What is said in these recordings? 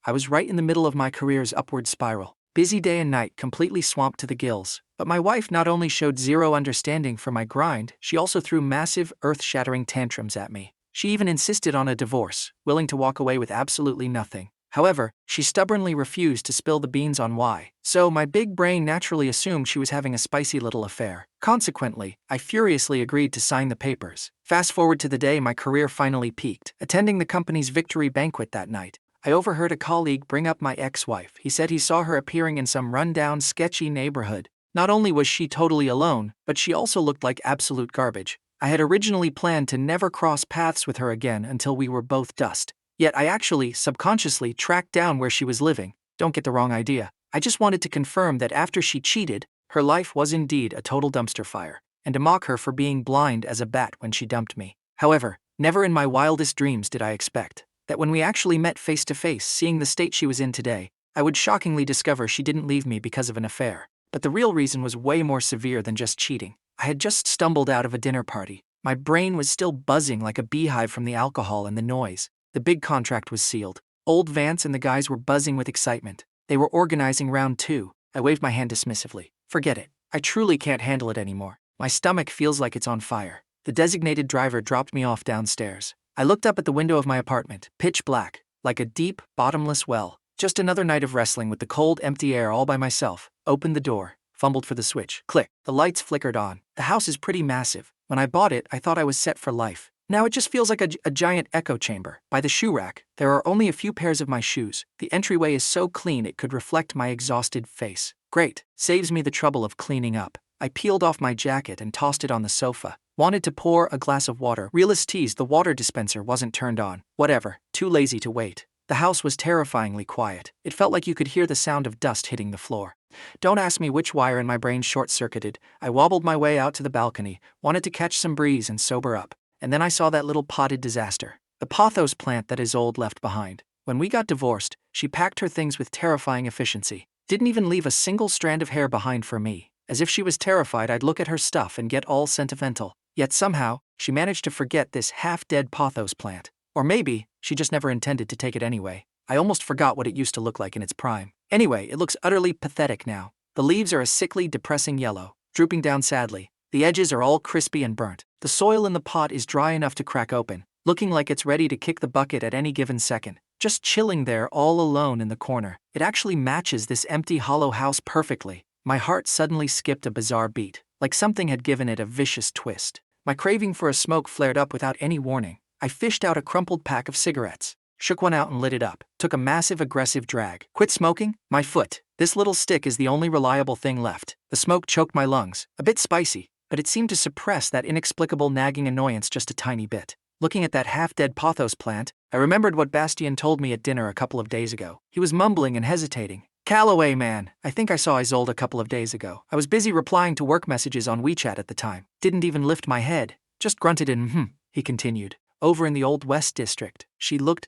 I was right in the middle of my career's upward spiral. Busy day and night, completely swamped to the gills. But my wife not only showed zero understanding for my grind, she also threw massive, earth-shattering tantrums at me. She even insisted on a divorce, willing to walk away with absolutely nothing. However, she stubbornly refused to spill the beans on why. So my big brain naturally assumed she was having a spicy little affair. Consequently, I furiously agreed to sign the papers. Fast forward to the day my career finally peaked. Attending the company's victory banquet that night, I overheard a colleague bring up my ex-wife. He said he saw her appearing in some rundown, sketchy neighborhood. Not only was she totally alone, but she also looked like absolute garbage. I had originally planned to never cross paths with her again until we were both dust. Yet I actually, subconsciously, tracked down where she was living. Don't get the wrong idea. I just wanted to confirm that after she cheated, her life was indeed a total dumpster fire, and to mock her for being blind as a bat when she dumped me. However, never in my wildest dreams did I expect that when we actually met face to face, seeing the state she was in today, I would shockingly discover she didn't leave me because of an affair. But the real reason was way more severe than just cheating. I had just stumbled out of a dinner party. My brain was still buzzing like a beehive from the alcohol and the noise. The big contract was sealed. Old Vance and the guys were buzzing with excitement. They were organizing round 2. I waved my hand dismissively. Forget it. I truly can't handle it anymore. My stomach feels like it's on fire. The designated driver dropped me off downstairs. I looked up at the window of my apartment, pitch black, like a deep, bottomless well. Just another night of wrestling with the cold, empty air all by myself. Opened the door, fumbled for the switch. Click. The lights flickered on. The house is pretty massive. When I bought it, I thought I was set for life. Now it just feels like a giant echo chamber. By the shoe rack, there are only a few pairs of my shoes. The entryway is so clean it could reflect my exhausted face. Great. Saves me the trouble of cleaning up. I peeled off my jacket and tossed it on the sofa. Wanted to pour a glass of water. Realist teased the water dispenser wasn't turned on. Whatever. Too lazy to wait. The house was terrifyingly quiet. It felt like you could hear the sound of dust hitting the floor. Don't ask me which wire in my brain short-circuited. I wobbled my way out to the balcony, wanted to catch some breeze and sober up. And then I saw that little potted disaster. The pothos plant that Isolde left behind. When we got divorced, she packed her things with terrifying efficiency. Didn't even leave a single strand of hair behind for me. As if she was terrified I'd look at her stuff and get all sentimental. Yet somehow, she managed to forget this half-dead pothos plant. Or maybe, she just never intended to take it anyway. I almost forgot what it used to look like in its prime. Anyway, it looks utterly pathetic now. The leaves are a sickly, depressing yellow, drooping down sadly. The edges are all crispy and burnt. The soil in the pot is dry enough to crack open, looking like it's ready to kick the bucket at any given second. Just chilling there all alone in the corner. It actually matches this empty hollow house perfectly. My heart suddenly skipped a bizarre beat, like something had given it a vicious twist. My craving for a smoke flared up without any warning. I fished out a crumpled pack of cigarettes, shook one out and lit it up, took a massive aggressive drag. Quit smoking? My foot. This little stick is the only reliable thing left. The smoke choked my lungs, a bit spicy, but it seemed to suppress that inexplicable nagging annoyance just a tiny bit. Looking at that half-dead pothos plant, I remembered what Bastien told me at dinner a couple of days ago. He was mumbling and hesitating. Calloway, man. I think I saw Isolde a couple of days ago. I was busy replying to work messages on WeChat at the time. Didn't even lift my head. Just grunted and he continued. Over in the Old West District. She looked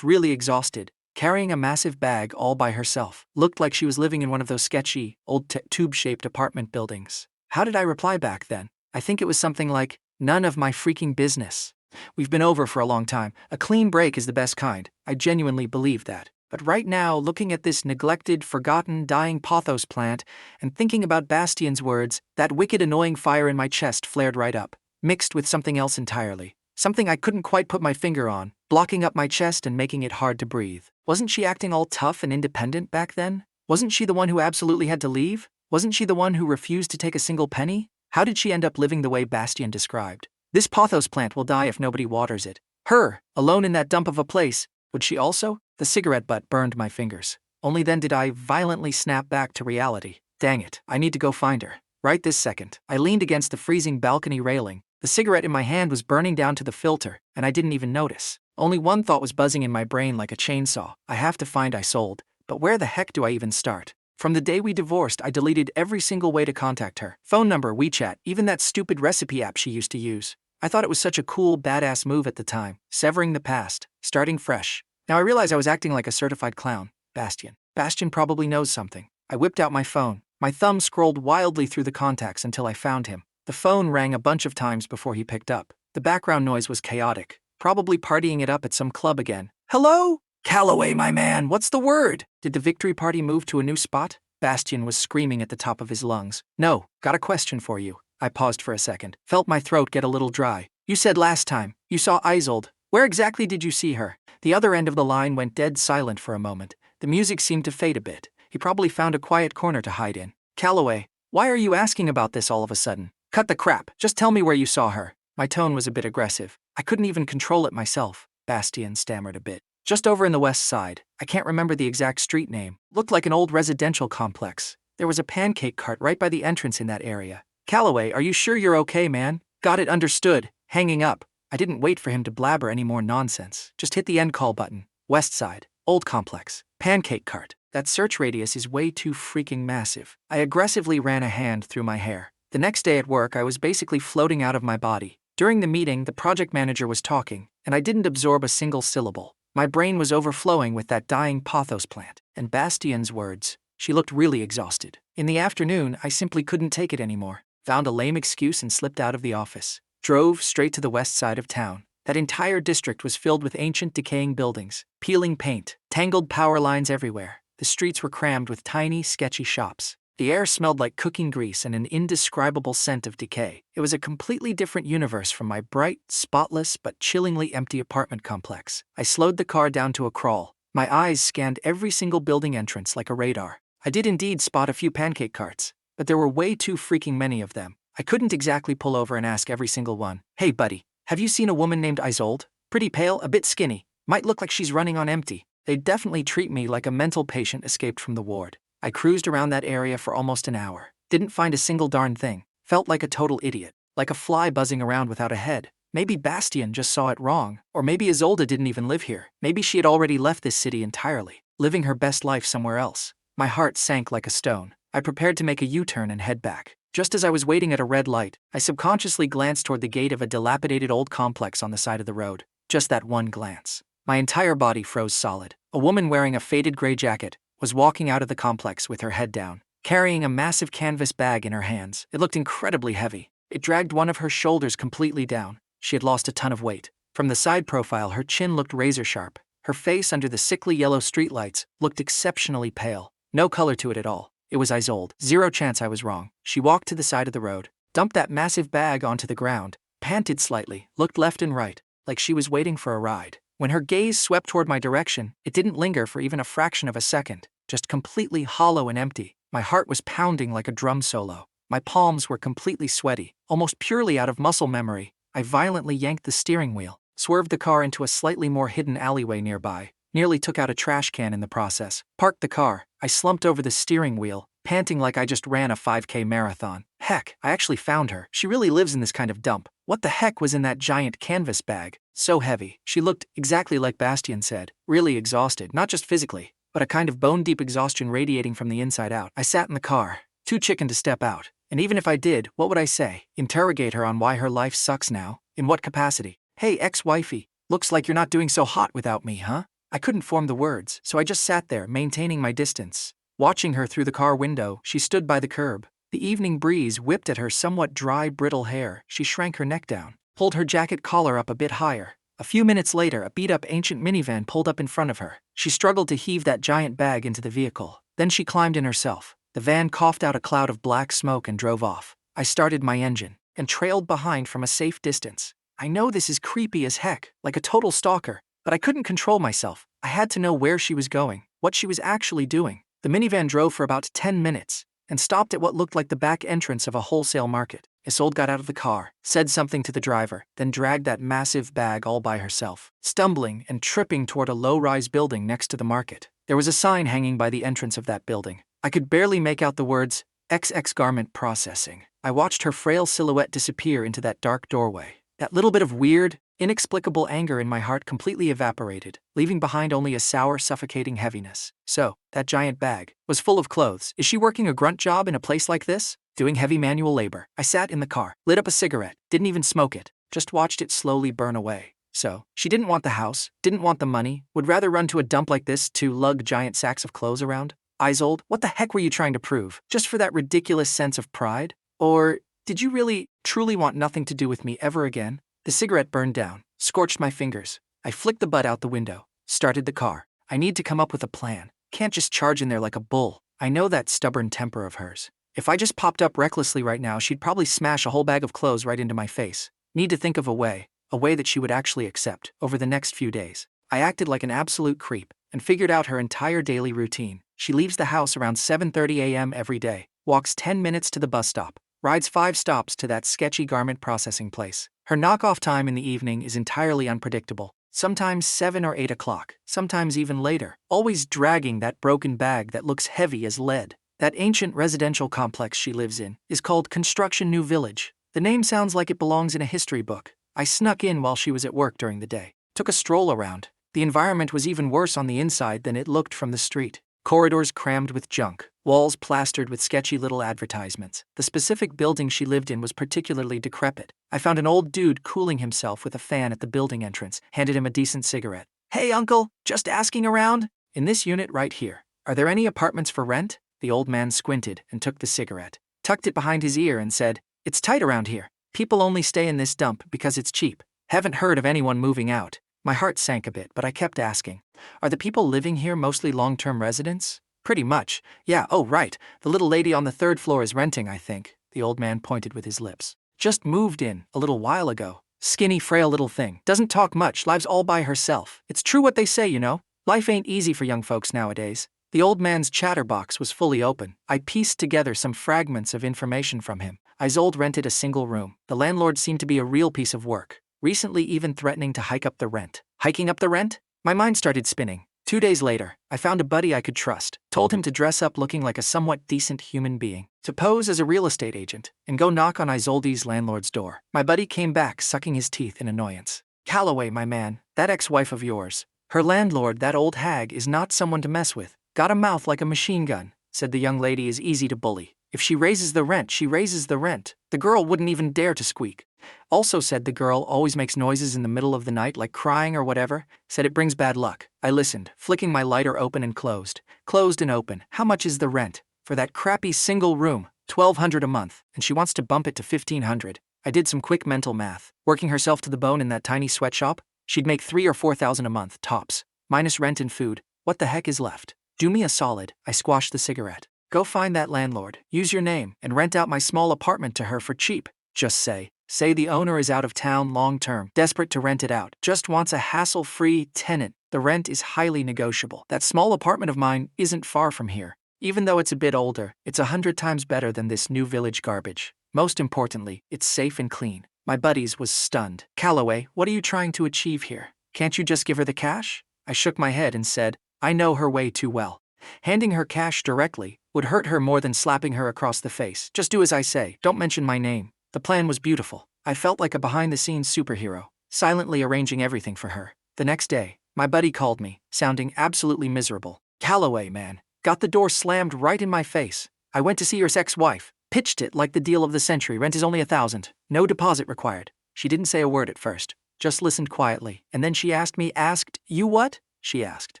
really exhausted, carrying a massive bag all by herself. Looked like she was living in one of those sketchy, old tube-shaped apartment buildings. How did I reply back then? I think it was something like, none of my freaking business. We've been over for a long time. A clean break is the best kind. I genuinely believe that. But right now, looking at this neglected, forgotten, dying pothos plant and thinking about Bastien's words, that wicked annoying fire in my chest flared right up, mixed with something else entirely. Something I couldn't quite put my finger on, blocking up my chest and making it hard to breathe. Wasn't she acting all tough and independent back then? Wasn't she the one who absolutely had to leave? Wasn't she the one who refused to take a single penny? How did she end up living the way Bastien described? This pothos plant will die if nobody waters it. Her, alone in that dump of a place, would she also? The cigarette butt burned my fingers. Only then did I violently snap back to reality. Dang it, I need to go find her. Right this second. I leaned against the freezing balcony railing. The cigarette in my hand was burning down to the filter, and I didn't even notice. Only one thought was buzzing in my brain like a chainsaw. I have to find Isolde, but where the heck do I even start? From the day we divorced, I deleted every single way to contact her. Phone number, WeChat, even that stupid recipe app she used to use. I thought it was such a cool, badass move at the time. Severing the past, starting fresh. Now I realize I was acting like a certified clown. Bastien probably knows something. I whipped out my phone. My thumb scrolled wildly through the contacts until I found him. The phone rang a bunch of times before he picked up. The background noise was chaotic, probably partying it up at some club again. Hello? Calloway, my man, what's the word? Did the victory party move to a new spot? Bastian was screaming at the top of his lungs. No, got a question for you. I paused for a second, felt my throat get a little dry. You said last time, you saw Isolde. Where exactly did you see her? The other end of the line went dead silent for a moment. The music seemed to fade a bit. He probably found a quiet corner to hide in. Calloway, why are you asking about this all of a sudden? Cut the crap, just tell me where you saw her. My tone was a bit aggressive. I couldn't even control it myself. Bastian stammered a bit. Just over in the west side. I can't remember the exact street name. Looked like an old residential complex. There was a pancake cart right by the entrance in that area. Calloway, are you sure you're okay, man? Got it, understood. Hanging up. I didn't wait for him to blabber any more nonsense. Just hit the end call button. West side. Old complex. Pancake cart. That search radius is way too freaking massive. I aggressively ran a hand through my hair. The next day at work, I was basically floating out of my body. During the meeting, the project manager was talking, and I didn't absorb a single syllable. My brain was overflowing with that dying pothos plant. And Bastian's words. She looked really exhausted. In the afternoon, I simply couldn't take it anymore. Found a lame excuse and slipped out of the office. Drove straight to the west side of town. That entire district was filled with ancient decaying buildings, peeling paint, tangled power lines everywhere. The streets were crammed with tiny, sketchy shops. The air smelled like cooking grease and an indescribable scent of decay. It was a completely different universe from my bright, spotless, but chillingly empty apartment complex. I slowed the car down to a crawl. My eyes scanned every single building entrance like a radar. I did indeed spot a few pancake carts, but there were way too freaking many of them. I couldn't exactly pull over and ask every single one, "Hey buddy, have you seen a woman named Isolde? Pretty pale, a bit skinny, might look like she's running on empty." They'd definitely treat me like a mental patient escaped from the ward. I cruised around that area for almost an hour. Didn't find a single darn thing. Felt like a total idiot. Like a fly buzzing around without a head. Maybe Bastian just saw it wrong. Or maybe Isolde didn't even live here. Maybe she had already left this city entirely, living her best life somewhere else. My heart sank like a stone. I prepared to make a U-turn and head back. Just as I was waiting at a red light, I subconsciously glanced toward the gate of a dilapidated old complex on the side of the road. Just that one glance. My entire body froze solid. A woman wearing a faded gray jacket was walking out of the complex with her head down, carrying a massive canvas bag in her hands. It looked incredibly heavy. It dragged one of her shoulders completely down. She had lost a ton of weight. From the side profile, her chin looked razor sharp. Her face, under the sickly yellow streetlights, looked exceptionally pale. No color to it at all. It was Isolde. Zero chance I was wrong. She walked to the side of the road, dumped that massive bag onto the ground, panted slightly, looked left and right, like she was waiting for a ride. When her gaze swept toward my direction, it didn't linger for even a fraction of a second, just completely hollow and empty. My heart was pounding like a drum solo. My palms were completely sweaty, almost purely out of muscle memory. I violently yanked the steering wheel, swerved the car into a slightly more hidden alleyway nearby, nearly took out a trash can in the process, parked the car. I slumped over the steering wheel, panting like I just ran a 5K marathon. Heck, I actually found her. She really lives in this kind of dump. What the heck was in that giant canvas bag? So heavy. She looked exactly like Bastian said, really exhausted, not just physically, but a kind of bone-deep exhaustion radiating from the inside out. I sat in the car, too chicken to step out. And even if I did, what would I say? Interrogate her on why her life sucks now? In what capacity? Hey, ex-wifey, looks like you're not doing so hot without me, huh? I couldn't form the words, so I just sat there, maintaining my distance. Watching her through the car window, she stood by the curb. The evening breeze whipped at her somewhat dry, brittle hair. She shrank her neck down, pulled her jacket collar up a bit higher. A few minutes later, a beat-up ancient minivan pulled up in front of her. She struggled to heave that giant bag into the vehicle. Then she climbed in herself. The van coughed out a cloud of black smoke and drove off. I started my engine and trailed behind from a safe distance. I know this is creepy as heck, like a total stalker, but I couldn't control myself. I had to know where she was going, what she was actually doing. The minivan drove for about 10 minutes and stopped at what looked like the back entrance of a wholesale market. Isolde got out of the car, said something to the driver, then dragged that massive bag all by herself, stumbling and tripping toward a low-rise building next to the market. There was a sign hanging by the entrance of that building. I could barely make out the words, XX Garment Processing. I watched her frail silhouette disappear into that dark doorway. That little bit of weird, inexplicable anger in my heart completely evaporated, leaving behind only a sour, suffocating heaviness. So, that giant bag was full of clothes. Is she working a grunt job in a place like this? Doing heavy manual labor? I sat in the car, lit up a cigarette, didn't even smoke it, just watched it slowly burn away. So, she didn't want the house, didn't want the money, would rather run to a dump like this to lug giant sacks of clothes around? Isolde, what the heck were you trying to prove? Just for that ridiculous sense of pride? Or did you really, truly want nothing to do with me ever again? The cigarette burned down, scorched my fingers. I flicked the butt out the window, started the car. I need to come up with a plan. Can't just charge in there like a bull. I know that stubborn temper of hers. If I just popped up recklessly right now, she'd probably smash a whole bag of clothes right into my face. Need to think of a way that she would actually accept. Over the next few days, I acted like an absolute creep and figured out her entire daily routine. She leaves the house around 7:30 a.m. every day, walks 10 minutes to the bus stop, rides 5 stops to that sketchy garment processing place. Her knockoff time in the evening is entirely unpredictable. Sometimes 7 or 8 o'clock, sometimes even later, always dragging that broken bag that looks heavy as lead. That ancient residential complex she lives in is called Construction New Village. The name sounds like it belongs in a history book. I snuck in while she was at work during the day. Took a stroll around. The environment was even worse on the inside than it looked from the street. Corridors crammed with junk, walls plastered with sketchy little advertisements. The specific building she lived in was particularly decrepit. I found an old dude cooling himself with a fan at the building entrance, handed him a decent cigarette. "Hey uncle, just asking around? In this unit right here, are there any apartments for rent?" The old man squinted and took the cigarette, tucked it behind his ear and said, "It's tight around here. People only stay in this dump because it's cheap. Haven't heard of anyone moving out." My heart sank a bit, but I kept asking, "Are the people living here mostly long-term residents?" "Pretty much. Yeah, oh right, the little lady on the 3rd floor is renting, I think." The old man pointed with his lips. "Just moved in a little while ago. Skinny, frail little thing. Doesn't talk much, lives all by herself. It's true what they say, you know. Life ain't easy for young folks nowadays." The old man's chatterbox was fully open. I pieced together some fragments of information from him. Isolde rented a single room. The landlord seemed to be a real piece of work, recently even threatening to hike up the rent. Hiking up the rent? My mind started spinning. 2 days later, I found a buddy I could trust, told him to dress up looking like a somewhat decent human being, to pose as a real estate agent, and go knock on Isolde's landlord's door. My buddy came back, sucking his teeth in annoyance. "Calloway, my man, that ex-wife of yours, her landlord, that old hag, is not someone to mess with. Got a mouth like a machine gun. Said the young lady is easy to bully. If she raises the rent, she raises the rent. The girl wouldn't even dare to squeak. Also said the girl always makes noises in the middle of the night like crying or whatever. Said it brings bad luck." I listened, flicking my lighter open and closed. Closed and open. "How much is the rent? For that crappy single room, $1,200 a month, and she wants to bump it to $1,500. I did some quick mental math. Working herself to the bone in that tiny sweatshop, she'd make $3,000 or $4,000 a month, tops. Minus rent and food. What the heck is left? Do me a solid." I squashed the cigarette. "Go find that landlord, use your name, and rent out my small apartment to her for cheap. Just say the owner is out of town long-term, desperate to rent it out, just wants a hassle-free tenant. The rent is highly negotiable. That small apartment of mine isn't far from here. Even though it's a bit older, it's 100 times better than this new village garbage. Most importantly, it's safe and clean." My buddies was stunned. "Calloway, what are you trying to achieve here? Can't you just give her the cash?" I shook my head and said, "I know her way too well. Handing her cash directly would hurt her more than slapping her across the face. Just do as I say, don't mention my name." The plan was beautiful. I felt like a behind-the-scenes superhero, silently arranging everything for her. The next day, my buddy called me, sounding absolutely miserable. "Calloway, man, got the door slammed right in my face. I went to see your ex-wife, pitched it like the deal of the century. Rent is only $1,000, no deposit required." She didn't say a word at first, just listened quietly, and then she asked, "You what?" she asked.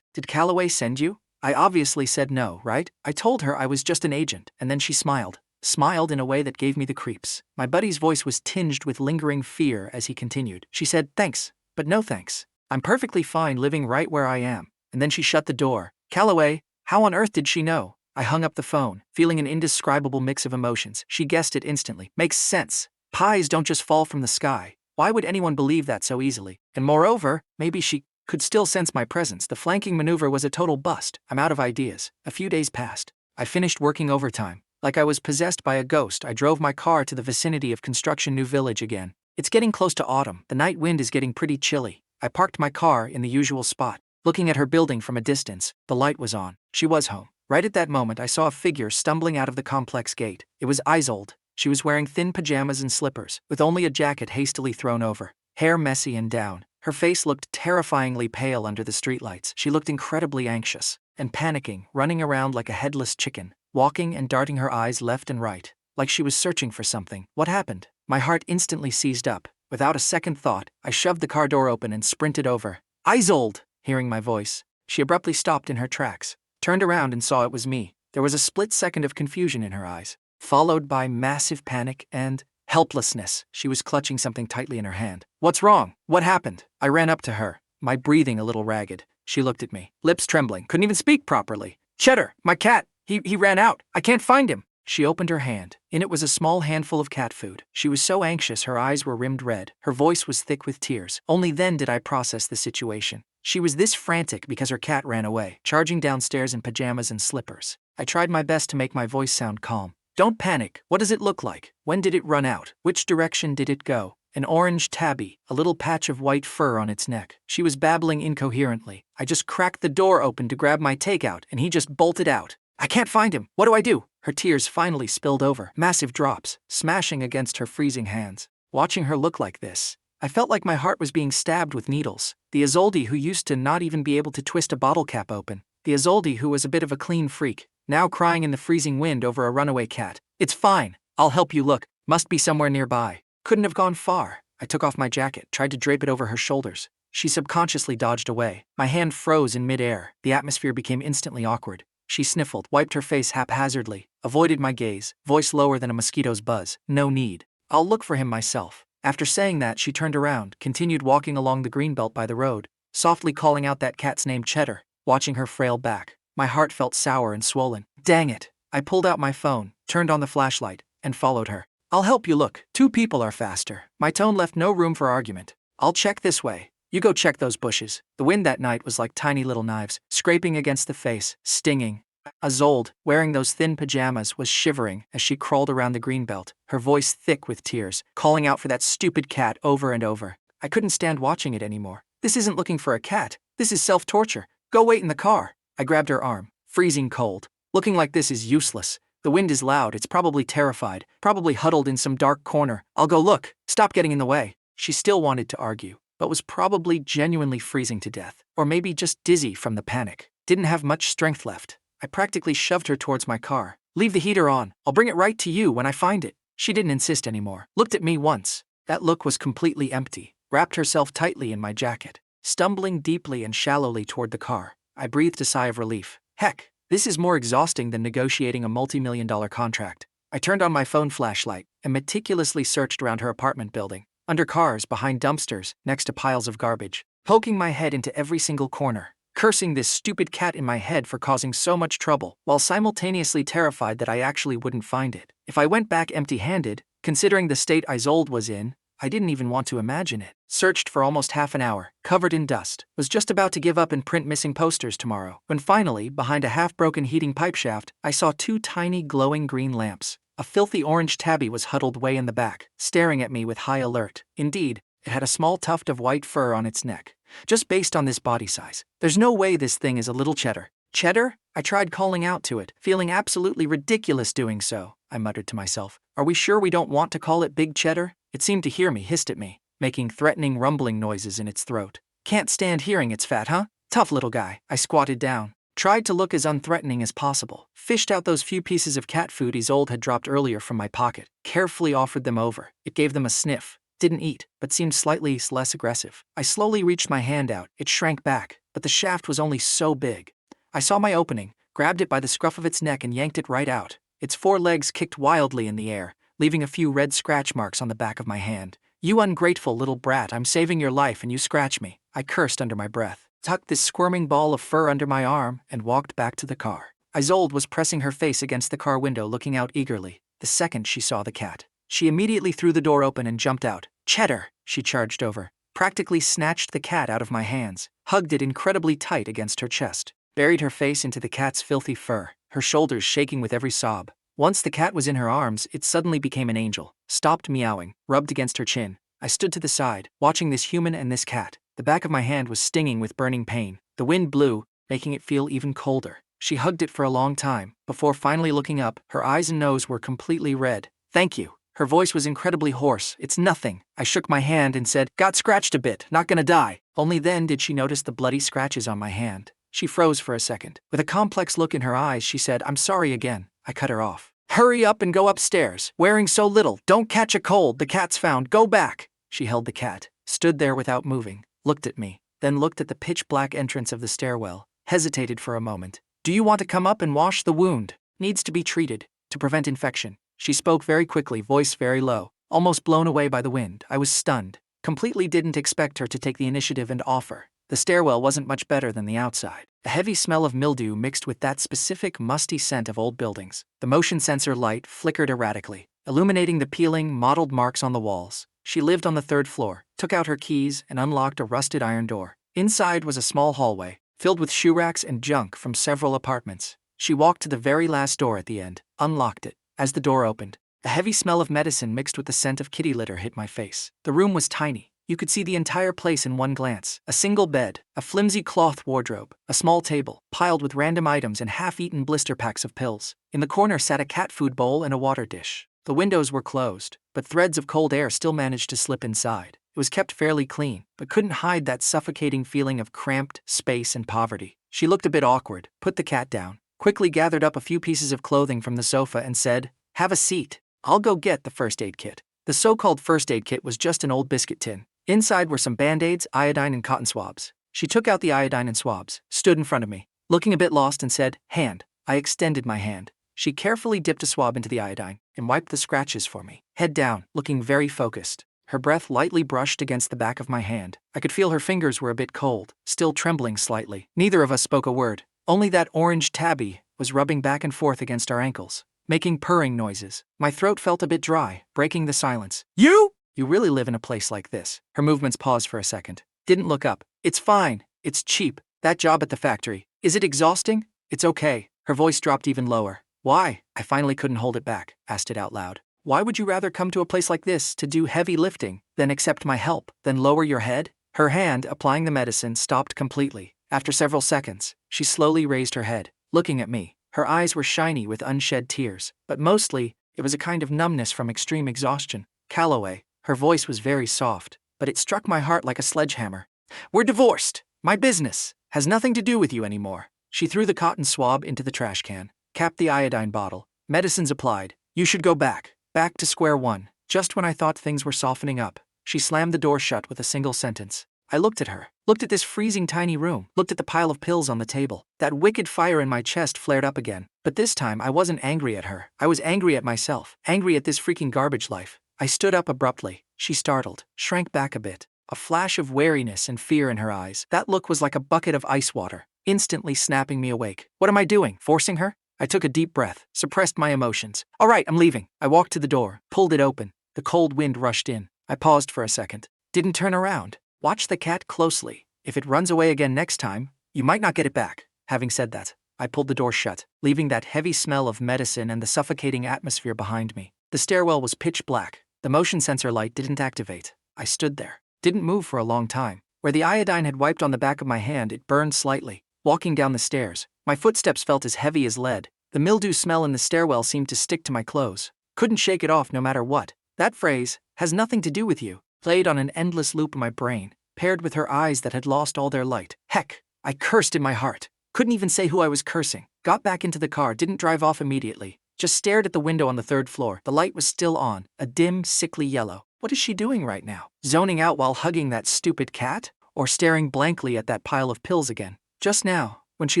"Did Calloway send you?" I obviously said no, right? I told her I was just an agent, and then she smiled. Smiled in a way that gave me the creeps. My buddy's voice was tinged with lingering fear as he continued. She said, "Thanks, but no thanks. I'm perfectly fine living right where I am." And then she shut the door. Calloway, how on earth did she know? I hung up the phone, feeling an indescribable mix of emotions. She guessed it instantly. Makes sense. Pies don't just fall from the sky. Why would anyone believe that so easily? And moreover, maybe she could still sense my presence. The flanking maneuver was a total bust. I'm out of ideas. A few days passed. I finished working overtime. Like I was possessed by a ghost, I drove my car to the vicinity of Construction New Village again. It's getting close to autumn. The night wind is getting pretty chilly. I parked my car in the usual spot. Looking at her building from a distance, the light was on. She was home. Right at that moment, I saw a figure stumbling out of the complex gate. It was Isolde. She was wearing thin pajamas and slippers, with only a jacket hastily thrown over. Hair messy and down. Her face looked terrifyingly pale under the streetlights. She looked incredibly anxious and panicking, running around like a headless chicken, walking and darting her eyes left and right, like she was searching for something. What happened? My heart instantly seized up. Without a second thought, I shoved the car door open and sprinted over. "Isolde!" Hearing my voice, she abruptly stopped in her tracks, turned around and saw it was me. There was a split second of confusion in her eyes, followed by massive panic and helplessness. She was clutching something tightly in her hand. "What's wrong? What happened?" I ran up to her, my breathing a little ragged. She looked at me, lips trembling, couldn't even speak properly. Cheddar, my cat, he ran out. I can't find him. She opened her hand. In it was a small handful of cat food. She was so anxious her eyes were rimmed red. Her voice was thick with tears. Only then did I process the situation. She was this frantic because her cat ran away, charging downstairs in pajamas and slippers. I tried my best to make my voice sound calm. Don't panic. What does it look like? When did it run out? Which direction did it go? An orange tabby, a little patch of white fur on its neck. She was babbling incoherently. I just cracked the door open to grab my takeout, and he just bolted out. I can't find him. What do I do? Her tears finally spilled over, massive drops, smashing against her freezing hands. Watching her look like this, I felt like my heart was being stabbed with needles. The Isolde who used to not even be able to twist a bottle cap open. The Isolde who was a bit of a clean freak, now crying in the freezing wind over a runaway cat. It's fine. I'll help you look. Must be somewhere nearby. Couldn't have gone far. I took off my jacket, tried to drape it over her shoulders. She subconsciously dodged away. My hand froze in midair. The atmosphere became instantly awkward. She sniffled, wiped her face haphazardly, avoided my gaze, voice lower than a mosquito's buzz. No need. I'll look for him myself. After saying that, she turned around, continued walking along the greenbelt by the road, softly calling out that cat's name Cheddar. Watching her frail back, my heart felt sour and swollen. Dang it. I pulled out my phone, turned on the flashlight, and followed her. I'll help you look. 2 people are faster. My tone left no room for argument. I'll check this way. You go check those bushes. The wind that night was like tiny little knives, scraping against the face, stinging. Isolde, wearing those thin pajamas, was shivering as she crawled around the greenbelt, her voice thick with tears, calling out for that stupid cat over and over. I couldn't stand watching it anymore. This isn't looking for a cat. This is self-torture. Go wait in the car. I grabbed her arm, freezing cold. Looking like this is useless. The wind is loud, it's probably terrified, probably huddled in some dark corner. I'll go look. Stop getting in the way. She still wanted to argue, but was probably genuinely freezing to death. Or maybe just dizzy from the panic. Didn't have much strength left. I practically shoved her towards my car. Leave the heater on. I'll bring it right to you when I find it. She didn't insist anymore. Looked at me once. That look was completely empty. Wrapped herself tightly in my jacket. Stumbling deeply and shallowly toward the car, I breathed a sigh of relief. Heck, this is more exhausting than negotiating a multi-million-dollar contract. I turned on my phone flashlight and meticulously searched around her apartment building, under cars, behind dumpsters, next to piles of garbage, poking my head into every single corner, cursing this stupid cat in my head for causing so much trouble, while simultaneously terrified that I actually wouldn't find it. If I went back empty-handed, considering the state Isolde was in, I didn't even want to imagine it. Searched for almost half an hour, covered in dust. Was just about to give up and print missing posters tomorrow, when finally, behind a half-broken heating pipe shaft, I saw 2 tiny glowing green lamps. A filthy orange tabby was huddled way in the back, staring at me with high alert. Indeed, it had a small tuft of white fur on its neck. Just based on this body size, there's no way this thing is a little Cheddar. Cheddar? I tried calling out to it, feeling absolutely ridiculous doing so. I muttered to myself. Are we sure we don't want to call it Big Cheddar? It seemed to hear me, hissed at me, making threatening rumbling noises in its throat. Can't stand hearing it's fat, huh? Tough little guy. I squatted down, tried to look as unthreatening as possible, fished out those few pieces of cat food Isolde had dropped earlier from my pocket, carefully offered them over. It gave them a sniff, didn't eat, but seemed slightly less aggressive. I slowly reached my hand out. It shrank back, but the shaft was only so big. I saw my opening, grabbed it by the scruff of its neck and yanked it right out. Its 4 legs kicked wildly in the air, leaving a few red scratch marks on the back of my hand. You ungrateful little brat, I'm saving your life and you scratch me. I cursed under my breath, tucked this squirming ball of fur under my arm, and walked back to the car. Isolde was pressing her face against the car window, looking out eagerly, the second she saw the cat. She immediately threw the door open and jumped out. Cheddar! She charged over, practically snatched the cat out of my hands, hugged it incredibly tight against her chest, buried her face into the cat's filthy fur, her shoulders shaking with every sob. Once the cat was in her arms, it suddenly became an angel, stopped meowing, rubbed against her chin. I stood to the side, watching this human and this cat. The back of my hand was stinging with burning pain. The wind blew, making it feel even colder. She hugged it for a long time, before finally looking up. Her eyes and nose were completely red. Thank you. Her voice was incredibly hoarse. It's nothing. I shook my hand and said, got scratched a bit, not gonna die. Only then did she notice the bloody scratches on my hand. She froze for a second. With a complex look in her eyes, she said, I'm sorry again. I cut her off. Hurry up and go upstairs. Wearing so little. Don't catch a cold. The cat's found. Go back. She held the cat, stood there without moving, looked at me, then looked at the pitch-black entrance of the stairwell, hesitated for a moment. Do you want to come up and wash the wound? Needs to be treated, to prevent infection. She spoke very quickly, voice very low, almost blown away by the wind. I was stunned, completely didn't expect her to take the initiative and offer. The stairwell wasn't much better than the outside. A heavy smell of mildew mixed with that specific musty scent of old buildings. The motion sensor light flickered erratically, illuminating the peeling, mottled marks on the walls. She lived on the 3rd floor, took out her keys, and unlocked a rusted iron door. Inside was a small hallway, filled with shoe racks and junk from several apartments. She walked to the very last door at the end, unlocked it. As the door opened, a heavy smell of medicine mixed with the scent of kitty litter hit my face. The room was tiny. You could see the entire place in one glance. A single bed, a flimsy cloth wardrobe, a small table, piled with random items and half-eaten blister packs of pills. In the corner sat a cat food bowl and a water dish. The windows were closed, but threads of cold air still managed to slip inside. It was kept fairly clean, but couldn't hide that suffocating feeling of cramped space and poverty. She looked a bit awkward, put the cat down, quickly gathered up a few pieces of clothing from the sofa and said, "Have a seat. I'll go get the first aid kit." The so-called first aid kit was just an old biscuit tin. Inside were some band-aids, iodine, and cotton swabs. She took out the iodine and swabs, stood in front of me, looking a bit lost, and said, "Hand." I extended my hand. She carefully dipped a swab into the iodine and wiped the scratches for me, head down, looking very focused. Her breath lightly brushed against the back of my hand. I could feel her fingers were a bit cold, still trembling slightly. Neither of us spoke a word. Only that orange tabby was rubbing back and forth against our ankles, making purring noises. My throat felt a bit dry, breaking the silence. "You really live in a place like this?" Her movements paused for a second. Didn't look up. "It's fine. It's cheap. That job at the factory. Is it exhausting?" "It's okay." Her voice dropped even lower. "Why?" I finally couldn't hold it back, asked it out loud. "Why would you rather come to a place like this to do heavy lifting than accept my help, than lower your head?" Her hand, applying the medicine, stopped completely. After several seconds, she slowly raised her head, looking at me. Her eyes were shiny with unshed tears, but mostly, it was a kind of numbness from extreme exhaustion. "Calloway." Her voice was very soft, but it struck my heart like a sledgehammer. "We're divorced. My business has nothing to do with you anymore." She threw the cotton swab into the trash can, capped the iodine bottle. "Medicines applied. You should go back to square one." Just when I thought things were softening up, she slammed the door shut with a single sentence. I looked at her, looked at this freezing tiny room, looked at the pile of pills on the table. That wicked fire in my chest flared up again. But this time I wasn't angry at her. I was angry at myself, angry at this freaking garbage life. I stood up abruptly. She startled, shrank back a bit, a flash of wariness and fear in her eyes. That look was like a bucket of ice water, instantly snapping me awake. What am I doing? Forcing her? I took a deep breath, suppressed my emotions. "All right, I'm leaving." I walked to the door, pulled it open. The cold wind rushed in. I paused for a second. Didn't turn around. "Watch the cat closely. If it runs away again next time, you might not get it back." Having said that, I pulled the door shut, leaving that heavy smell of medicine and the suffocating atmosphere behind me. The stairwell was pitch black. The motion sensor light didn't activate. I stood there, didn't move for a long time. Where the iodine had wiped on the back of my hand, it burned slightly. Walking down the stairs, my footsteps felt as heavy as lead. The mildew smell in the stairwell seemed to stick to my clothes. Couldn't shake it off no matter what. That phrase, "has nothing to do with you," played on an endless loop in my brain, paired with her eyes that had lost all their light. Heck, I cursed in my heart. Couldn't even say who I was cursing. Got back into the car, didn't drive off immediately. Just stared at the window on the 3rd floor. The light was still on, a dim, sickly yellow. What is she doing right now? Zoning out while hugging that stupid cat? Or staring blankly at that pile of pills again? Just now, when she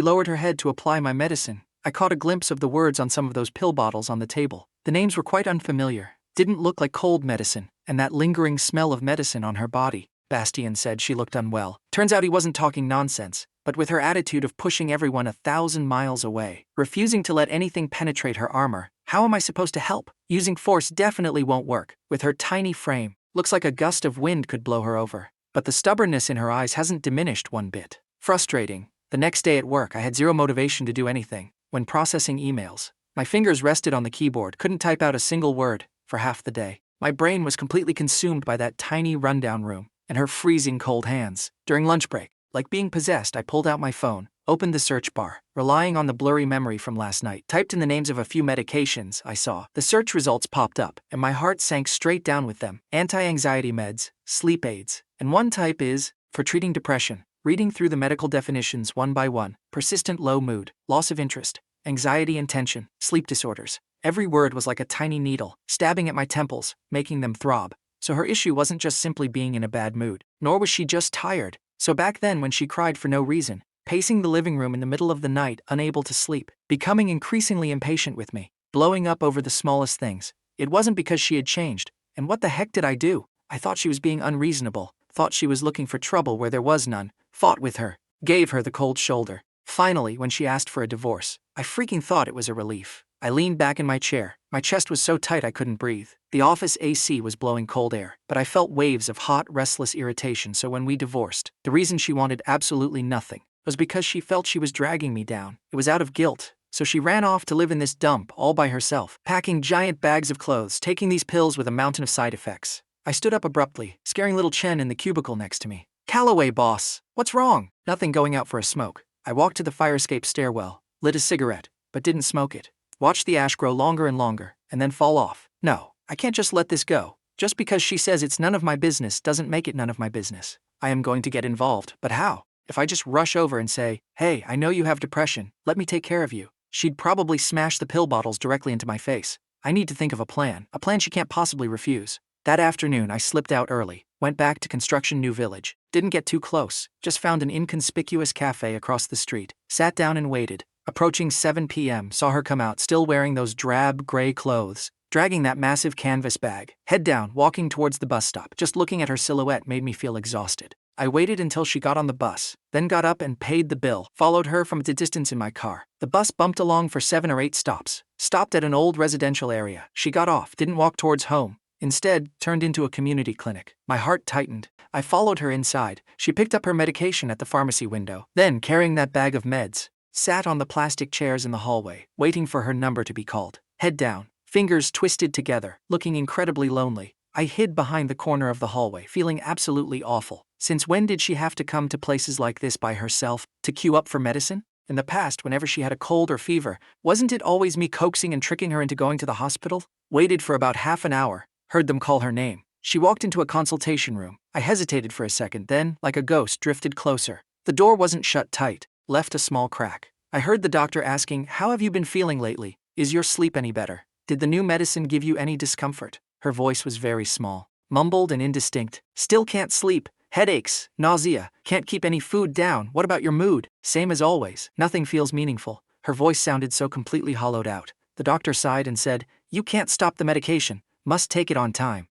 lowered her head to apply my medicine, I caught a glimpse of the words on some of those pill bottles on the table. The names were quite unfamiliar, didn't look like cold medicine, and that lingering smell of medicine on her body. Bastian said she looked unwell. Turns out he wasn't talking nonsense, but with her attitude of pushing everyone 1,000 miles away, refusing to let anything penetrate her armor. How am I supposed to help? Using force definitely won't work. With her tiny frame, looks like a gust of wind could blow her over. But the stubbornness in her eyes hasn't diminished one bit. Frustrating. The next day at work, I had zero motivation to do anything. When processing emails, my fingers rested on the keyboard, couldn't type out a single word for half the day. My brain was completely consumed by that tiny rundown room and her freezing cold hands. During lunch break, like being possessed, I pulled out my phone, opened the search bar, relying on the blurry memory from last night, typed in the names of a few medications I saw. The search results popped up, and my heart sank straight down with them. Anti-anxiety meds, sleep aids, and one type is for treating depression. Reading through the medical definitions one by one: persistent low mood, loss of interest, anxiety and tension, sleep disorders. Every word was like a tiny needle, stabbing at my temples, making them throb. So her issue wasn't just simply being in a bad mood, nor was she just tired. So back then when she cried for no reason, pacing the living room in the middle of the night, unable to sleep, becoming increasingly impatient with me, blowing up over the smallest things, it wasn't because she had changed. And what the heck did I do? I thought she was being unreasonable, thought she was looking for trouble where there was none, fought with her, gave her the cold shoulder. Finally, when she asked for a divorce, I freaking thought it was a relief. I leaned back in my chair. My chest was so tight I couldn't breathe. The office AC was blowing cold air, but I felt waves of hot, restless irritation. So when we divorced, the reason she wanted absolutely nothing was because she felt she was dragging me down. It was out of guilt. So she ran off to live in this dump all by herself, packing giant bags of clothes, taking these pills with a mountain of side effects. I stood up abruptly, scaring little Chen in the cubicle next to me. "Calloway, boss. What's wrong?" "Nothing, going out for a smoke." I walked to the fire escape stairwell, lit a cigarette, but didn't smoke it. Watched the ash grow longer and longer, and then fall off. No, I can't just let this go. Just because she says it's none of my business doesn't make it none of my business. I am going to get involved, but how? If I just rush over and say, "Hey, I know you have depression, let me take care of you," she'd probably smash the pill bottles directly into my face. I need to think of a plan she can't possibly refuse. That afternoon I slipped out early, went back to Construction New Village, didn't get too close, just found an inconspicuous cafe across the street, sat down and waited. Approaching 7 p.m., saw her come out still wearing those drab gray clothes, dragging that massive canvas bag, head down, walking towards the bus stop. Just looking at her silhouette made me feel exhausted. I waited until she got on the bus, then got up and paid the bill, followed her from a distance in my car. The bus bumped along for 7 or 8 stops, stopped at an old residential area. She got off, didn't walk towards home. Instead, turned into a community clinic. My heart tightened. I followed her inside. She picked up her medication at the pharmacy window, then, carrying that bag of meds, sat on the plastic chairs in the hallway, waiting for her number to be called. Head down, fingers twisted together, looking incredibly lonely. I hid behind the corner of the hallway, feeling absolutely awful. Since when did she have to come to places like this by herself, to queue up for medicine? In the past, whenever she had a cold or fever, wasn't it always me coaxing and tricking her into going to the hospital? Waited for about half an hour, heard them call her name. She walked into a consultation room. I hesitated for a second, then, like a ghost, drifted closer. The door wasn't shut tight, left a small crack. I heard the doctor asking, "How have you been feeling lately? Is your sleep any better? Did the new medicine give you any discomfort?" Her voice was very small, mumbled and indistinct. "Still can't sleep. Headaches, nausea, can't keep any food down. What about your mood?" "Same as always. Nothing feels meaningful." Her voice sounded so completely hollowed out. The doctor sighed and said, "You can't stop the medication. Must take it on time.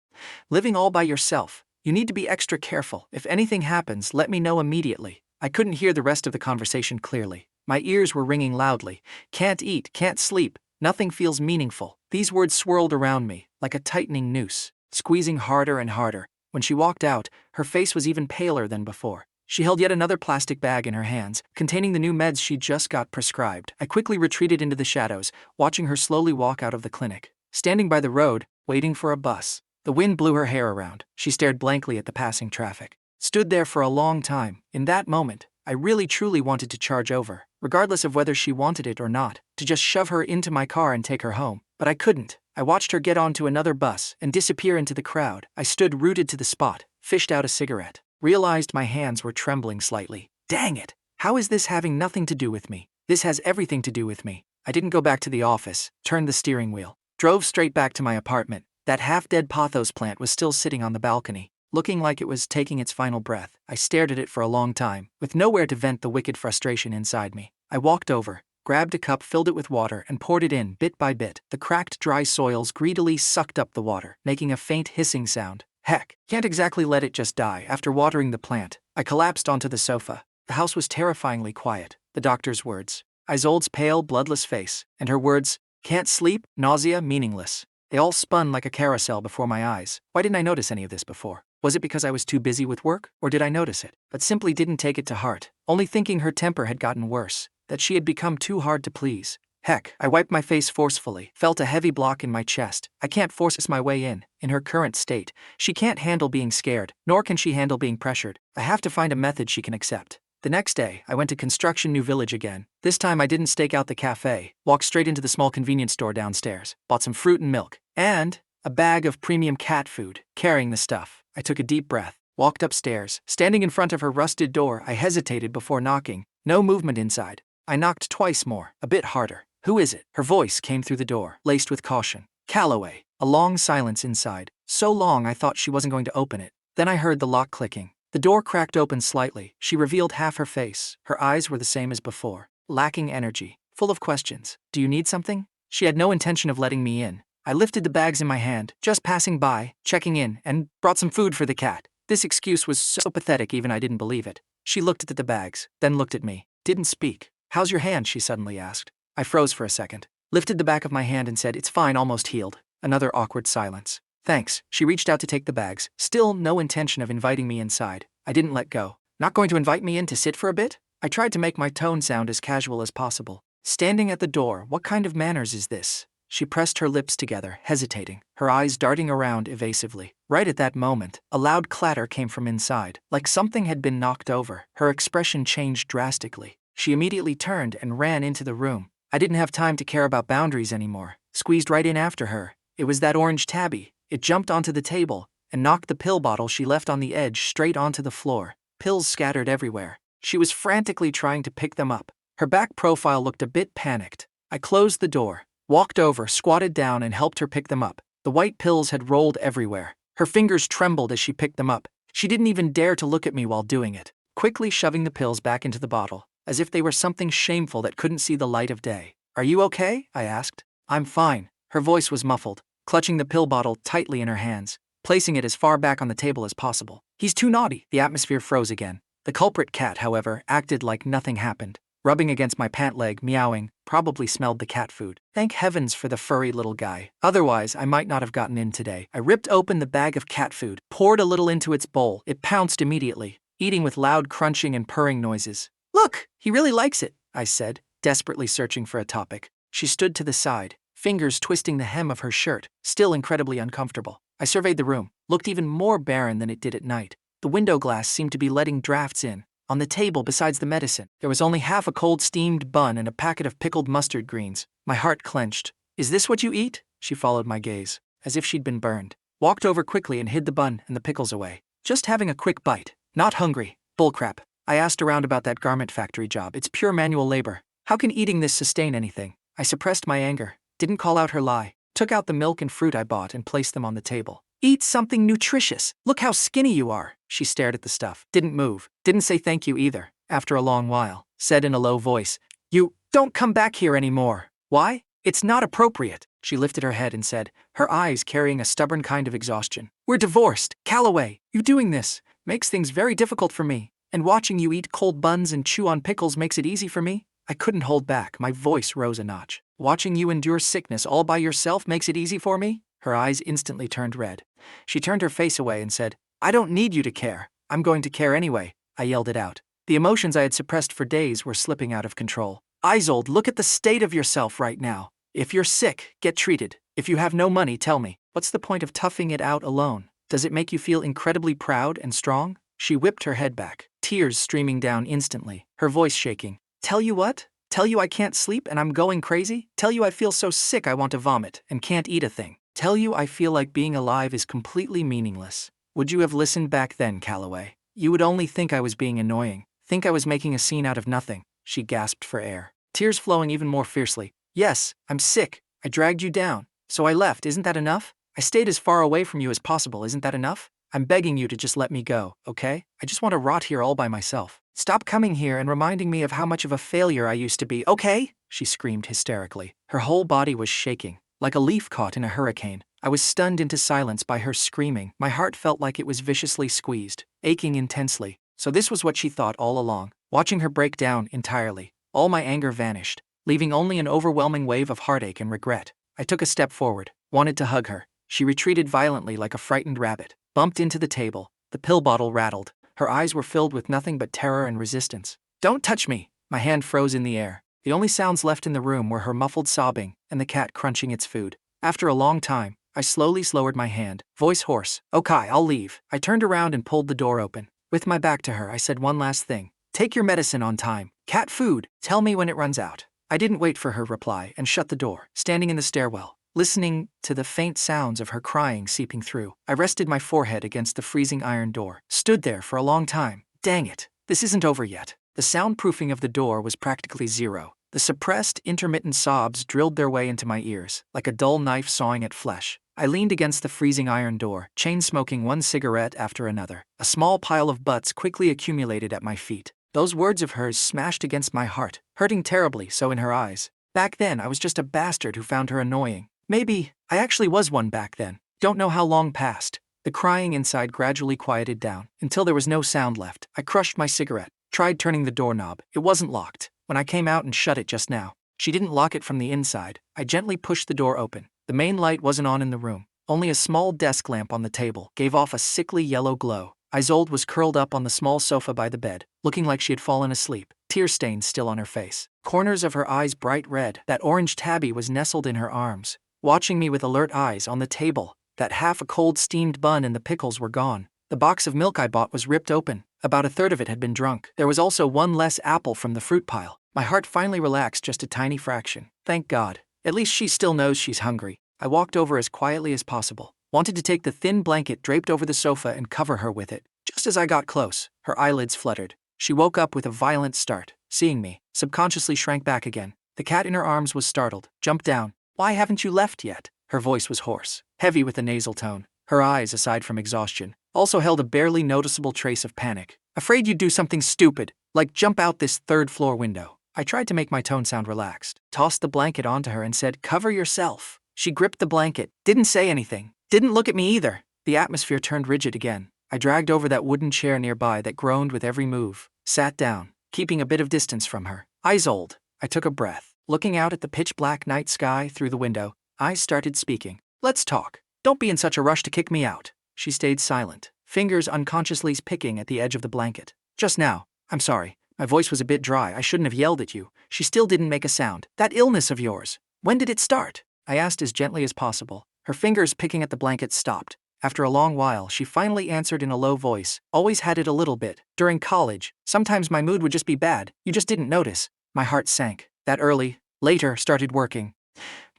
Living all by yourself. You need to be extra careful. If anything happens, let me know immediately." I couldn't hear the rest of the conversation clearly. My ears were ringing loudly. Can't eat, can't sleep, nothing feels meaningful. These words swirled around me, like a tightening noose, squeezing harder and harder. When she walked out, her face was even paler than before. She held yet another plastic bag in her hands, containing the new meds she just got prescribed. I quickly retreated into the shadows, watching her slowly walk out of the clinic. Standing by the road, waiting for a bus. The wind blew her hair around. She stared blankly at the passing traffic. Stood there for a long time. In that moment, I really truly wanted to charge over, regardless of whether she wanted it or not, to just shove her into my car and take her home. But I couldn't. I watched her get onto another bus and disappear into the crowd. I stood rooted to the spot, fished out a cigarette, realized my hands were trembling slightly. Dang it! How is this having nothing to do with me? This has everything to do with me. I didn't go back to the office, turned the steering wheel, drove straight back to my apartment. That half-dead pothos plant was still sitting on the balcony, looking like it was taking its final breath. I stared at it for a long time, with nowhere to vent the wicked frustration inside me. I walked over, grabbed a cup, filled it with water, and poured it in bit by bit. The cracked, dry soils greedily sucked up the water, making a faint hissing sound. Heck, can't exactly let it just die after watering the plant. I collapsed onto the sofa. The house was terrifyingly quiet. The doctor's words, Isolde's pale, bloodless face, and her words, "Can't sleep, nausea, meaningless." They all spun like a carousel before my eyes. Why didn't I notice any of this before? Was it because I was too busy with work, or did I notice it, but simply didn't take it to heart, only thinking her temper had gotten worse, that she had become too hard to please? Heck, I wiped my face forcefully, felt a heavy block in my chest. I can't force my way in her current state. She can't handle being scared, nor can she handle being pressured. I have to find a method she can accept. The next day, I went to Construction New Village again. This time I didn't stake out the cafe, walked straight into the small convenience store downstairs, bought some fruit and milk, and a bag of premium cat food. Carrying the stuff, I took a deep breath, walked upstairs. Standing in front of her rusted door, I hesitated before knocking. No movement inside. I knocked twice more, a bit harder. "Who is it?" Her voice came through the door, laced with caution. "Calloway." A long silence inside, so long I thought she wasn't going to open it. Then I heard the lock clicking. The door cracked open slightly. She revealed half her face. Her eyes were the same as before, lacking energy, full of questions. "Do you need something?" She had no intention of letting me in. I lifted the bags in my hand, just passing by, checking in, and brought some food for the cat. This excuse was so pathetic even I didn't believe it. She looked at the bags, then looked at me. Didn't speak. How's your hand? She suddenly asked. I froze for a second. Lifted the back of my hand and said, it's fine, almost healed. Another awkward silence. Thanks. She reached out to take the bags, still no intention of inviting me inside. I didn't let go. Not going to invite me in to sit for a bit? I tried to make my tone sound as casual as possible. Standing at the door, what kind of manners is this? She pressed her lips together, hesitating, her eyes darting around evasively. Right at that moment, a loud clatter came from inside, like something had been knocked over. Her expression changed drastically. She immediately turned and ran into the room. I didn't have time to care about boundaries anymore. Squeezed right in after her. It was that orange tabby. It jumped onto the table and knocked the pill bottle she left on the edge straight onto the floor. Pills scattered everywhere. She was frantically trying to pick them up. Her back profile looked a bit panicked. I closed the door, walked over, squatted down and helped her pick them up. The white pills had rolled everywhere. Her fingers trembled as she picked them up. She didn't even dare to look at me while doing it, quickly shoving the pills back into the bottle, as if they were something shameful that couldn't see the light of day. Are you okay? I asked. I'm fine. Her voice was muffled, clutching the pill bottle tightly in her hands, placing it as far back on the table as possible. He's too naughty. The atmosphere froze again. The culprit cat, however, acted like nothing happened, rubbing against my pant leg, meowing, probably smelled the cat food. Thank heavens for the furry little guy. Otherwise, I might not have gotten in today. I ripped open the bag of cat food, poured a little into its bowl. It pounced immediately, eating with loud crunching and purring noises. Look, he really likes it, I said, desperately searching for a topic. She stood to the side, fingers twisting the hem of her shirt, still incredibly uncomfortable. I surveyed the room, looked even more barren than it did at night. The window glass seemed to be letting drafts in. On the table, besides the medicine, there was only half a cold steamed bun and a packet of pickled mustard greens. My heart clenched. Is this what you eat? She followed my gaze, as if she'd been burned. Walked over quickly and hid the bun and the pickles away. Just having a quick bite. Not hungry. Bullcrap. I asked around about that garment factory job. It's pure manual labor. How can eating this sustain anything? I suppressed my anger. Didn't call out her lie. Took out the milk and fruit I bought and placed them on the table. Eat something nutritious. Look how skinny you are. She stared at the stuff. Didn't move. Didn't say thank you either. After a long while, said in a low voice, You don't come back here anymore. Why? It's not appropriate. She lifted her head and said, her eyes carrying a stubborn kind of exhaustion. We're divorced. Calloway, you doing this makes things very difficult for me. And watching you eat cold buns and chew on pickles makes it easy for me. I couldn't hold back. My voice rose a notch. Watching you endure sickness all by yourself makes it easy for me? Her eyes instantly turned red. She turned her face away and said, I don't need you to care. I'm going to care anyway. I yelled it out. The emotions I had suppressed for days were slipping out of control. Isolde, look at the state of yourself right now. If you're sick, get treated. If you have no money, tell me. What's the point of toughing it out alone? Does it make you feel incredibly proud and strong? She whipped her head back, tears streaming down instantly, her voice shaking. Tell you what? Tell you I can't sleep and I'm going crazy? Tell you I feel so sick I want to vomit and can't eat a thing? Tell you I feel like being alive is completely meaningless. Would you have listened back then, Calloway? You would only think I was being annoying, think I was making a scene out of nothing. She gasped for air, tears flowing even more fiercely. Yes, I'm sick. I dragged you down. So I left, isn't that enough? I stayed as far away from you as possible, isn't that enough? I'm begging you to just let me go, okay? I just want to rot here all by myself. Stop coming here and reminding me of how much of a failure I used to be, okay? She screamed hysterically. Her whole body was shaking, like a leaf caught in a hurricane. I was stunned into silence by her screaming. My heart felt like it was viciously squeezed, aching intensely. So this was what she thought all along. Watching her break down entirely, all my anger vanished, leaving only an overwhelming wave of heartache and regret. I took a step forward, wanted to hug her. She retreated violently like a frightened rabbit, bumped into the table. The pill bottle rattled. Her eyes were filled with nothing but terror and resistance. Don't touch me! My hand froze in the air. The only sounds left in the room were her muffled sobbing and the cat crunching its food. After a long time, I slowly lowered my hand, voice hoarse. Okay, I'll leave. I turned around and pulled the door open. With my back to her, I said one last thing. Take your medicine on time. Cat food. Tell me when it runs out. I didn't wait for her reply and shut the door, standing in the stairwell, listening to the faint sounds of her crying seeping through. I rested my forehead against the freezing iron door, stood there for a long time. Dang it, this isn't over yet. The soundproofing of the door was practically zero. The suppressed, intermittent sobs drilled their way into my ears, like a dull knife sawing at flesh. I leaned against the freezing iron door, chain-smoking one cigarette after another. A small pile of butts quickly accumulated at my feet. Those words of hers smashed against my heart, hurting terribly so in her eyes. Back then, I was just a bastard who found her annoying. Maybe I actually was one back then. Don't know how long passed. The crying inside gradually quieted down, until there was no sound left. I crushed my cigarette, Tried turning the doorknob. It wasn't locked. When I came out and shut it just now, she didn't lock it from the inside. I gently pushed the door open. The main light wasn't on in the room. Only a small desk lamp on the table gave off a sickly yellow glow. Isolde was curled up on the small sofa by the bed, looking like she had fallen asleep, tear stains still on her face. Corners of her eyes bright red. That orange tabby was nestled in her arms, watching me with alert eyes. On the table, that half a cold steamed bun and the pickles were gone. The box of milk I bought was ripped open. About a third of it had been drunk. There was also one less apple from the fruit pile. My heart finally relaxed just a tiny fraction. Thank God. At least she still knows she's hungry. I walked over as quietly as possible. Wanted to take the thin blanket draped over the sofa and cover her with it. Just as I got close, her eyelids fluttered. She woke up with a violent start. Seeing me, subconsciously shrank back again. The cat in her arms was startled, jumped down. Why haven't you left yet? Her voice was hoarse, heavy with a nasal tone. Her eyes, aside from exhaustion, also held a barely noticeable trace of panic. Afraid you'd do something stupid, like jump out this third-floor window. I tried to make my tone sound relaxed, tossed the blanket onto her and said, "Cover yourself." She gripped the blanket, didn't say anything, didn't look at me either. The atmosphere turned rigid again. I dragged over that wooden chair nearby that groaned with every move, sat down, keeping a bit of distance from her. Isolde. I took a breath. Looking out at the pitch-black night sky through the window, I started speaking. Let's talk. Don't be in such a rush to kick me out. She stayed silent, fingers unconsciously picking at the edge of the blanket. Just now, I'm sorry. My voice was a bit dry. I shouldn't have yelled at you. She still didn't make a sound. That illness of yours. When did it start? I asked as gently as possible. Her fingers picking at the blanket stopped. After a long while, she finally answered in a low voice. Always had it a little bit. During college, sometimes my mood would just be bad. You just didn't notice. My heart sank. That early. Later, started working.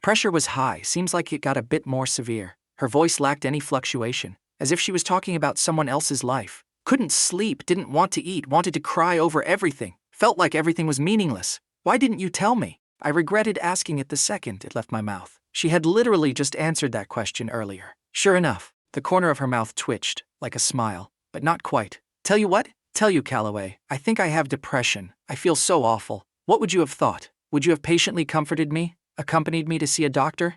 Pressure was high. Seems like it got a bit more severe. Her voice lacked any fluctuation, as if she was talking about someone else's life. Couldn't sleep, didn't want to eat, wanted to cry over everything. Felt like everything was meaningless. Why didn't you tell me? I regretted asking it the second it left my mouth. She had literally just answered that question earlier. Sure enough, the corner of her mouth twitched, like a smile, but not quite. Tell you what? Tell you, Calloway, I think I have depression. I feel so awful. What would you have thought? Would you have patiently comforted me, accompanied me to see a doctor?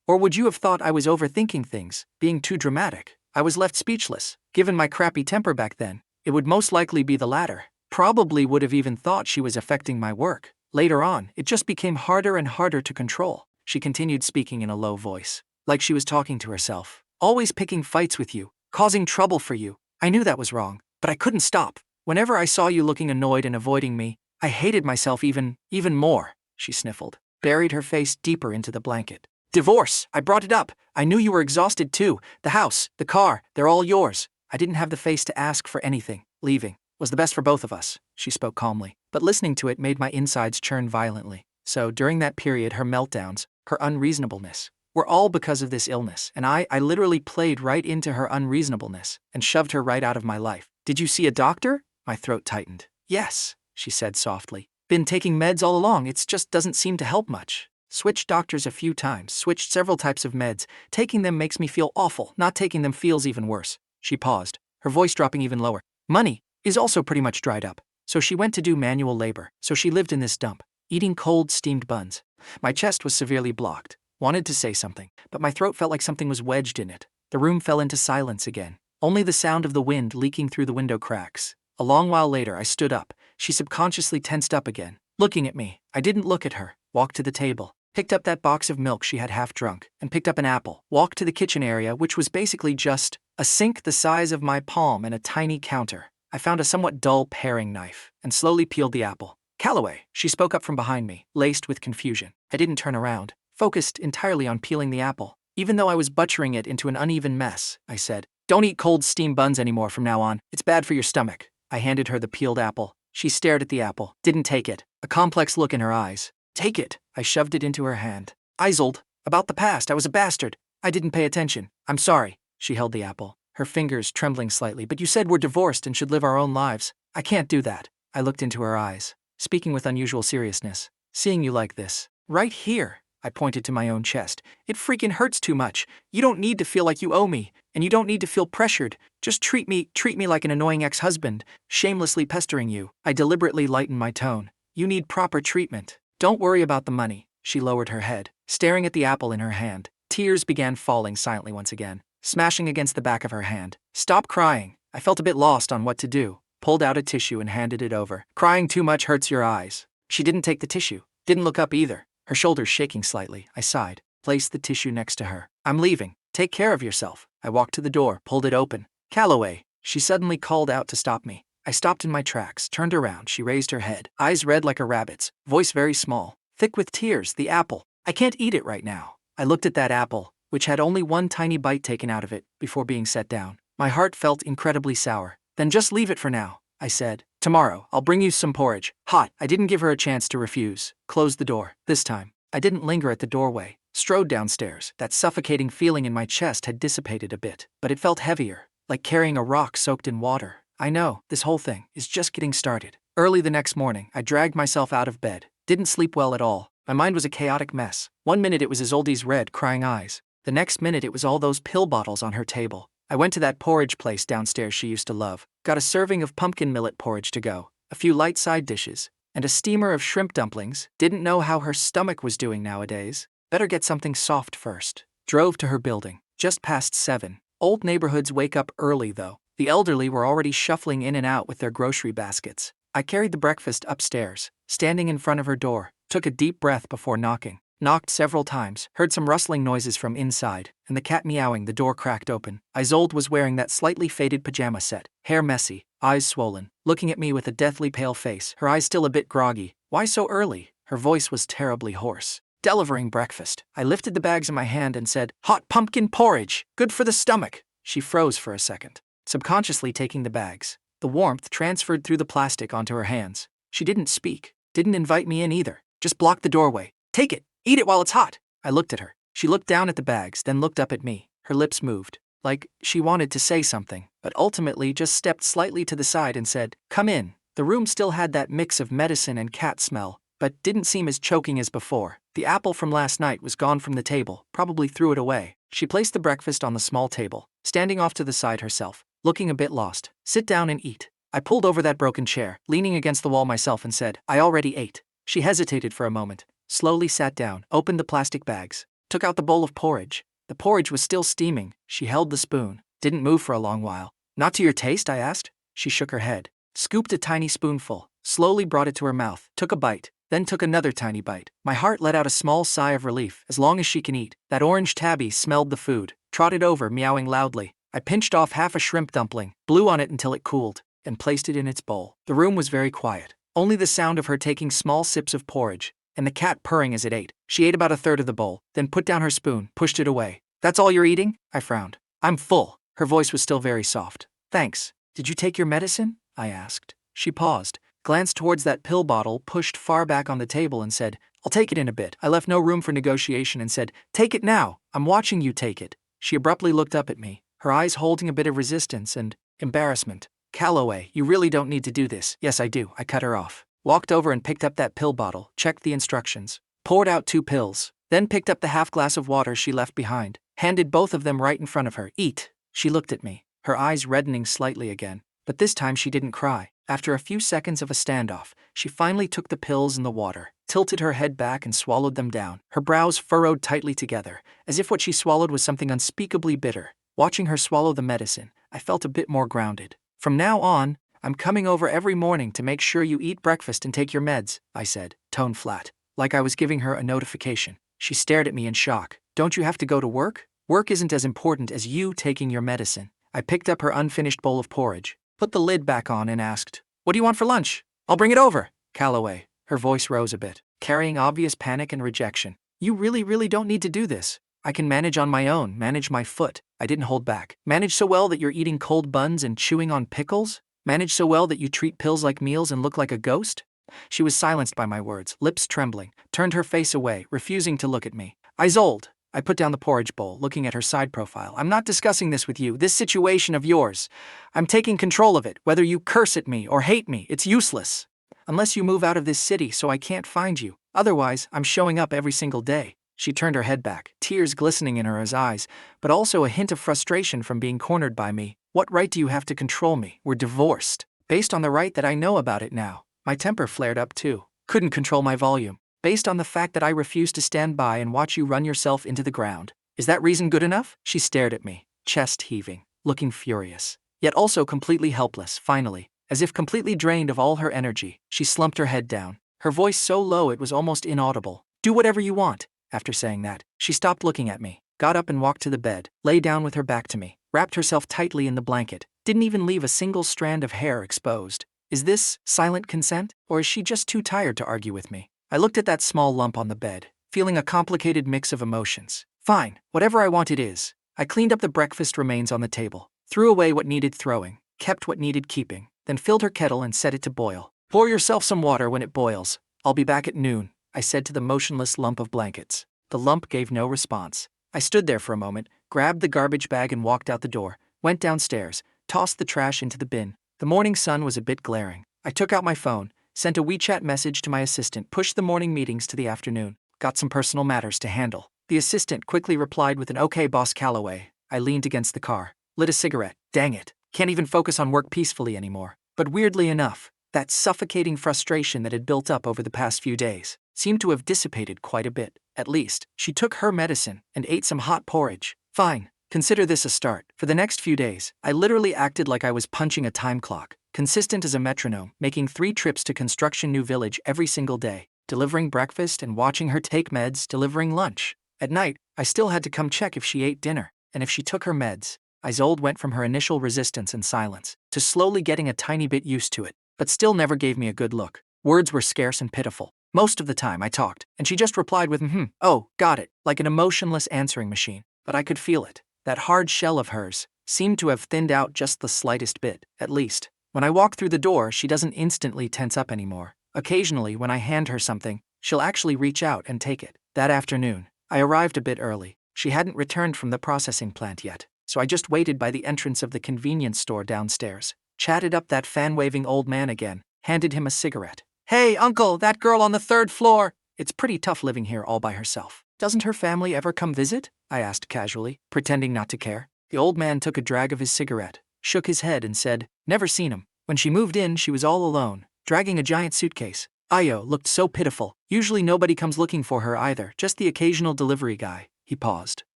Or would you have thought I was overthinking things, being too dramatic? I was left speechless. Given my crappy temper back then, it would most likely be the latter. Probably would have even thought she was affecting my work. Later on, it just became harder and harder to control. She continued speaking in a low voice, like she was talking to herself. Always picking fights with you, causing trouble for you. I knew that was wrong, but I couldn't stop. Whenever I saw you looking annoyed and avoiding me, I hated myself even more. She sniffled, buried her face deeper into the blanket. Divorce, I brought it up. I knew you were exhausted too. The house, the car, they're all yours. I didn't have the face to ask for anything. Leaving was the best for both of us, she spoke calmly, but listening to it made my insides churn violently. So during that period, her meltdowns, her unreasonableness, were all because of this illness, and I literally played right into her unreasonableness and shoved her right out of my life. Did you see a doctor? My throat tightened. Yes, she said softly. Been taking meds all along, it just doesn't seem to help much. Switched doctors a few times, switched several types of meds. Taking them makes me feel awful. Not taking them feels even worse. She paused, her voice dropping even lower. Money is also pretty much dried up. So she went to do manual labor. So she lived in this dump, eating cold steamed buns. My chest was severely blocked. Wanted to say something, but my throat felt like something was wedged in it. The room fell into silence again. Only the sound of the wind leaking through the window cracks. A long while later, I stood up. She subconsciously tensed up again, looking at me. I didn't look at her. Walked to the table, picked up that box of milk she had half drunk, and picked up an apple. Walked to the kitchen area, which was basically just a sink the size of my palm and a tiny counter. I found a somewhat dull paring knife and slowly peeled the apple. Calloway, she spoke up from behind me, laced with confusion. I didn't turn around, focused entirely on peeling the apple. Even though I was butchering it into an uneven mess, I said, "Don't eat cold steamed buns anymore from now on. It's bad for your stomach." I handed her the peeled apple. She stared at the apple, didn't take it, a complex look in her eyes. Take it. I shoved it into her hand. Isolde, about the past, I was a bastard. I didn't pay attention. I'm sorry. She held the apple, her fingers trembling slightly. But you said we're divorced and should live our own lives. I can't do that. I looked into her eyes, speaking with unusual seriousness. Seeing you like this, right here, I pointed to my own chest. It freaking hurts too much. You don't need to feel like you owe me, and you don't need to feel pressured. Just treat me like an annoying ex-husband, shamelessly pestering you. I deliberately lightened my tone. You need proper treatment. Don't worry about the money. She lowered her head, staring at the apple in her hand. Tears began falling silently once again, smashing against the back of her hand. Stop crying. I felt a bit lost on what to do. pulled out a tissue and handed it over. Crying too much hurts your eyes. She didn't take the tissue. Didn't look up either. Her shoulders shaking slightly. I sighed. Placed the tissue next to her. I'm leaving. Take care of yourself. I walked to the door, pulled it open. Calloway. She suddenly called out to stop me. I stopped in my tracks, turned around. She raised her head. Eyes red like a rabbit's. Voice very small. Thick with tears. The apple. I can't eat it right now. I looked at that apple, which had only one tiny bite taken out of it, before being set down. My heart felt incredibly sour. Then just leave it for now, I said. Tomorrow, I'll bring you some porridge. Hot. I didn't give her a chance to refuse. Closed the door. This time, I didn't linger at the doorway. Strode downstairs. That suffocating feeling in my chest had dissipated a bit, but it felt heavier, like carrying a rock soaked in water. I know, this whole thing is just getting started. Early the next morning, I dragged myself out of bed. Didn't sleep well at all. My mind was a chaotic mess. One minute it was Isolde's red, crying eyes. The next minute it was all those pill bottles on her table. I went to that porridge place downstairs she used to love. Got a serving of pumpkin millet porridge to go, a few light side dishes, and a steamer of shrimp dumplings. Didn't know how her stomach was doing nowadays. Better get something soft first. Drove to her building. Just past 7. Old neighborhoods wake up early though. The elderly were already shuffling in and out with their grocery baskets. I carried the breakfast upstairs. Standing in front of her door, took a deep breath before knocking. Knocked several times, heard some rustling noises from inside, and the cat meowing. The door cracked open. Isolde was wearing that slightly faded pajama set, hair messy, eyes swollen, looking at me with a deathly pale face, her eyes still a bit groggy. Why so early? Her voice was terribly hoarse. Delivering breakfast. I lifted the bags in my hand and said, hot pumpkin porridge, good for the stomach. She froze for a second, subconsciously taking the bags. The warmth transferred through the plastic onto her hands. She didn't speak, didn't invite me in either, just blocked the doorway. Take it, eat it while it's hot. I looked at her. She looked down at the bags, then looked up at me. Her lips moved, like she wanted to say something, but ultimately just stepped slightly to the side and said, come in. The room still had that mix of medicine and cat smell, but didn't seem as choking as before. The apple from last night was gone from the table, probably threw it away. She placed the breakfast on the small table, standing off to the side herself, looking a bit lost. Sit down and eat. I pulled over that broken chair, leaning against the wall myself and said, I already ate. She hesitated for a moment, slowly sat down, opened the plastic bags, took out the bowl of porridge. The porridge was still steaming. She held the spoon, didn't move for a long while. Not to your taste? I asked. She shook her head, scooped a tiny spoonful, slowly brought it to her mouth, took a bite, then took another tiny bite. My heart let out a small sigh of relief. As long as she can eat. That orange tabby smelled the food, trotted over, meowing loudly. I pinched off half a shrimp dumpling, blew on it until it cooled, and placed it in its bowl. The room was very quiet. Only the sound of her taking small sips of porridge, and the cat purring as it ate. She ate about a third of the bowl, then put down her spoon, pushed it away. That's all you're eating? I frowned. I'm full. Her voice was still very soft. Thanks. Did you take your medicine? I asked. She paused, glanced towards that pill bottle pushed far back on the table and said, I'll take it in a bit. I left no room for negotiation and said, take it now. I'm watching you take it. She abruptly looked up at me, her eyes holding a bit of resistance and embarrassment. Calloway, you really don't need to do this. Yes, I do. I cut her off. Walked over and picked up that pill bottle, checked the instructions, poured out 2 pills, then picked up the half glass of water she left behind, handed both of them right in front of her. Eat. She looked at me, her eyes reddening slightly again, but this time she didn't cry. After a few seconds of a standoff, she finally took the pills and the water, tilted her head back and swallowed them down. Her brows furrowed tightly together, as if what she swallowed was something unspeakably bitter. Watching her swallow the medicine, I felt a bit more grounded. From now on, I'm coming over every morning to make sure you eat breakfast and take your meds, I said, tone flat, like I was giving her a notification. She stared at me in shock. Don't you have to go to work? Work isn't as important as you taking your medicine. I picked up her unfinished bowl of porridge, put the lid back on and asked, what do you want for lunch? I'll bring it over. Calloway. Her voice rose a bit, carrying obvious panic and rejection. You really don't need to do this. I can manage on my own, manage my foot. I didn't hold back. Manage so well that you're eating cold buns and chewing on pickles? Manage so well that you treat pills like meals and look like a ghost? She was silenced by my words, lips trembling, turned her face away, refusing to look at me. Isolde. I put down the porridge bowl, looking at her side profile. I'm not discussing this with you, this situation of yours. I'm taking control of it. Whether you curse at me or hate me, it's useless. Unless you move out of this city so I can't find you. Otherwise, I'm showing up every single day. She turned her head back, tears glistening in her eyes, but also a hint of frustration from being cornered by me. What right do you have to control me? We're divorced. Based on the right that I know about it now. My temper flared up too. Couldn't control my volume. Based on the fact that I refuse to stand by and watch you run yourself into the ground. Is that reason good enough? She stared at me, chest heaving, looking furious, yet also completely helpless. Finally, As if completely drained of all her energy, she slumped her head down, her voice so low it was almost inaudible. Do whatever you want. After saying that, she stopped looking at me, got up and walked to the bed, lay down with her back to me, wrapped herself tightly in the blanket, didn't even leave a single strand of hair exposed. Is this silent consent, or is she just too tired to argue with me? I looked at that small lump on the bed, feeling a complicated mix of emotions. Fine, whatever I want it is. I cleaned up the breakfast remains on the table, threw away what needed throwing, kept what needed keeping, then filled her kettle and set it to boil. Pour yourself some water when it boils. I'll be back at noon, I said to the motionless lump of blankets. The lump gave no response. I stood there for a moment, grabbed the garbage bag and walked out the door, went downstairs, tossed the trash into the bin. The morning sun was a bit glaring. I took out my phone, sent a WeChat message to my assistant, pushed the morning meetings to the afternoon, got some personal matters to handle. The assistant quickly replied with an "Okay, boss Calloway." I leaned against the car, lit a cigarette. Dang it, can't even focus on work peacefully anymore. But weirdly enough, that suffocating frustration that had built up over the past few days seemed to have dissipated quite a bit. At least, she took her medicine and ate some hot porridge. Fine, consider this a start. For the next few days, I literally acted like I was punching a time clock, consistent as a metronome, making 3 trips to Construction New Village every single day, delivering breakfast and watching her take meds, delivering lunch. At night, I still had to come check if she ate dinner, and if she took her meds. Isolde went from her initial resistance and silence to slowly getting a tiny bit used to it, but still never gave me a good look. Words were scarce and pitiful. Most of the time I talked, and she just replied with oh, got it, like an emotionless answering machine. But I could feel it. That hard shell of hers seemed to have thinned out just the slightest bit, at least. When I walk through the door, she doesn't instantly tense up anymore. Occasionally, when I hand her something, she'll actually reach out and take it. That afternoon, I arrived a bit early. She hadn't returned from the processing plant yet, so I just waited by the entrance of the convenience store downstairs, chatted up that fan-waving old man again, handed him a cigarette. Hey, uncle, that girl on the 3rd floor. It's pretty tough living here all by herself. Doesn't her family ever come visit? I asked casually, pretending not to care. The old man took a drag of his cigarette, shook his head and said, never seen him. When she moved in, she was all alone, dragging a giant suitcase. Ayo looked so pitiful. Usually nobody comes looking for her either, just the occasional delivery guy. He paused,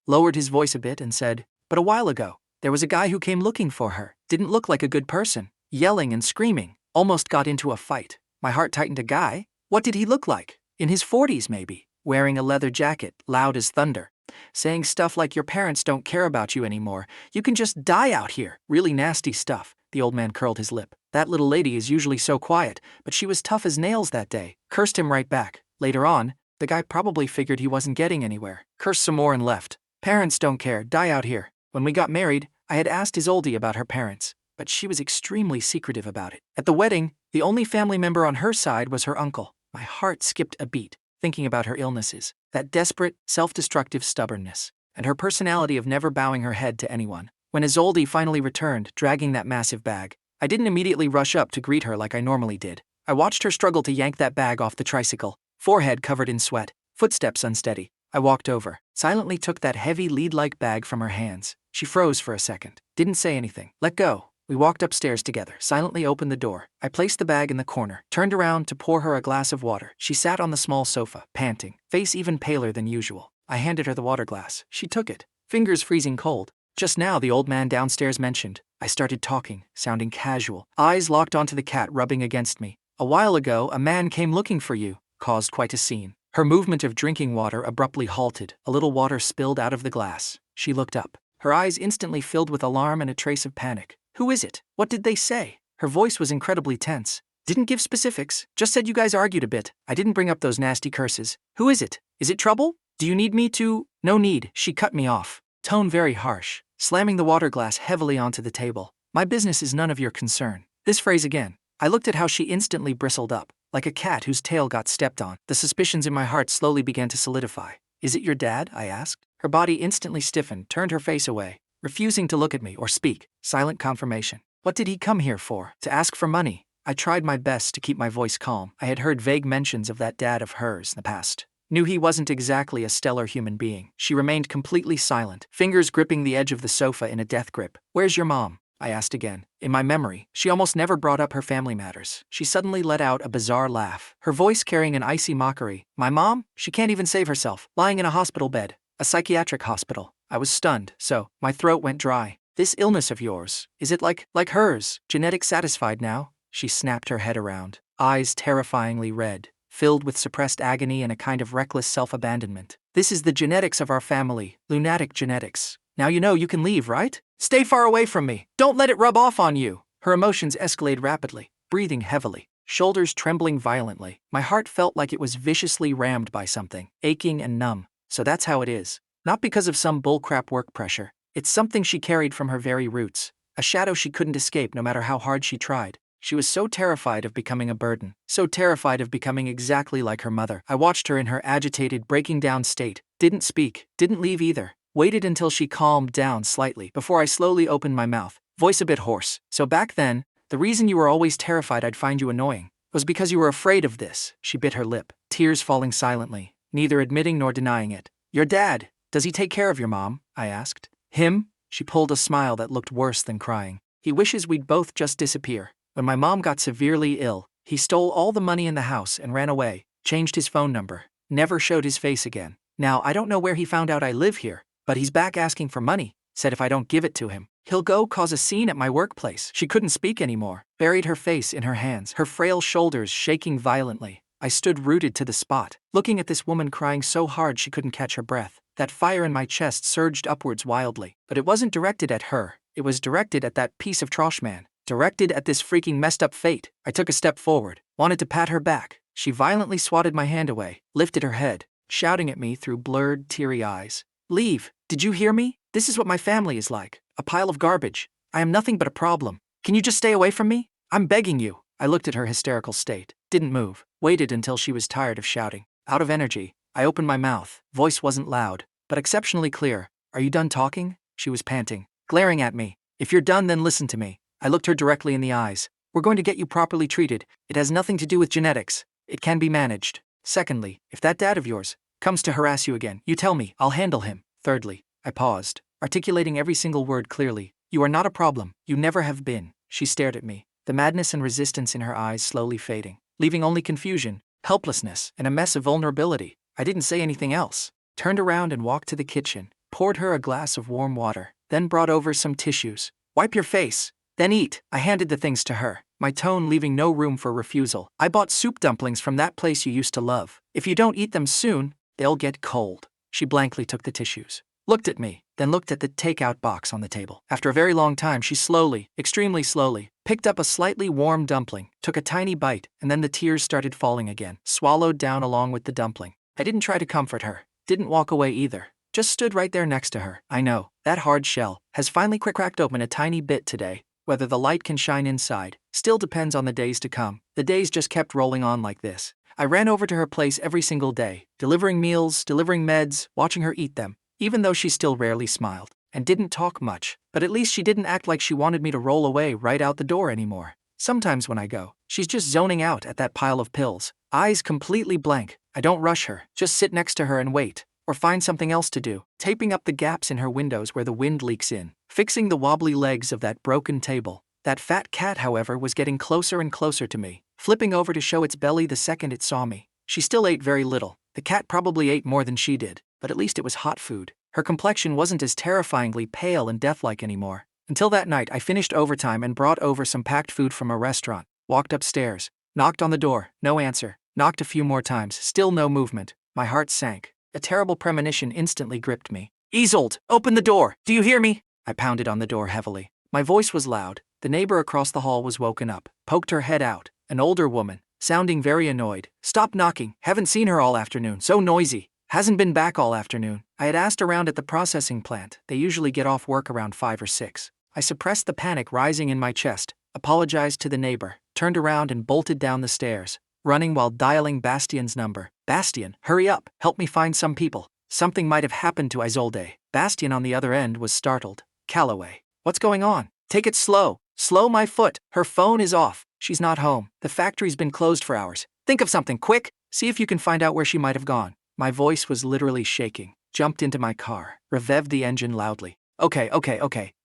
lowered his voice a bit and said, but a while ago, there was a guy who came looking for her. Didn't look like a good person. Yelling and screaming. Almost got into a fight. My heart tightened. A guy? What did he look like? In his 40s maybe. Wearing a leather jacket, loud as thunder. Saying stuff like your parents don't care about you anymore. You can just die out here. Really nasty stuff. The old man curled his lip. That little lady is usually so quiet, but she was tough as nails that day. Cursed him right back. Later on, the guy probably figured he wasn't getting anywhere. Cursed some more and left. Parents don't care. Die out here. When we got married, I had asked Isolde about her parents, but she was extremely secretive about it. At the wedding, the only family member on her side was her uncle. My heart skipped a beat, thinking about her illnesses, that desperate, self-destructive stubbornness, and her personality of never bowing her head to anyone. When Isolde finally returned, dragging that massive bag, I didn't immediately rush up to greet her like I normally did. I watched her struggle to yank that bag off the tricycle, forehead covered in sweat, footsteps unsteady. I walked over, silently took that heavy lead-like bag from her hands. She froze for a second, didn't say anything. Let go. We walked upstairs together, silently opened the door. I placed the bag in the corner, turned around to pour her a glass of water. She sat on the small sofa, panting, face even paler than usual. I handed her the water glass. She took it, fingers freezing cold. Just now, the old man downstairs mentioned. I started talking, sounding casual, eyes locked onto the cat rubbing against me. A while ago, a man came looking for you, caused quite a scene. Her movement of drinking water abruptly halted. A little water spilled out of the glass. She looked up, her eyes instantly filled with alarm and a trace of panic. Who is it? What did they say? Her voice was incredibly tense. Didn't give specifics, just said you guys argued a bit. I didn't bring up those nasty curses. Who is it? Is it trouble? Do you need me to? No need, she cut me off. Tone very harsh, slamming the water glass heavily onto the table. My business is none of your concern. This phrase again. I looked at how she instantly bristled up, like a cat whose tail got stepped on. The suspicions in my heart slowly began to solidify. Is it your dad? I asked. Her body instantly stiffened, turned her face away, refusing to look at me or speak. Silent confirmation. What did he come here for? To ask for money? I tried my best to keep my voice calm. I had heard vague mentions of that dad of hers in the past. Knew he wasn't exactly a stellar human being. She remained completely silent, fingers gripping the edge of the sofa in a death grip. Where's your mom? I asked again. In my memory, she almost never brought up her family matters. She suddenly let out a bizarre laugh, her voice carrying an icy mockery. My mom? She can't even save herself, lying in a hospital bed. A psychiatric hospital. I was stunned, so my throat went dry. This illness of yours, is it like hers, genetic satisfied now? She snapped her head around, eyes terrifyingly red, filled with suppressed agony and a kind of reckless self-abandonment. This is the genetics of our family, lunatic genetics. Now you know you can leave, right? Stay far away from me. Don't let it rub off on you. Her emotions escalated rapidly, breathing heavily, shoulders trembling violently. My heart felt like it was viciously rammed by something, aching and numb. So that's how it is. Not because of some bullcrap work pressure. It's something she carried from her very roots, a shadow she couldn't escape no matter how hard she tried. She was so terrified of becoming a burden, so terrified of becoming exactly like her mother. I watched her in her agitated, breaking down state, didn't speak, didn't leave either, waited until she calmed down slightly before I slowly opened my mouth, voice a bit hoarse. So back then, the reason you were always terrified I'd find you annoying was because you were afraid of this. She bit her lip, tears falling silently, neither admitting nor denying it. Your dad, does he take care of your mom? I asked. Him? She pulled a smile that looked worse than crying. He wishes we'd both just disappear. When my mom got severely ill, he stole all the money in the house and ran away, changed his phone number, never showed his face again. Now, I don't know where he found out I live here, but he's back asking for money, said if I don't give it to him, he'll go cause a scene at my workplace. She couldn't speak anymore, buried her face in her hands, her frail shoulders shaking violently. I stood rooted to the spot, looking at this woman crying so hard she couldn't catch her breath. That fire in my chest surged upwards wildly, but it wasn't directed at her, it was directed at that piece of trash man. Directed at this freaking messed up fate. I took a step forward, wanted to pat her back. She violently swatted my hand away, lifted her head, shouting at me through blurred, teary eyes. Leave, did you hear me? This is what my family is like, a pile of garbage. I am nothing but a problem. Can you just stay away from me? I'm begging you. I looked at her hysterical state, didn't move, waited until she was tired of shouting. Out of energy, I opened my mouth. Voice wasn't loud, but exceptionally clear. Are you done talking? She was panting, glaring at me. If you're done, then listen to me. I looked her directly in the eyes. We're going to get you properly treated. It has nothing to do with genetics. It can be managed. Secondly, if that dad of yours comes to harass you again, you tell me, I'll handle him. Thirdly, I paused, articulating every single word clearly. You are not a problem. You never have been. She stared at me, the madness and resistance in her eyes slowly fading, leaving only confusion, helplessness, and a mess of vulnerability. I didn't say anything else. Turned around and walked to the kitchen, poured her a glass of warm water, then brought over some tissues. Wipe your face. Then eat. I handed the things to her, my tone leaving no room for refusal. I bought soup dumplings from that place you used to love. If you don't eat them soon, they'll get cold. She blankly took the tissues, looked at me, then looked at the takeout box on the table. After a very long time, she slowly, extremely slowly, picked up a slightly warm dumpling, took a tiny bite, and then the tears started falling again, swallowed down along with the dumpling. I didn't try to comfort her, didn't walk away either, just stood right there next to her. I know, that hard shell has finally cracked open a tiny bit today. Whether the light can shine inside still depends on the days to come. The days just kept rolling on like this. I ran over to her place every single day, delivering meals, delivering meds, watching her eat them, even though she still rarely smiled and didn't talk much. But at least she didn't act like she wanted me to roll away right out the door anymore. Sometimes when I go, she's just zoning out at that pile of pills, eyes completely blank. I don't rush her, just sit next to her and wait, or find something else to do, taping up the gaps in her windows where the wind leaks in, fixing the wobbly legs of that broken table. That fat cat, however, was getting closer and closer to me, flipping over to show its belly the second it saw me. She still ate very little. The cat probably ate more than she did, but at least it was hot food. Her complexion wasn't as terrifyingly pale and death-like anymore. Until that night, I finished overtime and brought over some packed food from a restaurant, walked upstairs, knocked on the door, no answer, knocked a few more times, still no movement. My heart sank. A terrible premonition instantly gripped me. Isolde, open the door! Do you hear me? I pounded on the door heavily. My voice was loud. The neighbor across the hall was woken up, poked her head out, an older woman, sounding very annoyed. Stop knocking. Haven't seen her all afternoon. So noisy. Hasn't been back all afternoon. I had asked around at the processing plant. They usually get off work around 5 or 6. I suppressed the panic rising in my chest, apologized to the neighbor, turned around and bolted down the stairs, running while dialing Bastian's number. Bastian, hurry up. Help me find some people. Something might have happened to Isolde. Bastian on the other end was startled. Calloway. What's going on? Take it slow. Slow my foot. Her phone is off. She's not home. The factory's been closed for hours. Think of something quick. See if you can find out where she might have gone. My voice was literally shaking. Jumped into my car. Revved the engine loudly. Okay.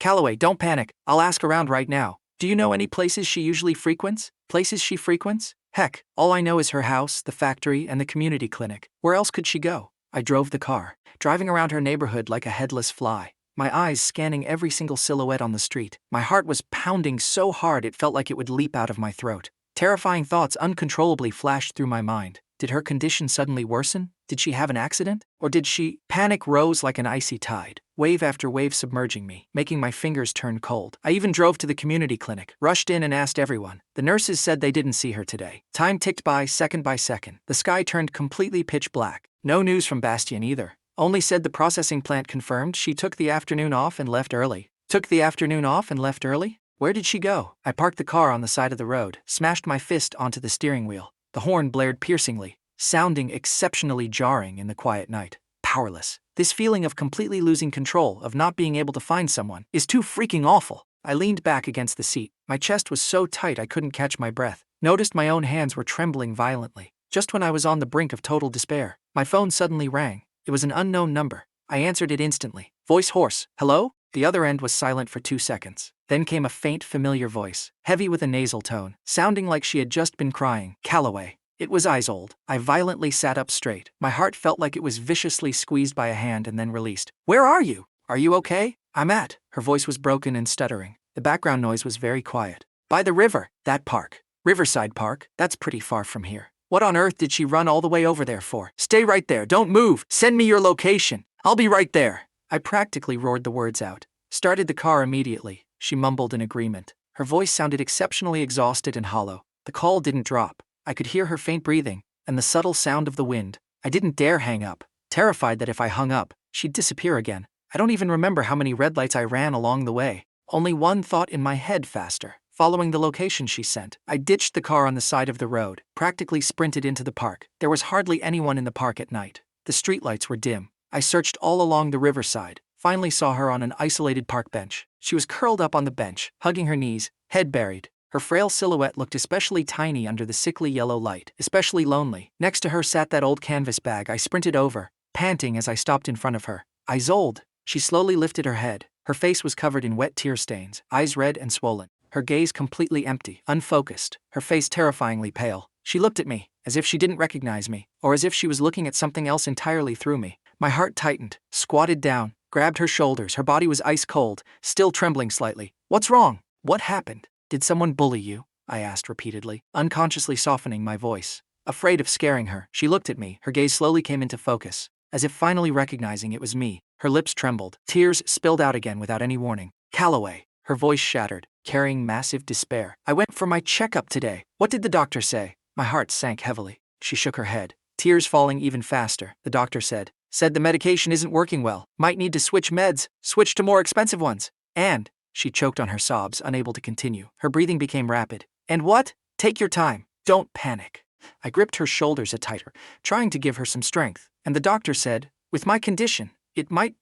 Calloway, don't panic. I'll ask around right now. Do you know any places she usually frequents? Places she frequents? Heck, all I know is her house, the factory, and the community clinic. Where else could she go? I drove the car, driving around her neighborhood like a headless fly. my eyes scanning every single silhouette on the street. My heart was pounding so hard it felt like it would leap out of my throat. Terrifying thoughts uncontrollably flashed through my mind. Did her condition suddenly worsen? Did she have an accident? Or did she? Panic rose like an icy tide, wave after wave submerging me, making my fingers turn cold. I even drove to the community clinic, rushed in and asked everyone. The nurses said they didn't see her today. Time ticked by second. The sky turned completely pitch black. No news from Bastion either. Only said the processing plant confirmed she took the afternoon off and left early. Took the afternoon off and left early? Where did she go? I parked the car on the side of the road, smashed my fist onto the steering wheel. The horn blared piercingly, sounding exceptionally jarring in the quiet night. Powerless. This feeling of completely losing control, of not being able to find someone, is too freaking awful. I leaned back against the seat. My chest was so tight I couldn't catch my breath. Noticed my own hands were trembling violently. Just when I was on the brink of total despair, my phone suddenly rang. It was an unknown number. I answered it instantly. Voice hoarse. Hello? The other end was silent for 2 seconds. Then came a faint, familiar voice, heavy with a nasal tone, sounding like she had just been crying. Calloway. It was Isolde. I violently sat up straight. My heart felt like it was viciously squeezed by a hand and then released. Where are you? Are you okay? I'm at. Her voice was broken and stuttering. The background noise was very quiet. By the river. That park. Riverside Park. That's pretty far from here. What on earth did she run all the way over there for? Stay right there. Don't move. Send me your location. I'll be right there. I practically roared the words out. Started the car immediately. She mumbled in agreement. Her voice sounded exceptionally exhausted and hollow. The call didn't drop. I could hear her faint breathing and the subtle sound of the wind. I didn't dare hang up, terrified that if I hung up, she'd disappear again. I don't even remember how many red lights I ran along the way. Only one thought in my head: faster. Following the location she sent, I ditched the car on the side of the road, practically sprinted into the park. There was hardly anyone in the park at night. The streetlights were dim. I searched all along the riverside, finally saw her on an isolated park bench. She was curled up on the bench, hugging her knees, head buried. Her frail silhouette looked especially tiny under the sickly yellow light, especially lonely. Next to her sat that old canvas bag. I sprinted over, panting as I stopped in front of her. Isolde. She slowly lifted her head. Her face was covered in wet tear stains, eyes red and swollen. Her gaze completely empty, unfocused, her face terrifyingly pale. She looked at me, as if she didn't recognize me, or as if she was looking at something else entirely through me. My heart tightened, squatted down, grabbed her shoulders. Her body was ice cold, still trembling slightly. What's wrong? What happened? Did someone bully you? I asked repeatedly, unconsciously softening my voice. Afraid of scaring her, she looked at me. Her gaze slowly came into focus, as if finally recognizing it was me. Her lips trembled. Tears spilled out again without any warning. Calloway. Her voice shattered, carrying massive despair. I went for my checkup today. What did the doctor say? My heart sank heavily. She shook her head, tears falling even faster. The doctor said the medication isn't working well. Might need to switch meds, switch to more expensive ones. And she choked on her sobs, unable to continue. Her breathing became rapid. And what? Take your time. Don't panic. I gripped her shoulders tighter, trying to give her some strength. And the doctor said, with my condition, it might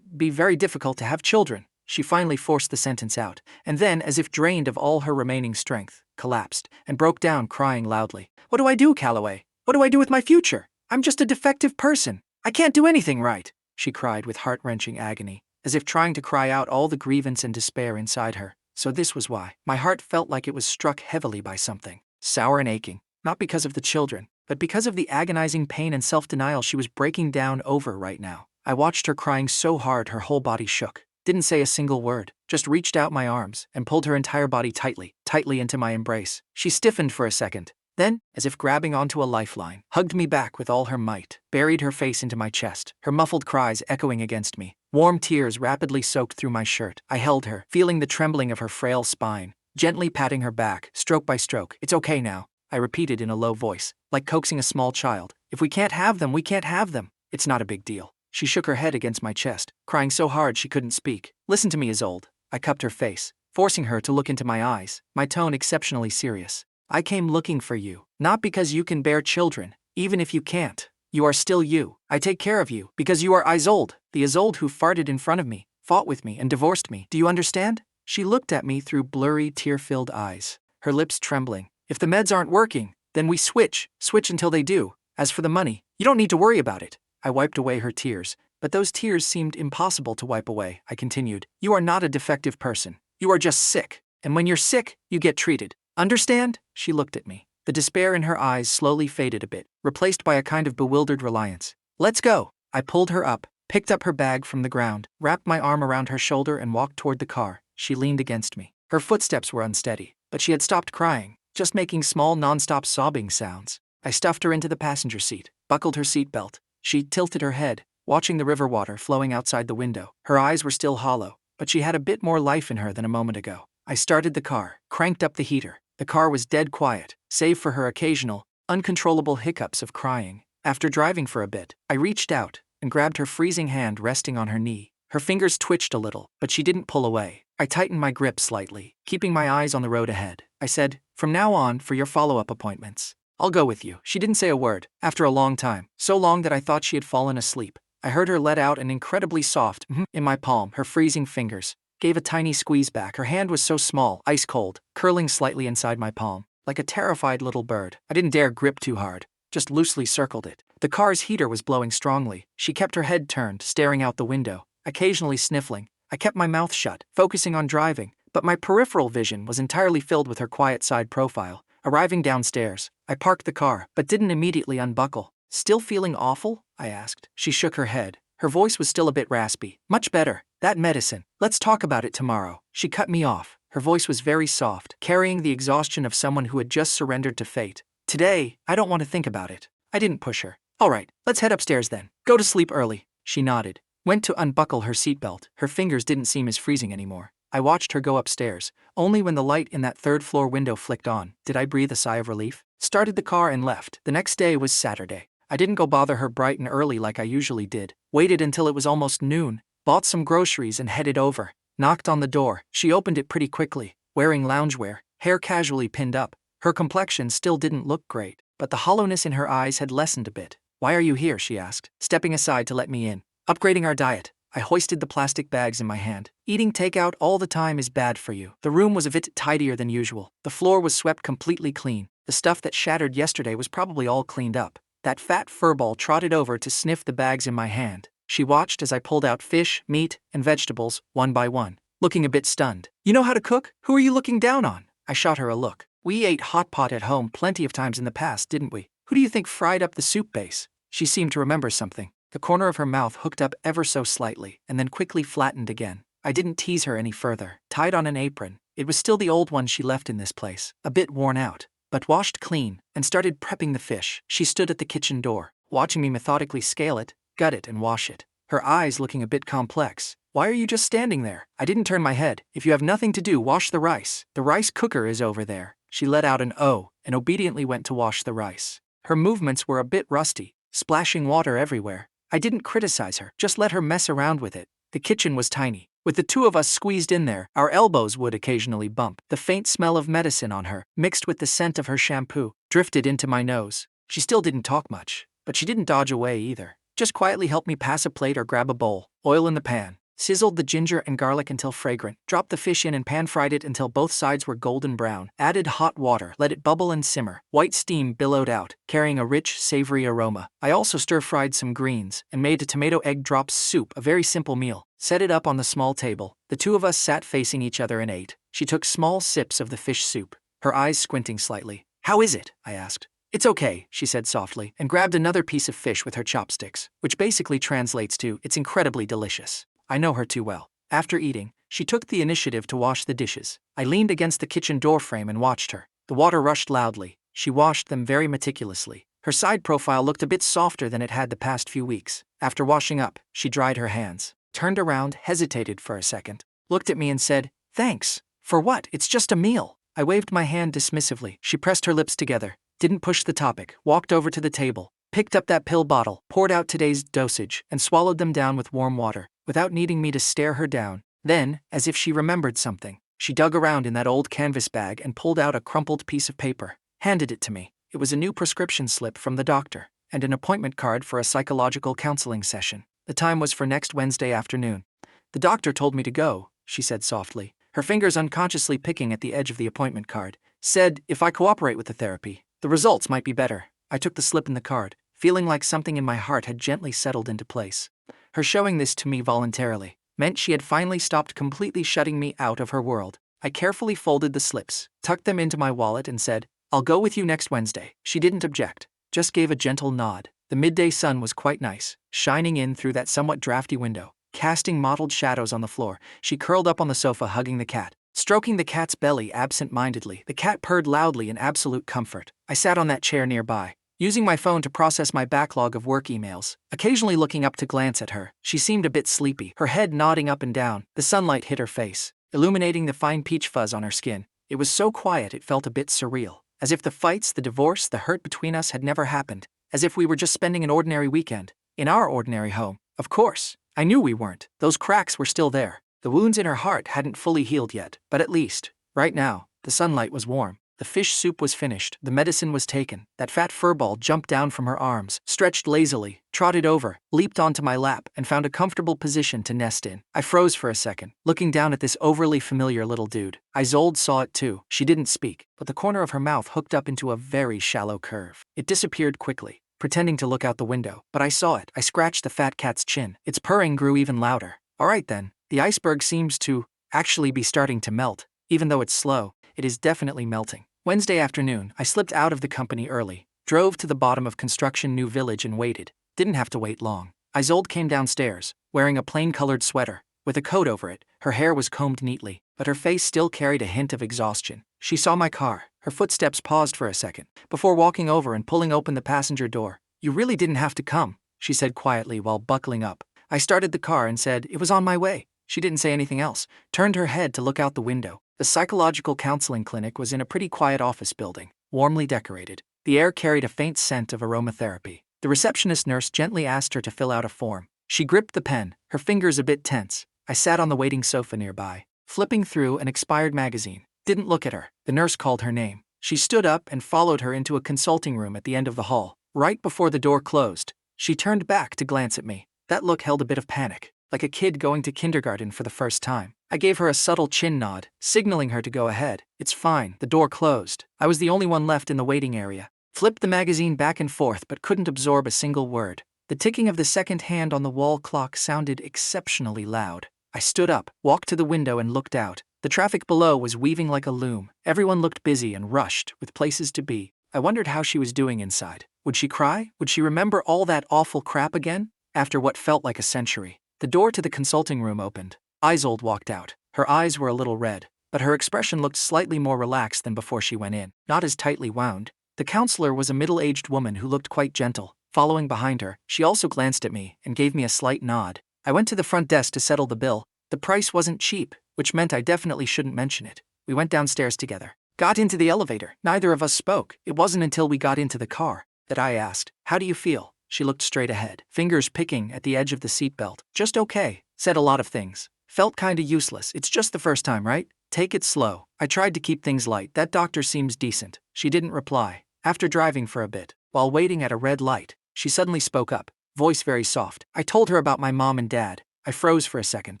be very difficult to have children. She finally forced the sentence out, and then, as if drained of all her remaining strength, collapsed and broke down, crying loudly. What do I do, Calloway? What do I do with my future? I'm just a defective person. I can't do anything right, she cried with heart-wrenching agony, as if trying to cry out all the grievance and despair inside her. So this was why. My heart felt like it was struck heavily by something, sour and aching, not because of the children, but because of the agonizing pain and self-denial she was breaking down over right now. I watched her crying so hard her whole body shook. Didn't say a single word, just reached out my arms and pulled her entire body tightly into my embrace. She stiffened for a second, then, as if grabbing onto a lifeline, hugged me back with all her might, buried her face into my chest, her muffled cries echoing against me. Warm tears rapidly soaked through my shirt. I held her, feeling the trembling of her frail spine, gently patting her back, stroke by stroke. It's okay now, I repeated in a low voice, like coaxing a small child. If we can't have them, we can't have them. It's not a big deal. She shook her head against my chest, crying so hard she couldn't speak. Listen to me, Isolde. I cupped her face, forcing her to look into my eyes, my tone exceptionally serious. I came looking for you, not because you can bear children, even if you can't. You are still you. I take care of you, because you are Isolde, the Isolde who farted in front of me, fought with me, and divorced me. Do you understand? She looked at me through blurry, tear-filled eyes, her lips trembling. If the meds aren't working, then we switch until they do. As for the money, you don't need to worry about it. I wiped away her tears, but those tears seemed impossible to wipe away. I continued, you are not a defective person. You are just sick. And when you're sick, you get treated. Understand? She looked at me. The despair in her eyes slowly faded a bit, replaced by a kind of bewildered reliance. Let's go. I pulled her up, picked up her bag from the ground, wrapped my arm around her shoulder and walked toward the car. She leaned against me. Her footsteps were unsteady, but she had stopped crying, just making small non-stop sobbing sounds. I stuffed her into the passenger seat, buckled her seatbelt. She tilted her head, watching the river water flowing outside the window. Her eyes were still hollow, but she had a bit more life in her than a moment ago. I started the car, cranked up the heater. The car was dead quiet, save for her occasional, uncontrollable hiccups of crying. After driving for a bit, I reached out and grabbed her freezing hand resting on her knee. Her fingers twitched a little, but she didn't pull away. I tightened my grip slightly, keeping my eyes on the road ahead. I said, "From now on, for your follow-up appointments, I'll go with you." She didn't say a word. After a long time, so long that I thought she had fallen asleep, I heard her let out an incredibly soft in my palm. Her freezing fingers gave a tiny squeeze back. Her hand was so small, ice cold, curling slightly inside my palm, like a terrified little bird. I didn't dare grip too hard, just loosely circled it. The car's heater was blowing strongly. She kept her head turned, staring out the window, occasionally sniffling. I kept my mouth shut, focusing on driving, but my peripheral vision was entirely filled with her quiet side profile. Arriving downstairs, I parked the car, but didn't immediately unbuckle. "Still feeling awful?" I asked. She shook her head. Her voice was still a bit raspy. "Much better. That medicine. Let's talk about it tomorrow." She cut me off. Her voice was very soft, carrying the exhaustion of someone who had just surrendered to fate. "Today, I don't want to think about it." I didn't push her. "All right, let's head upstairs then. Go to sleep early." She nodded, went to unbuckle her seatbelt. Her fingers didn't seem as freezing anymore. I watched her go upstairs. Only when the light in that third-floor window flicked on did I breathe a sigh of relief. Started the car and left. The next day was Saturday. I didn't go bother her bright and early like I usually did. Waited until it was almost noon, bought some groceries and headed over. Knocked on the door. She opened it pretty quickly, wearing loungewear, hair casually pinned up. Her complexion still didn't look great, but the hollowness in her eyes had lessened a bit. "Why are you here?" she asked, stepping aside to let me in. "Upgrading our diet." I hoisted the plastic bags in my hand. "Eating takeout all the time is bad for you." The room was a bit tidier than usual. The floor was swept completely clean. The stuff that shattered yesterday was probably all cleaned up. That fat furball trotted over to sniff the bags in my hand. She watched as I pulled out fish, meat, and vegetables, one by one, looking a bit stunned. "You know how to cook? Who are you looking down on?" I shot her a look. "We ate hot pot at home plenty of times in the past, didn't we? Who do you think fried up the soup base?" She seemed to remember something. The corner of her mouth hooked up ever so slightly, and then quickly flattened again. I didn't tease her any further. Tied on an apron. It was still the old one she left in this place, a bit worn out, but washed clean, and started prepping the fish. She stood at the kitchen door, watching me methodically scale it, gut it, and wash it. Her eyes looking a bit complex. "Why are you just standing there?" I didn't turn my head. "If you have nothing to do, wash the rice. The rice cooker is over there." She let out an "oh" and obediently went to wash the rice. Her movements were a bit rusty, splashing water everywhere. I didn't criticize her, just let her mess around with it. The kitchen was tiny. With the two of us squeezed in there, our elbows would occasionally bump. The faint smell of medicine on her, mixed with the scent of her shampoo, drifted into my nose. She still didn't talk much, but she didn't dodge away either. Just quietly helped me pass a plate or grab a bowl. Oil in the pan. Sizzled the ginger and garlic until fragrant. Dropped the fish in and pan-fried it until both sides were golden brown. Added hot water. Let it bubble and simmer. White steam billowed out, carrying a rich, savory aroma. I also stir-fried some greens and made a tomato egg drops soup, a very simple meal. Set it up on the small table. The two of us sat facing each other and ate. She took small sips of the fish soup, her eyes squinting slightly. "How is it?" I asked. "It's okay," she said softly, and grabbed another piece of fish with her chopsticks, which basically translates to, "It's incredibly delicious." I know her too well. After eating, she took the initiative to wash the dishes. I leaned against the kitchen doorframe and watched her. The water rushed loudly. She washed them very meticulously. Her side profile looked a bit softer than it had the past few weeks. After washing up, she dried her hands, turned around, hesitated for a second, looked at me and said, "Thanks. For what? It's just a meal." I waved my hand dismissively. She pressed her lips together, didn't push the topic, walked over to the table, picked up that pill bottle, poured out today's dosage, and swallowed them down with warm water, without needing me to stare her down. Then, as if she remembered something, she dug around in that old canvas bag and pulled out a crumpled piece of paper, handed it to me. It was a new prescription slip from the doctor, and an appointment card for a psychological counseling session. The time was for next Wednesday afternoon. "The doctor told me to go," she said softly, her fingers unconsciously picking at the edge of the appointment card. "Said, if I cooperate with the therapy, the results might be better." I took the slip and the card, feeling like something in my heart had gently settled into place. Her showing this to me voluntarily meant she had finally stopped completely shutting me out of her world. I carefully folded the slips, tucked them into my wallet and said, "I'll go with you next Wednesday." She didn't object, just gave a gentle nod. The midday sun was quite nice, shining in through that somewhat drafty window, casting mottled shadows on the floor. She curled up on the sofa hugging the cat. Stroking the cat's belly absent-mindedly, the cat purred loudly in absolute comfort. I sat on that chair nearby, using my phone to process my backlog of work emails, occasionally looking up to glance at her. She seemed a bit sleepy, her head nodding up and down. The sunlight hit her face, illuminating the fine peach fuzz on her skin. It was so quiet it felt a bit surreal, as if the fights, the divorce, the hurt between us had never happened, as if we were just spending an ordinary weekend, in our ordinary home. Of course, I knew we weren't. Those cracks were still there. The wounds in her heart hadn't fully healed yet, but at least, right now, the sunlight was warm. The fish soup was finished, the medicine was taken. That fat furball jumped down from her arms, stretched lazily, trotted over, leaped onto my lap, and found a comfortable position to nest in. I froze for a second, looking down at this overly familiar little dude. Isolde saw it too. She didn't speak, but the corner of her mouth hooked up into a very shallow curve. It disappeared quickly, pretending to look out the window, but I saw it. I scratched the fat cat's chin. Its purring grew even louder. All right then. The iceberg seems to actually be starting to melt. Even though it's slow, it is definitely melting. Wednesday afternoon, I slipped out of the company early, drove to the bottom of Construction New Village and waited. Didn't have to wait long. Isolde came downstairs, wearing a plain-colored sweater, with a coat over it. Her hair was combed neatly, but her face still carried a hint of exhaustion. She saw my car. Her footsteps paused for a second, before walking over and pulling open the passenger door. "You really didn't have to come," she said quietly while buckling up. I started the car and said it was on my way. She didn't say anything else, turned her head to look out the window. The psychological counseling clinic was in a pretty quiet office building, warmly decorated. The air carried a faint scent of aromatherapy. The receptionist nurse gently asked her to fill out a form. She gripped the pen, her fingers a bit tense. I sat on the waiting sofa nearby, flipping through an expired magazine. Didn't look at her. The nurse called her name. She stood up and followed her into a consulting room at the end of the hall. Right before the door closed, she turned back to glance at me. That look held a bit of panic, like a kid going to kindergarten for the first time. I gave her a subtle chin nod, signaling her to go ahead. "It's fine." The door closed. I was the only one left in the waiting area. Flipped the magazine back and forth but couldn't absorb a single word. The ticking of the second hand on the wall clock sounded exceptionally loud. I stood up, walked to the window and looked out. The traffic below was weaving like a loom. Everyone looked busy and rushed, with places to be. I wondered how she was doing inside. Would she cry? Would she remember all that awful crap again? After what felt like a century. The door to the consulting room opened. Isolde walked out. Her eyes were a little red, but her expression looked slightly more relaxed than before she went in, not as tightly wound. The counselor was a middle-aged woman who looked quite gentle. Following behind her, she also glanced at me and gave me a slight nod. I went to the front desk to settle the bill. The price wasn't cheap, which meant I definitely shouldn't mention it. We went downstairs together. Got into the elevator. Neither of us spoke. It wasn't until we got into the car that I asked, "How do you feel?" She looked straight ahead, fingers picking at the edge of the seatbelt. "Just okay." Said a lot of things. Felt kinda useless. "It's just the first time, right? Take it slow." I tried to keep things light. "That doctor seems decent." She didn't reply. After driving for a bit, while waiting at a red light, she suddenly spoke up, voice very soft. I told her about my mom and dad. I froze for a second,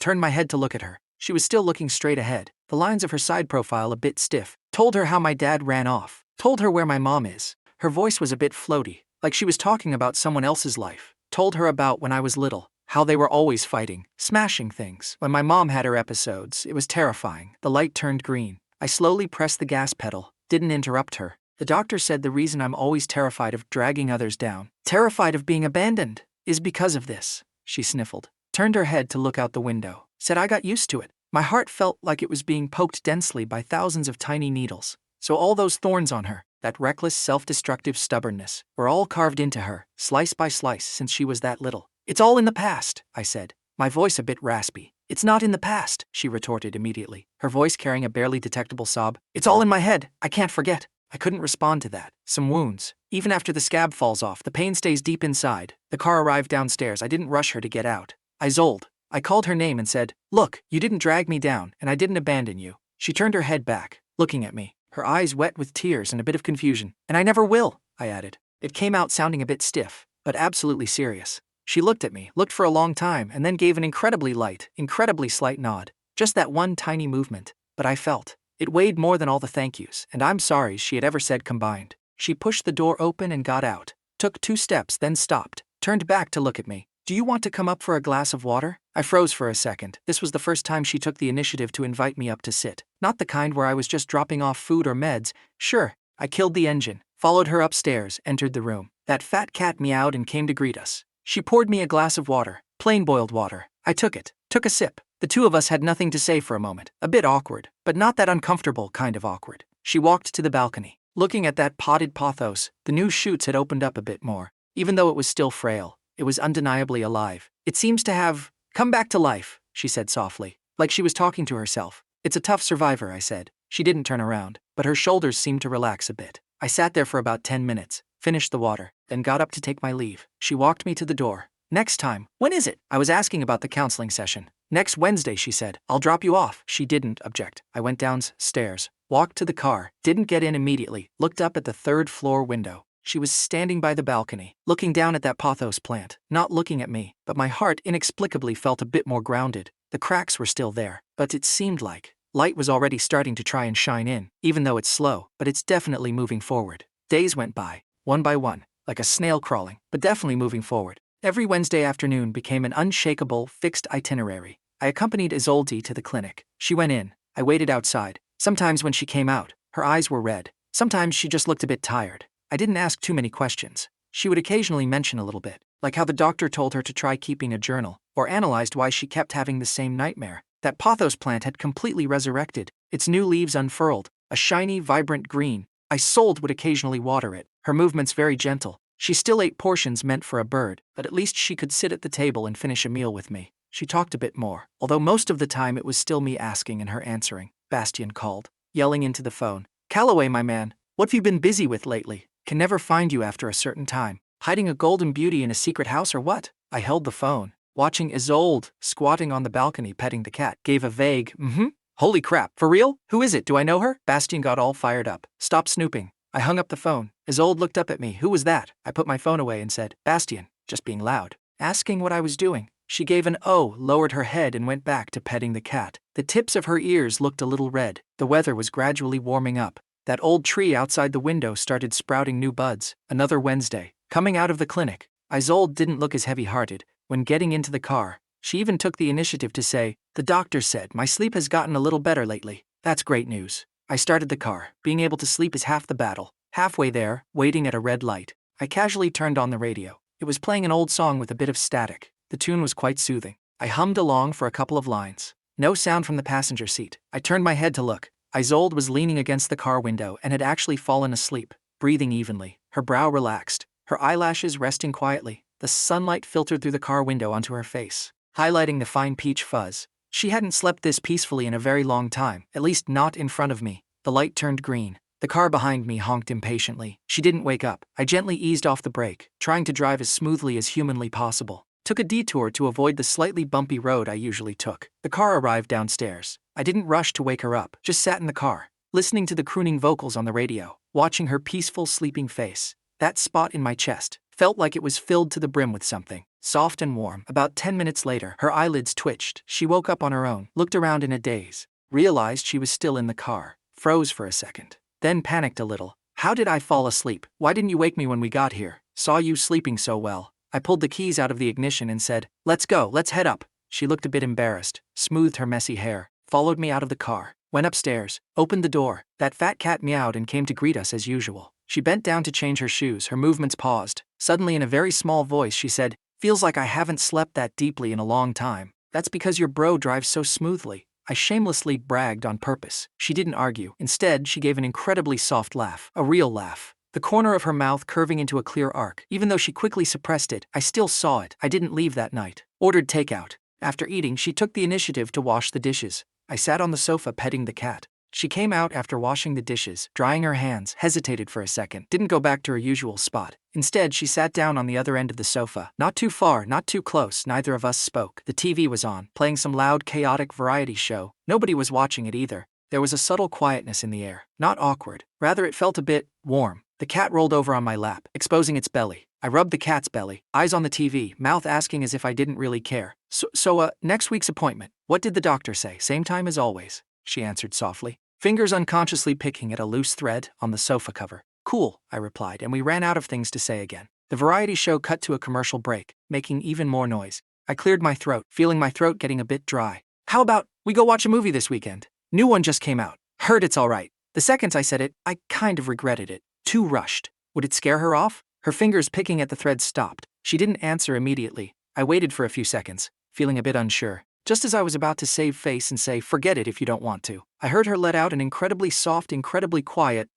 turned my head to look at her. She was still looking straight ahead, the lines of her side profile a bit stiff. Told her how my dad ran off. Told her where my mom is. Her voice was a bit floaty, like she was talking about someone else's life. Told her about when I was little, how they were always fighting, smashing things. When my mom had her episodes, it was terrifying. The light turned green. I slowly pressed the gas pedal, didn't interrupt her. The doctor said the reason I'm always terrified of dragging others down, terrified of being abandoned, is because of this. She sniffled, turned her head to look out the window, said I got used to it. My heart felt like it was being poked densely by thousands of tiny needles. So all those thorns on her, that reckless, self-destructive stubbornness, were all carved into her, slice by slice, since she was that little. "It's all in the past," I said, my voice a bit raspy. "It's not in the past," she retorted immediately, her voice carrying a barely detectable sob. "It's all in my head. I can't forget." I couldn't respond to that. Some wounds. Even after the scab falls off, the pain stays deep inside. The car arrived downstairs. I didn't rush her to get out. Isolde. I called her name and said, "Look, you didn't drag me down, and I didn't abandon you." She turned her head back, looking at me, her eyes wet with tears and a bit of confusion. "And I never will," I added. It came out sounding a bit stiff, but absolutely serious. She looked at me, looked for a long time, and then gave an incredibly light, incredibly slight nod. Just that one tiny movement, but I felt. It weighed more than all the thank yous and I'm sorry she had ever said combined. She pushed the door open and got out, took 2 steps, then stopped, turned back to look at me. "Do you want to come up for a glass of water?" I froze for a second. This was the first time she took the initiative to invite me up to sit. Not the kind where I was just dropping off food or meds. Sure. I killed the engine, followed her upstairs, entered the room. That fat cat meowed and came to greet us. She poured me a glass of water, plain boiled water. I took it, took a sip. The two of us had nothing to say for a moment. A bit awkward, but not that uncomfortable kind of awkward. She walked to the balcony. Looking at that potted pothos, the new shoots had opened up a bit more. Even though it was still frail, it was undeniably alive. It seems to have come back to life, she said softly, like she was talking to herself. It's a tough survivor, I said. She didn't turn around, but her shoulders seemed to relax a bit. I sat there for about 10 minutes, finished the water, then got up to take my leave. She walked me to the door. Next time, when is it? I was asking about the counseling session. Next Wednesday, she said. I'll drop you off. She didn't object. I went downstairs, walked to the car, didn't get in immediately, looked up at the third-floor window. She was standing by the balcony, looking down at that pothos plant, not looking at me, but my heart inexplicably felt a bit more grounded. The cracks were still there, but it seemed like light was already starting to try and shine in, even though it's slow, but it's definitely moving forward. Days went by one, like a snail crawling, but definitely moving forward. Every Wednesday afternoon became an unshakable, fixed itinerary. I accompanied Isolde to the clinic. She went in. I waited outside. Sometimes when she came out, her eyes were red. Sometimes she just looked a bit tired. I didn't ask too many questions. She would occasionally mention a little bit, like how the doctor told her to try keeping a journal, or analyzed why she kept having the same nightmare. That pothos plant had completely resurrected, its new leaves unfurled, a shiny, vibrant green. Isolde would occasionally water it, her movements very gentle. She still ate portions meant for a bird, but at least she could sit at the table and finish a meal with me. She talked a bit more, although most of the time it was still me asking and her answering. Bastien called, yelling into the phone. Calloway, my man, what have you been busy with lately? Can never find you after a certain time. Hiding a golden beauty in a secret house or what? I held the phone, watching Isolde, squatting on the balcony petting the cat, gave a vague, Holy crap, for real? Who is it? Do I know her? Bastien got all fired up. Stop snooping. I hung up the phone. Isolde looked up at me. Who was that? I put my phone away and said, Bastien, just being loud. Asking what I was doing. She gave an oh, lowered her head and went back to petting the cat. The tips of her ears looked a little red. The weather was gradually warming up. That old tree outside the window started sprouting new buds. Another Wednesday. Coming out of the clinic. Isolde didn't look as heavy-hearted. When getting into the car, she even took the initiative to say, the doctor said my sleep has gotten a little better lately. That's great news. I started the car. Being able to sleep is half the battle. Halfway there, waiting at a red light, I casually turned on the radio. It was playing an old song with a bit of static. The tune was quite soothing. I hummed along for a couple of lines. No sound from the passenger seat. I turned my head to look. Isolde was leaning against the car window and had actually fallen asleep, breathing evenly, her brow relaxed, her eyelashes resting quietly. The sunlight filtered through the car window onto her face, highlighting the fine peach fuzz. She hadn't slept this peacefully in a very long time, at least not in front of me. The light turned green. The car behind me honked impatiently. She didn't wake up. I gently eased off the brake, trying to drive as smoothly as humanly possible. Took a detour to avoid the slightly bumpy road I usually took. The car arrived downstairs. I didn't rush to wake her up, just sat in the car, listening to the crooning vocals on the radio, watching her peaceful sleeping face. That spot in my chest felt like it was filled to the brim with something, soft and warm. About 10 minutes later, her eyelids twitched. She woke up on her own, looked around in a daze, realized she was still in the car, froze for a second, then panicked a little. How did I fall asleep? Why didn't you wake me when we got here? Saw you sleeping so well. I pulled the keys out of the ignition and said, let's go, let's head up. She looked a bit embarrassed, smoothed her messy hair, followed me out of the car, went upstairs, opened the door. That fat cat meowed and came to greet us as usual. She bent down to change her shoes, her movements paused. Suddenly in a very small voice she said, feels like I haven't slept that deeply in a long time. That's because your bro drives so smoothly. I shamelessly bragged on purpose. She didn't argue. Instead, she gave an incredibly soft laugh, a real laugh. The corner of her mouth curving into a clear arc. Even though she quickly suppressed it, I still saw it. I didn't leave that night. Ordered takeout. After eating, she took the initiative to wash the dishes. I sat on the sofa petting the cat. She came out after washing the dishes, drying her hands, hesitated for a second, didn't go back to her usual spot. Instead, she sat down on the other end of the sofa. Not too far, not too close, neither of us spoke. The TV was on, playing some loud, chaotic variety show. Nobody was watching it either. There was a subtle quietness in the air. Not awkward. Rather, it felt a bit warm. The cat rolled over on my lap, exposing its belly. I rubbed the cat's belly, eyes on the TV, mouth asking as if I didn't really care. So, next week's appointment. What did the doctor say? Same time as always, she answered softly, fingers unconsciously picking at a loose thread on the sofa cover. Cool, I replied, and we ran out of things to say again. The variety show cut to a commercial break, making even more noise. I cleared my throat, feeling my throat getting a bit dry. How about we go watch a movie this weekend? New one just came out. Heard it's all right. The second I said it, I kind of regretted it. Too rushed. Would it scare her off? Her fingers picking at the thread stopped. She didn't answer immediately. I waited for a few seconds, feeling a bit unsure. Just as I was about to save face and say, "Forget it if you don't want to," I heard her let out an incredibly soft, incredibly quiet,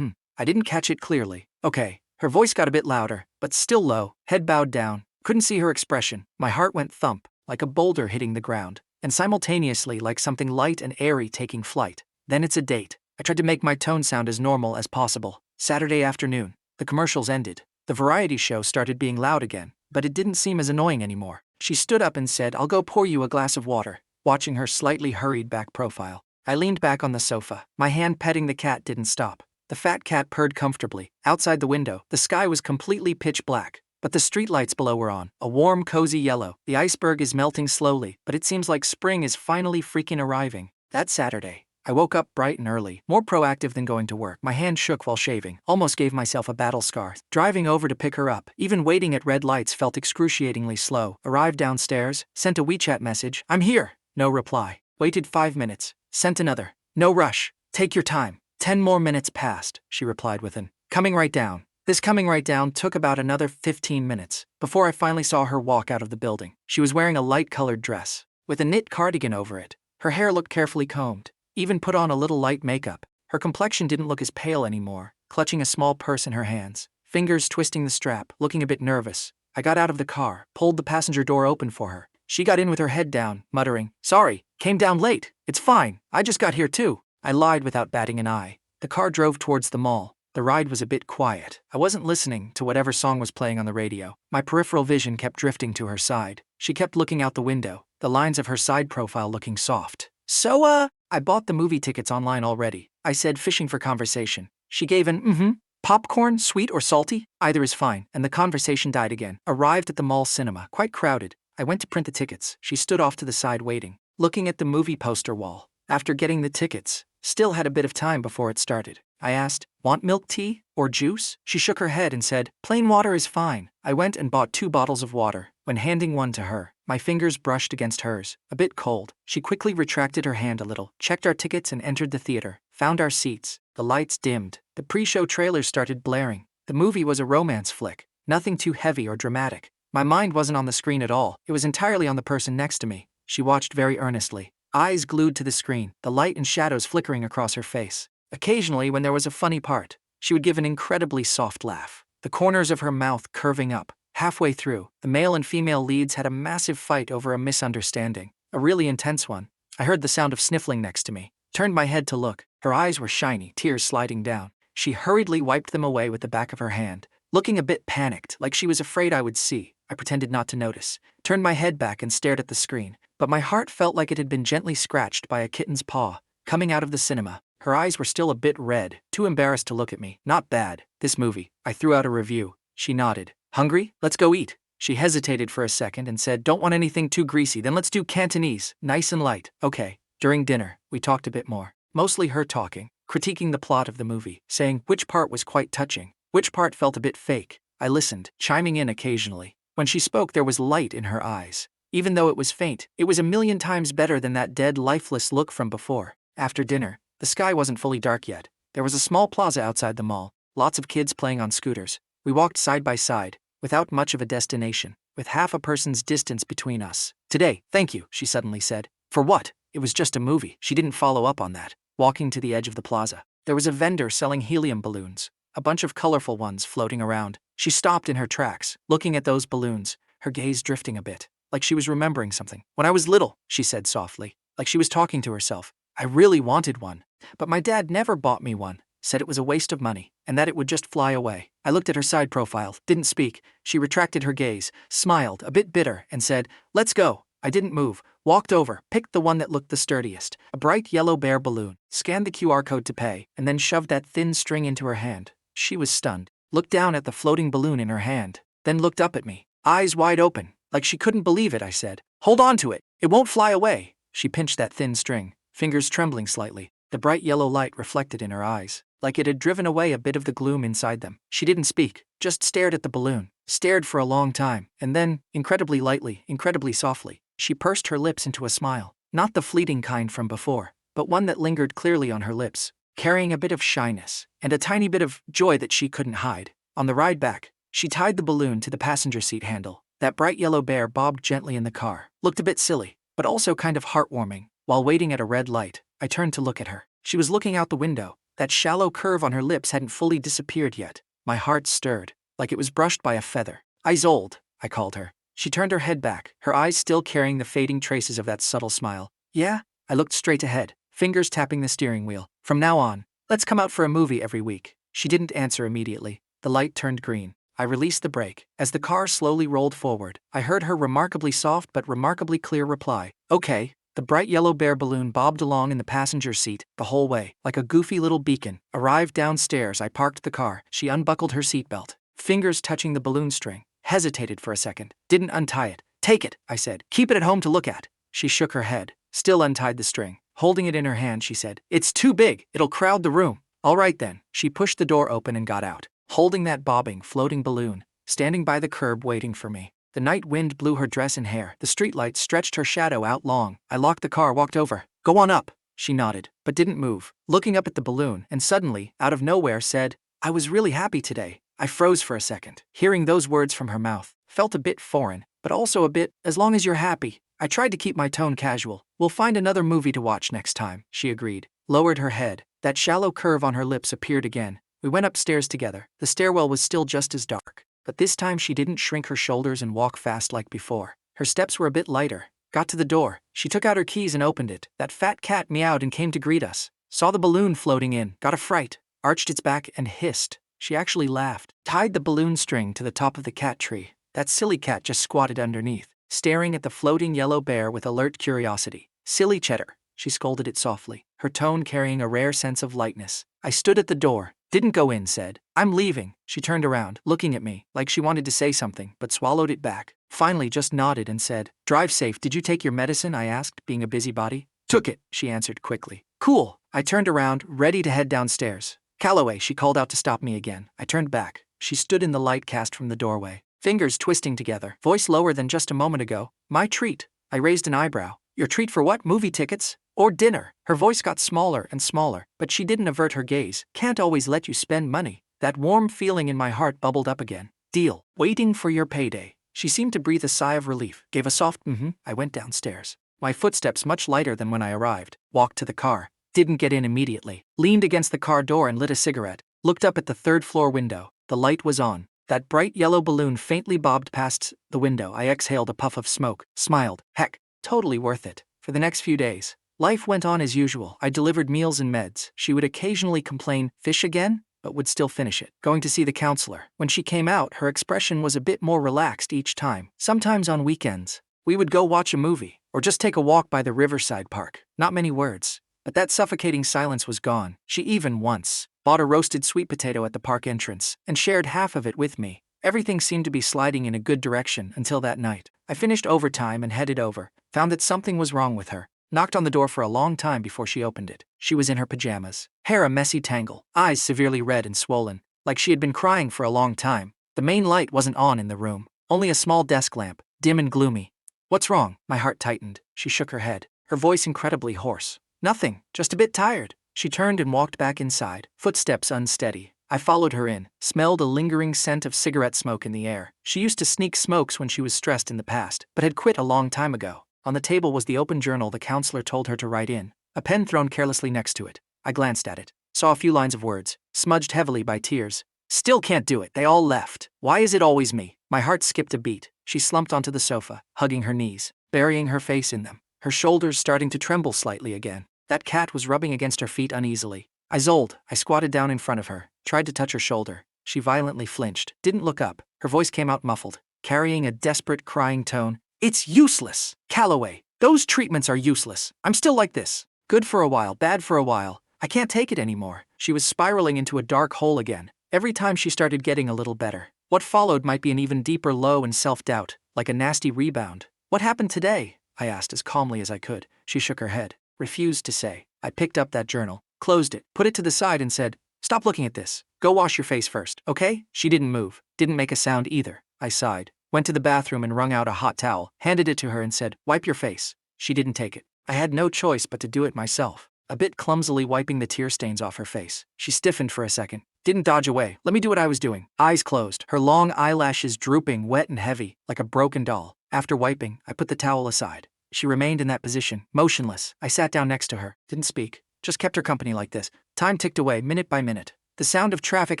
I didn't catch it clearly. Okay. Her voice got a bit louder, but still low, head bowed down. Couldn't see her expression. My heart went thump, like a boulder hitting the ground, and simultaneously like something light and airy taking flight. Then it's a date. I tried to make my tone sound as normal as possible. Saturday afternoon. The commercials ended. The variety show started being loud again, but it didn't seem as annoying anymore. She stood up and said, "I'll go pour you a glass of water." Watching her slightly hurried back profile, I leaned back on the sofa. My hand petting the cat didn't stop. The fat cat purred comfortably. Outside the window, the sky was completely pitch black, but the streetlights below were on, a warm, cozy yellow. The iceberg is melting slowly, but it seems like spring is finally freaking arriving. That Saturday, I woke up bright and early, more proactive than going to work. My hand shook while shaving, almost gave myself a battle scar. Driving over to pick her up, even waiting at red lights felt excruciatingly slow. Arrived downstairs, sent a WeChat message, "I'm here." No reply. Waited 5 minutes, sent another. "No rush. Take your time." 10 more minutes passed, she replied with an, "Coming right down." This coming right down took about another 15 minutes, before I finally saw her walk out of the building. She was wearing a light-colored dress, with a knit cardigan over it. Her hair looked carefully combed, even put on a little light makeup. Her complexion didn't look as pale anymore, clutching a small purse in her hands, fingers twisting the strap, looking a bit nervous. I got out of the car, pulled the passenger door open for her. She got in with her head down, muttering, "Sorry, came down late. It's fine, I just got here too." I lied without batting an eye. The car drove towards the mall. The ride was a bit quiet. I wasn't listening to whatever song was playing on the radio. My peripheral vision kept drifting to her side. She kept looking out the window, the lines of her side profile looking soft. "So, I bought the movie tickets online already," I said, fishing for conversation. She gave an popcorn, sweet or salty? Either is fine, and the conversation died again. Arrived at the mall cinema, quite crowded. I went to print the tickets. She stood off to the side waiting, looking at the movie poster wall. After getting the tickets, still had a bit of time before it started. I asked, "Want milk tea or juice?" She shook her head and said, "Plain water is fine." I went and bought 2 bottles of water. When handing one to her, my fingers brushed against hers, a bit cold. She quickly retracted her hand a little, checked our tickets and entered the theater. Found our seats. The lights dimmed. The pre-show trailers started blaring. The movie was a romance flick, nothing too heavy or dramatic. My mind wasn't on the screen at all. It was entirely on the person next to me. She watched very earnestly, eyes glued to the screen, the light and shadows flickering across her face. Occasionally, when there was a funny part, she would give an incredibly soft laugh, the corners of her mouth curving up. Halfway through, the male and female leads had a massive fight over a misunderstanding, a really intense one. I heard the sound of sniffling next to me, turned my head to look. Her eyes were shiny, tears sliding down. She hurriedly wiped them away with the back of her hand, looking a bit panicked, like she was afraid I would see. I pretended not to notice, turned my head back and stared at the screen, but my heart felt like it had been gently scratched by a kitten's paw. Coming out of the cinema, her eyes were still a bit red, too embarrassed to look at me. "Not bad, this movie." I threw out a review. She nodded. "Hungry? Let's go eat." She hesitated for a second and said, "Don't want anything too greasy, then let's do Cantonese, nice and light." Okay. During dinner, we talked a bit more. Mostly her talking, critiquing the plot of the movie, saying which part was quite touching, which part felt a bit fake. I listened, chiming in occasionally. When she spoke, there was light in her eyes. Even though it was faint, it was a million times better than that dead, lifeless look from before. After dinner, the sky wasn't fully dark yet. There was a small plaza outside the mall, lots of kids playing on scooters. We walked side by side, without much of a destination, with half a person's distance between us. "Today, thank you," she suddenly said. "For what?" It was just a movie. She didn't follow up on that. Walking to the edge of the plaza, there was a vendor selling helium balloons, a bunch of colorful ones floating around. She stopped in her tracks, looking at those balloons, her gaze drifting a bit, like she was remembering something. "When I was little," she said softly, like she was talking to herself, "I really wanted one. But my dad never bought me one, said it was a waste of money, and that it would just fly away." I looked at her side profile, didn't speak. She retracted her gaze, smiled, a bit bitter, and said, "Let's go." I didn't move, walked over, picked the one that looked the sturdiest, a bright yellow bear balloon, scanned the QR code to pay, and then shoved that thin string into her hand. She was stunned, looked down at the floating balloon in her hand, then looked up at me, eyes wide open, like she couldn't believe it. I said, "Hold on to it, it won't fly away." She pinched that thin string, fingers trembling slightly. The bright yellow light reflected in her eyes, like it had driven away a bit of the gloom inside them. She didn't speak, just stared at the balloon, stared for a long time, and then, incredibly lightly, incredibly softly, she pursed her lips into a smile, not the fleeting kind from before, but one that lingered clearly on her lips, carrying a bit of shyness, and a tiny bit of joy that she couldn't hide. On the ride back, She tied the balloon to the passenger seat handle. That bright yellow bear bobbed gently in the car. Looked a bit silly, but also kind of heartwarming. While waiting at a red light, I turned to look at her. She was looking out the window. That shallow curve on her lips hadn't fully disappeared yet. My heart stirred, like it was brushed by a feather. Isolde, I called her. She turned her head back, her eyes still carrying the fading traces of that subtle smile. Yeah? I looked straight ahead, fingers tapping the steering wheel. From now on, let's come out for a movie every week. She didn't answer immediately. The light turned green. I released the brake. As the car slowly rolled forward, I heard her remarkably soft but remarkably clear reply. Okay. The bright yellow bear balloon bobbed along in the passenger seat the whole way, like a goofy little beacon. Arrived downstairs, I parked the car. She unbuckled her seatbelt, fingers touching the balloon string, hesitated for a second, didn't untie it. Take it, I said. Keep it at home to look at. She shook her head, still untied the string. Holding it in her hand, she said, It's too big, it'll crowd the room. All right then. She pushed the door open and got out, holding that bobbing, floating balloon, standing by the curb waiting for me. The night wind blew her dress and hair. The streetlight stretched her shadow out long. I locked the car, walked over. Go on up. She nodded, but didn't move, looking up at the balloon, and suddenly, out of nowhere, said, I was really happy today. I froze for a second. Hearing those words from her mouth felt a bit foreign, but also a bit, as long as you're happy. I tried to keep my tone casual. We'll find another movie to watch next time, she agreed. Lowered her head. That shallow curve on her lips appeared again. We went upstairs together. The stairwell was still just as dark, but this time she didn't shrink her shoulders and walk fast like before. Her steps were a bit lighter. Got to the door. She took out her keys and opened it. That fat cat meowed and came to greet us. Saw the balloon floating in, got a fright, arched its back and hissed. She actually laughed. Tied the balloon string to the top of the cat tree. That silly cat just squatted underneath, staring at the floating yellow bear with alert curiosity. Silly Cheddar, she scolded it softly, her tone carrying a rare sense of lightness. I stood at the door. Didn't go in, said. I'm leaving. She turned around, looking at me, like she wanted to say something, but swallowed it back. Finally just nodded and said, Drive safe. Did you take your medicine? I asked, being a busybody. Took it, she answered quickly. Cool. I turned around, ready to head downstairs. Calloway, she called out to stop me again. I turned back. She stood in the light cast from the doorway, fingers twisting together, voice lower than just a moment ago. My treat. I raised an eyebrow. Your treat for what? Movie tickets? Or dinner? Her voice got smaller and smaller, but she didn't avert her gaze. Can't always let you spend money. That warm feeling in my heart bubbled up again. Deal. Waiting for your payday. She seemed to breathe a sigh of relief, gave a soft I went downstairs. My footsteps much lighter than when I arrived. Walked to the car. Didn't get in immediately. Leaned against the car door and lit a cigarette. Looked up at the third-floor window. The light was on. That bright yellow balloon faintly bobbed past the window. I exhaled a puff of smoke. Smiled. Heck, totally worth it. For the next few days, life went on as usual. I delivered meals and meds. She would occasionally complain, fish again? But would still finish it. Going to see the counselor. When she came out, her expression was a bit more relaxed each time. Sometimes on weekends, we would go watch a movie, or just take a walk by the riverside park. Not many words, but that suffocating silence was gone. She even once bought a roasted sweet potato at the park entrance, and shared half of it with me. Everything seemed to be sliding in a good direction until that night. I finished overtime and headed over, found that something was wrong with her. Knocked on the door for a long time before she opened it. She was in her pajamas, hair a messy tangle, eyes severely red and swollen, like she had been crying for a long time. The main light wasn't on in the room, only a small desk lamp, dim and gloomy. What's wrong? My heart tightened. She shook her head, her voice incredibly hoarse. Nothing, just a bit tired. She turned and walked back inside, footsteps unsteady. I followed her in, smelled a lingering scent of cigarette smoke in the air. She used to sneak smokes when she was stressed in the past, but had quit a long time ago. On the table was the open journal the counselor told her to write in, a pen thrown carelessly next to it. I glanced at it, saw a few lines of words, smudged heavily by tears. Still can't do it, they all left. Why is it always me? My heart skipped a beat. She slumped onto the sofa, hugging her knees, burying her face in them, her shoulders starting to tremble slightly again. That cat was rubbing against her feet uneasily. Isolde, I squatted down in front of her, tried to touch her shoulder. She violently flinched, didn't look up. Her voice came out muffled, carrying a desperate, crying tone. It's useless, Calloway. Those treatments are useless. I'm still like this. Good for a while, bad for a while. I can't take it anymore. She was spiraling into a dark hole again. Every time she started getting a little better, what followed might be an even deeper low and self-doubt, like a nasty rebound. What happened today? I asked as calmly as I could. She shook her head, refused to say. I picked up that journal, closed it, put it to the side and said, Stop looking at this. Go wash your face first, okay? She didn't move, didn't make a sound either. I sighed, went to the bathroom and wrung out a hot towel, handed it to her and said, Wipe your face. She didn't take it. I had no choice but to do it myself, a bit clumsily wiping the tear stains off her face. She stiffened for a second, Didn't dodge away. Let me do what I was doing. Eyes closed, her long eyelashes drooping, wet and heavy, like a broken doll. After wiping, I put the towel aside. She remained in that position, motionless. I sat down next to her, didn't speak, just kept her company like this. Time ticked away, minute by minute. The sound of traffic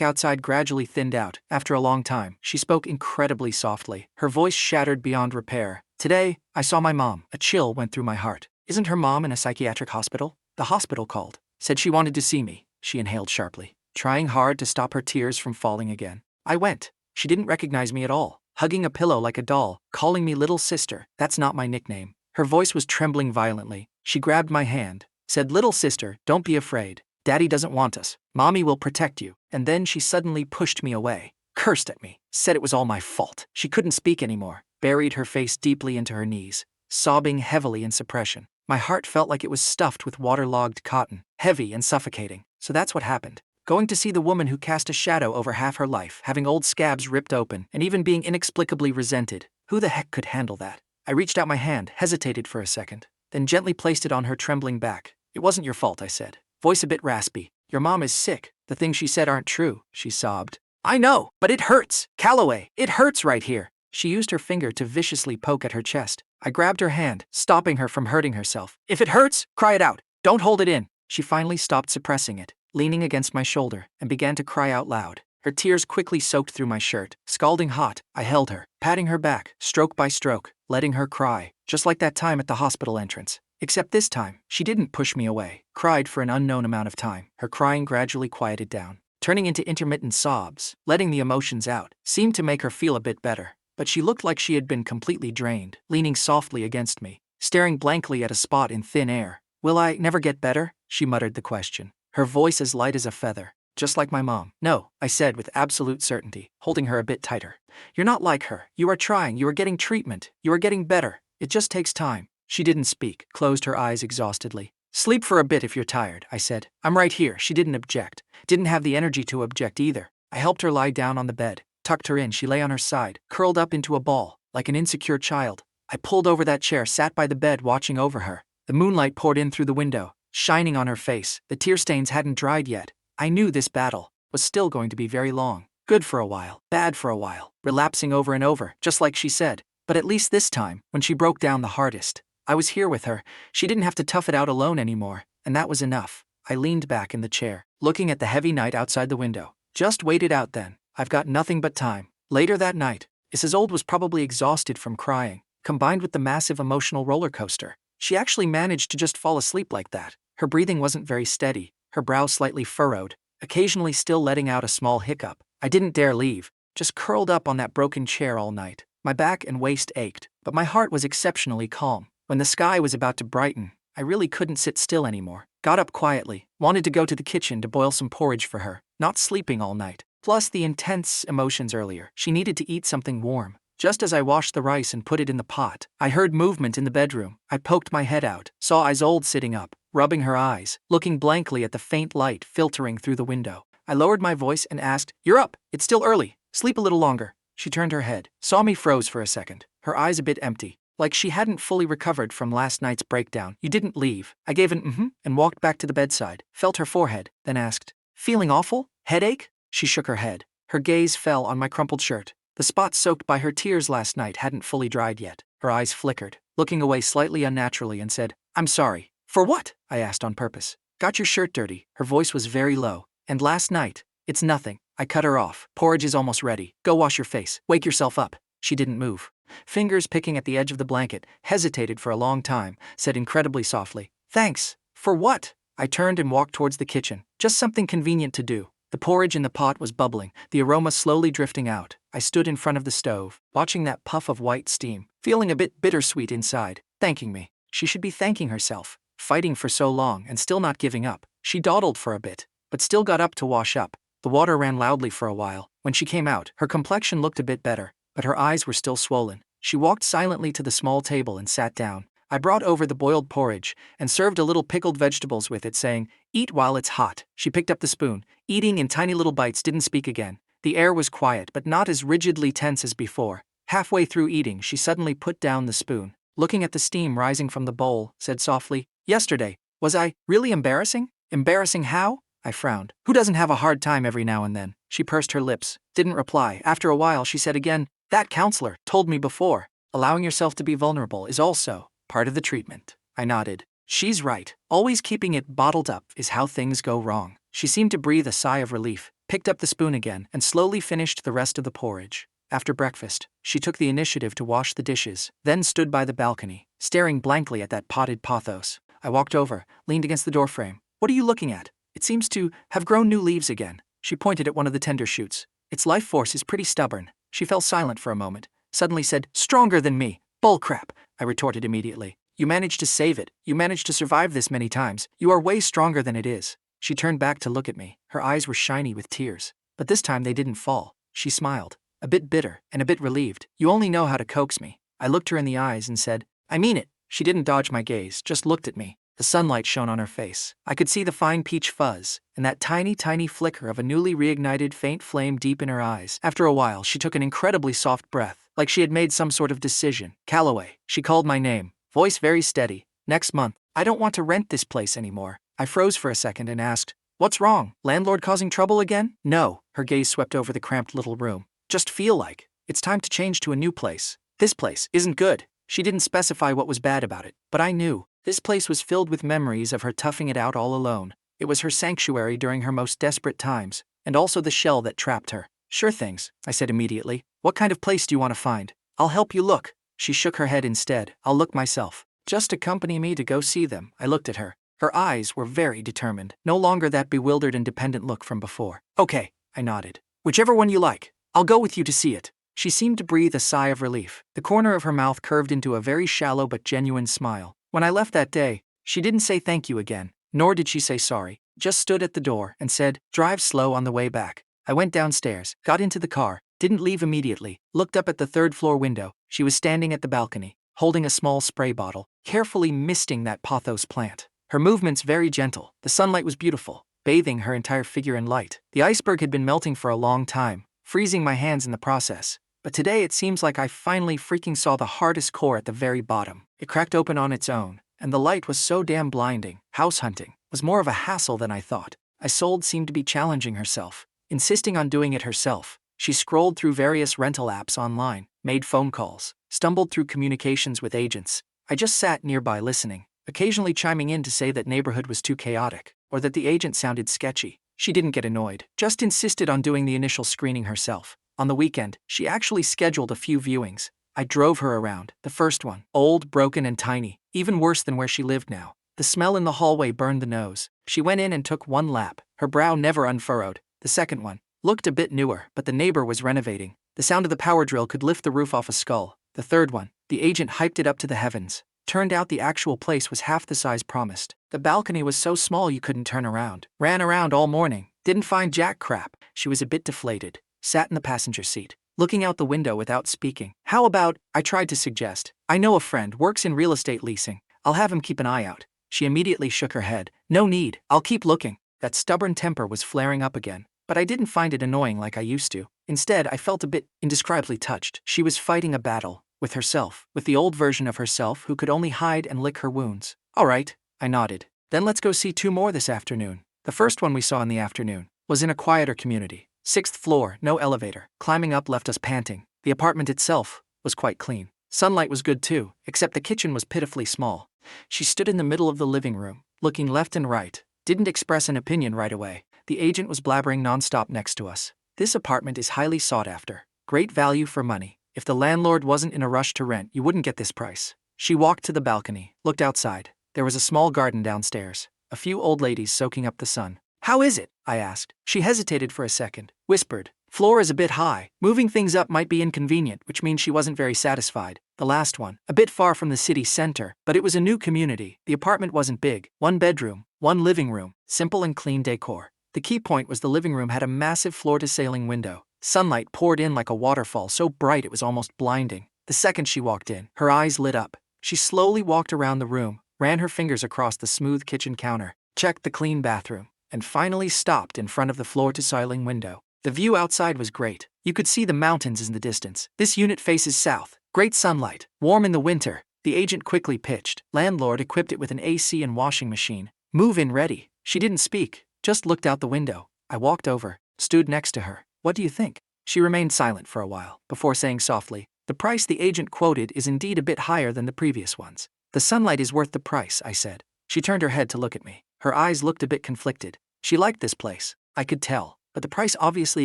outside gradually thinned out. After a long time, she spoke incredibly softly, her voice shattered beyond repair. Today, I saw my mom. A chill went through my heart. Isn't her mom in a psychiatric hospital? The hospital called. Said she wanted to see me. She inhaled sharply, trying hard to stop her tears from falling again. I went. She didn't recognize me at all, hugging a pillow like a doll, calling me little sister. That's not my nickname. Her voice was trembling violently. She grabbed my hand, said, "Little sister, don't be afraid. Daddy doesn't want us. Mommy will protect you." And then she suddenly pushed me away, cursed at me, said it was all my fault. She couldn't speak anymore, buried her face deeply into her knees, sobbing heavily in suppression. My heart felt like it was stuffed with waterlogged cotton, heavy and suffocating. So that's what happened. Going to see the woman who cast a shadow over half her life, having old scabs ripped open, and even being inexplicably resented. Who the heck could handle that? I reached out my hand, hesitated for a second, then gently placed it on her trembling back. "It wasn't your fault," I said, voice a bit raspy. "Your mom is sick. The things she said aren't true," she sobbed. "I know, but it hurts. Calloway, it hurts right here." She used her finger to viciously poke at her chest. I grabbed her hand, stopping her from hurting herself. "If it hurts, cry it out. Don't hold it in." She finally stopped suppressing it, leaning against my shoulder, and began to cry out loud. Her tears quickly soaked through my shirt. Scalding hot, I held her, patting her back, stroke by stroke, letting her cry, just like that time at the hospital entrance. Except this time, she didn't push me away, cried for an unknown amount of time. Her crying gradually quieted down, turning into intermittent sobs. Letting the emotions out seemed to make her feel a bit better, but she looked like she had been completely drained, leaning softly against me, staring blankly at a spot in thin air. "Will I never get better?" she muttered the question, her voice as light as a feather. "Just like my mom." "No," I said with absolute certainty, holding her a bit tighter. "You're not like her. You are trying, you are getting treatment, you are getting better. It just takes time." She didn't speak, closed her eyes exhaustedly. "Sleep for a bit if you're tired," I said. "I'm right here." She didn't object. Didn't have the energy to object either. I helped her lie down on the bed, tucked her in. She lay on her side, curled up into a ball, like an insecure child. I pulled over that chair, sat by the bed watching over her. The moonlight poured in through the window, shining on her face. The tear stains hadn't dried yet. I knew this battle was still going to be very long. Good for a while, bad for a while, relapsing over and over, just like she said. But at least this time, when she broke down the hardest, I was here with her. She didn't have to tough it out alone anymore, and that was enough. I leaned back in the chair, looking at the heavy night outside the window. Just wait it out then. I've got nothing but time. Later that night, Isolde was probably exhausted from crying, combined with the massive emotional roller coaster. She actually managed to just fall asleep like that. Her breathing wasn't very steady, her brow slightly furrowed, occasionally still letting out a small hiccup. I didn't dare leave, just curled up on that broken chair all night. My back and waist ached, but my heart was exceptionally calm. When the sky was about to brighten, I really couldn't sit still anymore. Got up quietly, wanted to go to the kitchen to boil some porridge for her, not sleeping all night. Plus the intense emotions earlier. She needed to eat something warm. Just as I washed the rice and put it in the pot, I heard movement in the bedroom. I poked my head out, saw Isolde sitting up, rubbing her eyes, looking blankly at the faint light filtering through the window. I lowered my voice and asked, "You're up. It's still early. Sleep a little longer." She turned her head, saw me, froze for a second, her eyes a bit empty, like she hadn't fully recovered from last night's breakdown. "You didn't leave." I gave an mm-hmm and walked back to the bedside, felt her forehead, then asked, "Feeling awful? Headache?" She shook her head. Her gaze fell on my crumpled shirt. The spots soaked by her tears last night hadn't fully dried yet. Her eyes flickered, looking away slightly unnaturally, and said, "I'm sorry." "For what?" I asked on purpose. "Got your shirt dirty." Her voice was very low. "And last night?" "It's nothing." I cut her off. "Porridge is almost ready. Go wash your face. Wake yourself up." She didn't move. Fingers picking at the edge of the blanket, hesitated for a long time, said incredibly softly, "Thanks. For what?" I turned and walked towards the kitchen. Just something convenient to do. The porridge in the pot was bubbling, the aroma slowly drifting out. I stood in front of the stove, watching that puff of white steam, feeling a bit bittersweet inside. Thanking me. She should be thanking herself. Fighting for so long and still not giving up. She dawdled for a bit, but still got up to wash up. The water ran loudly for a while. When she came out, her complexion looked a bit better, but her eyes were still swollen. She walked silently to the small table and sat down. I brought over the boiled porridge and served a little pickled vegetables with it, saying, "Eat while it's hot." She picked up the spoon, eating in tiny little bites, didn't speak again. The air was quiet but not as rigidly tense as before. Halfway through eating, she suddenly put down the spoon. Looking at the steam rising from the bowl, said softly, "Yesterday, was I really embarrassing?" "Embarrassing how?" I frowned. Who doesn't have a hard time every now and then? She pursed her lips, didn't reply. After a while, she said again, that counselor told me before. Allowing yourself to be vulnerable is also part of the treatment. I nodded. She's right. Always keeping it bottled up is how things go wrong. She seemed to breathe a sigh of relief, picked up the spoon again, and slowly finished the rest of the porridge. After breakfast, she took the initiative to wash the dishes, then stood by the balcony, staring blankly at that potted pothos. I walked over, leaned against the doorframe. What are you looking at? It seems to have grown new leaves again. She pointed at one of the tender shoots. Its life force is pretty stubborn. She fell silent for a moment, suddenly said, stronger than me. Bullcrap, I retorted immediately. You managed to save it. You managed to survive this many times. You are way stronger than it is. She turned back to look at me. Her eyes were shiny with tears. But this time they didn't fall. She smiled, a bit bitter and a bit relieved. You only know how to coax me. I looked her in the eyes and said, I mean it. She didn't dodge my gaze, just looked at me. The sunlight shone on her face. I could see the fine peach fuzz, and that tiny flicker of a newly reignited faint flame deep in her eyes. After a while, she took an incredibly soft breath, like she had made some sort of decision. Calloway. She called my name, voice very steady. Next month. I don't want to rent this place anymore. I froze for a second and asked, what's wrong? Landlord causing trouble again? No. Her gaze swept over the cramped little room. Just feel like it's time to change to a new place. This place isn't good. She didn't specify what was bad about it, but I knew. This place was filled with memories of her toughing it out all alone. It was her sanctuary during her most desperate times, and also the shell that trapped her. Sure things, I said immediately. What kind of place do you want to find? I'll help you look. She shook her head instead. I'll look myself. Just accompany me to go see them. I looked at her. Her eyes were very determined, no longer that bewildered and dependent look from before. Okay, I nodded. Whichever one you like. I'll go with you to see it. She seemed to breathe a sigh of relief. The corner of her mouth curved into a very shallow but genuine smile. When I left that day, she didn't say thank you again, nor did she say sorry, just stood at the door and said, drive slow on the way back. I went downstairs, got into the car, didn't leave immediately, looked up at the third-floor window. She was standing at the balcony, holding a small spray bottle, carefully misting that pothos plant. Her movements very gentle. The sunlight was beautiful, bathing her entire figure in light. The iceberg had been melting for a long time, freezing my hands in the process. But today it seems like I finally freaking saw the hardest core at the very bottom. It cracked open on its own, and the light was so damn blinding. House hunting was more of a hassle than I thought. Isolde seemed to be challenging herself, insisting on doing it herself. She scrolled through various rental apps online, made phone calls, stumbled through communications with agents. I just sat nearby listening, occasionally chiming in to say that neighborhood was too chaotic, or that the agent sounded sketchy. She didn't get annoyed, just insisted on doing the initial screening herself. On the weekend, she actually scheduled a few viewings. I drove her around. The first one, old, broken, and tiny, even worse than where she lived now. The smell in the hallway burned the nose. She went in and took one lap, her brow never unfurrowed. The second one looked a bit newer, but the neighbor was renovating. The sound of the power drill could lift the roof off a skull. The third one, the agent hyped it up to the heavens. Turned out the actual place was half the size promised. The balcony was so small you couldn't turn around. Ran around all morning. Didn't find jack crap. She was a bit deflated. Sat in the passenger seat, looking out the window without speaking. How about, I tried to suggest. I know a friend, works in real estate leasing. I'll have him keep an eye out. She immediately shook her head. No need, I'll keep looking. That stubborn temper was flaring up again, but I didn't find it annoying like I used to. Instead, I felt a bit indescribably touched. She was fighting a battle with herself, with the old version of herself who could only hide and lick her wounds. All right, I nodded. Then let's go see 2 more this afternoon. The first one we saw in the afternoon was in a quieter community. 6th floor, no elevator. Climbing up left us panting. The apartment itself was quite clean. Sunlight was good too, except the kitchen was pitifully small. She stood in the middle of the living room, looking left and right. Didn't express an opinion right away. The agent was blabbering nonstop next to us. This apartment is highly sought after. Great value for money. If the landlord wasn't in a rush to rent, you wouldn't get this price. She walked to the balcony, looked outside. There was a small garden downstairs. A few old ladies soaking up the sun. How is it? I asked. She hesitated for a second, whispered, floor is a bit high. Moving things up might be inconvenient, which means she wasn't very satisfied. The last one, a bit far from the city center, but it was a new community. The apartment wasn't big. 1 bedroom, 1 living room, simple and clean decor. The key point was the living room had a massive floor-to-ceiling window. Sunlight poured in like a waterfall, so bright it was almost blinding. The second she walked in, her eyes lit up. She slowly walked around the room, ran her fingers across the smooth kitchen counter, checked the clean bathroom, and finally stopped in front of the floor-to-ceiling window. The view outside was great. You could see the mountains in the distance. This unit faces south. Great sunlight. Warm in the winter. The agent quickly pitched. Landlord equipped it with an AC and washing machine. Move-in ready. She didn't speak, just looked out the window. I walked over, stood next to her. What do you think? She remained silent for a while, before saying softly, the price the agent quoted is indeed a bit higher than the previous ones. The sunlight is worth the price, I said. She turned her head to look at me. Her eyes looked a bit conflicted. She liked this place, I could tell, but the price obviously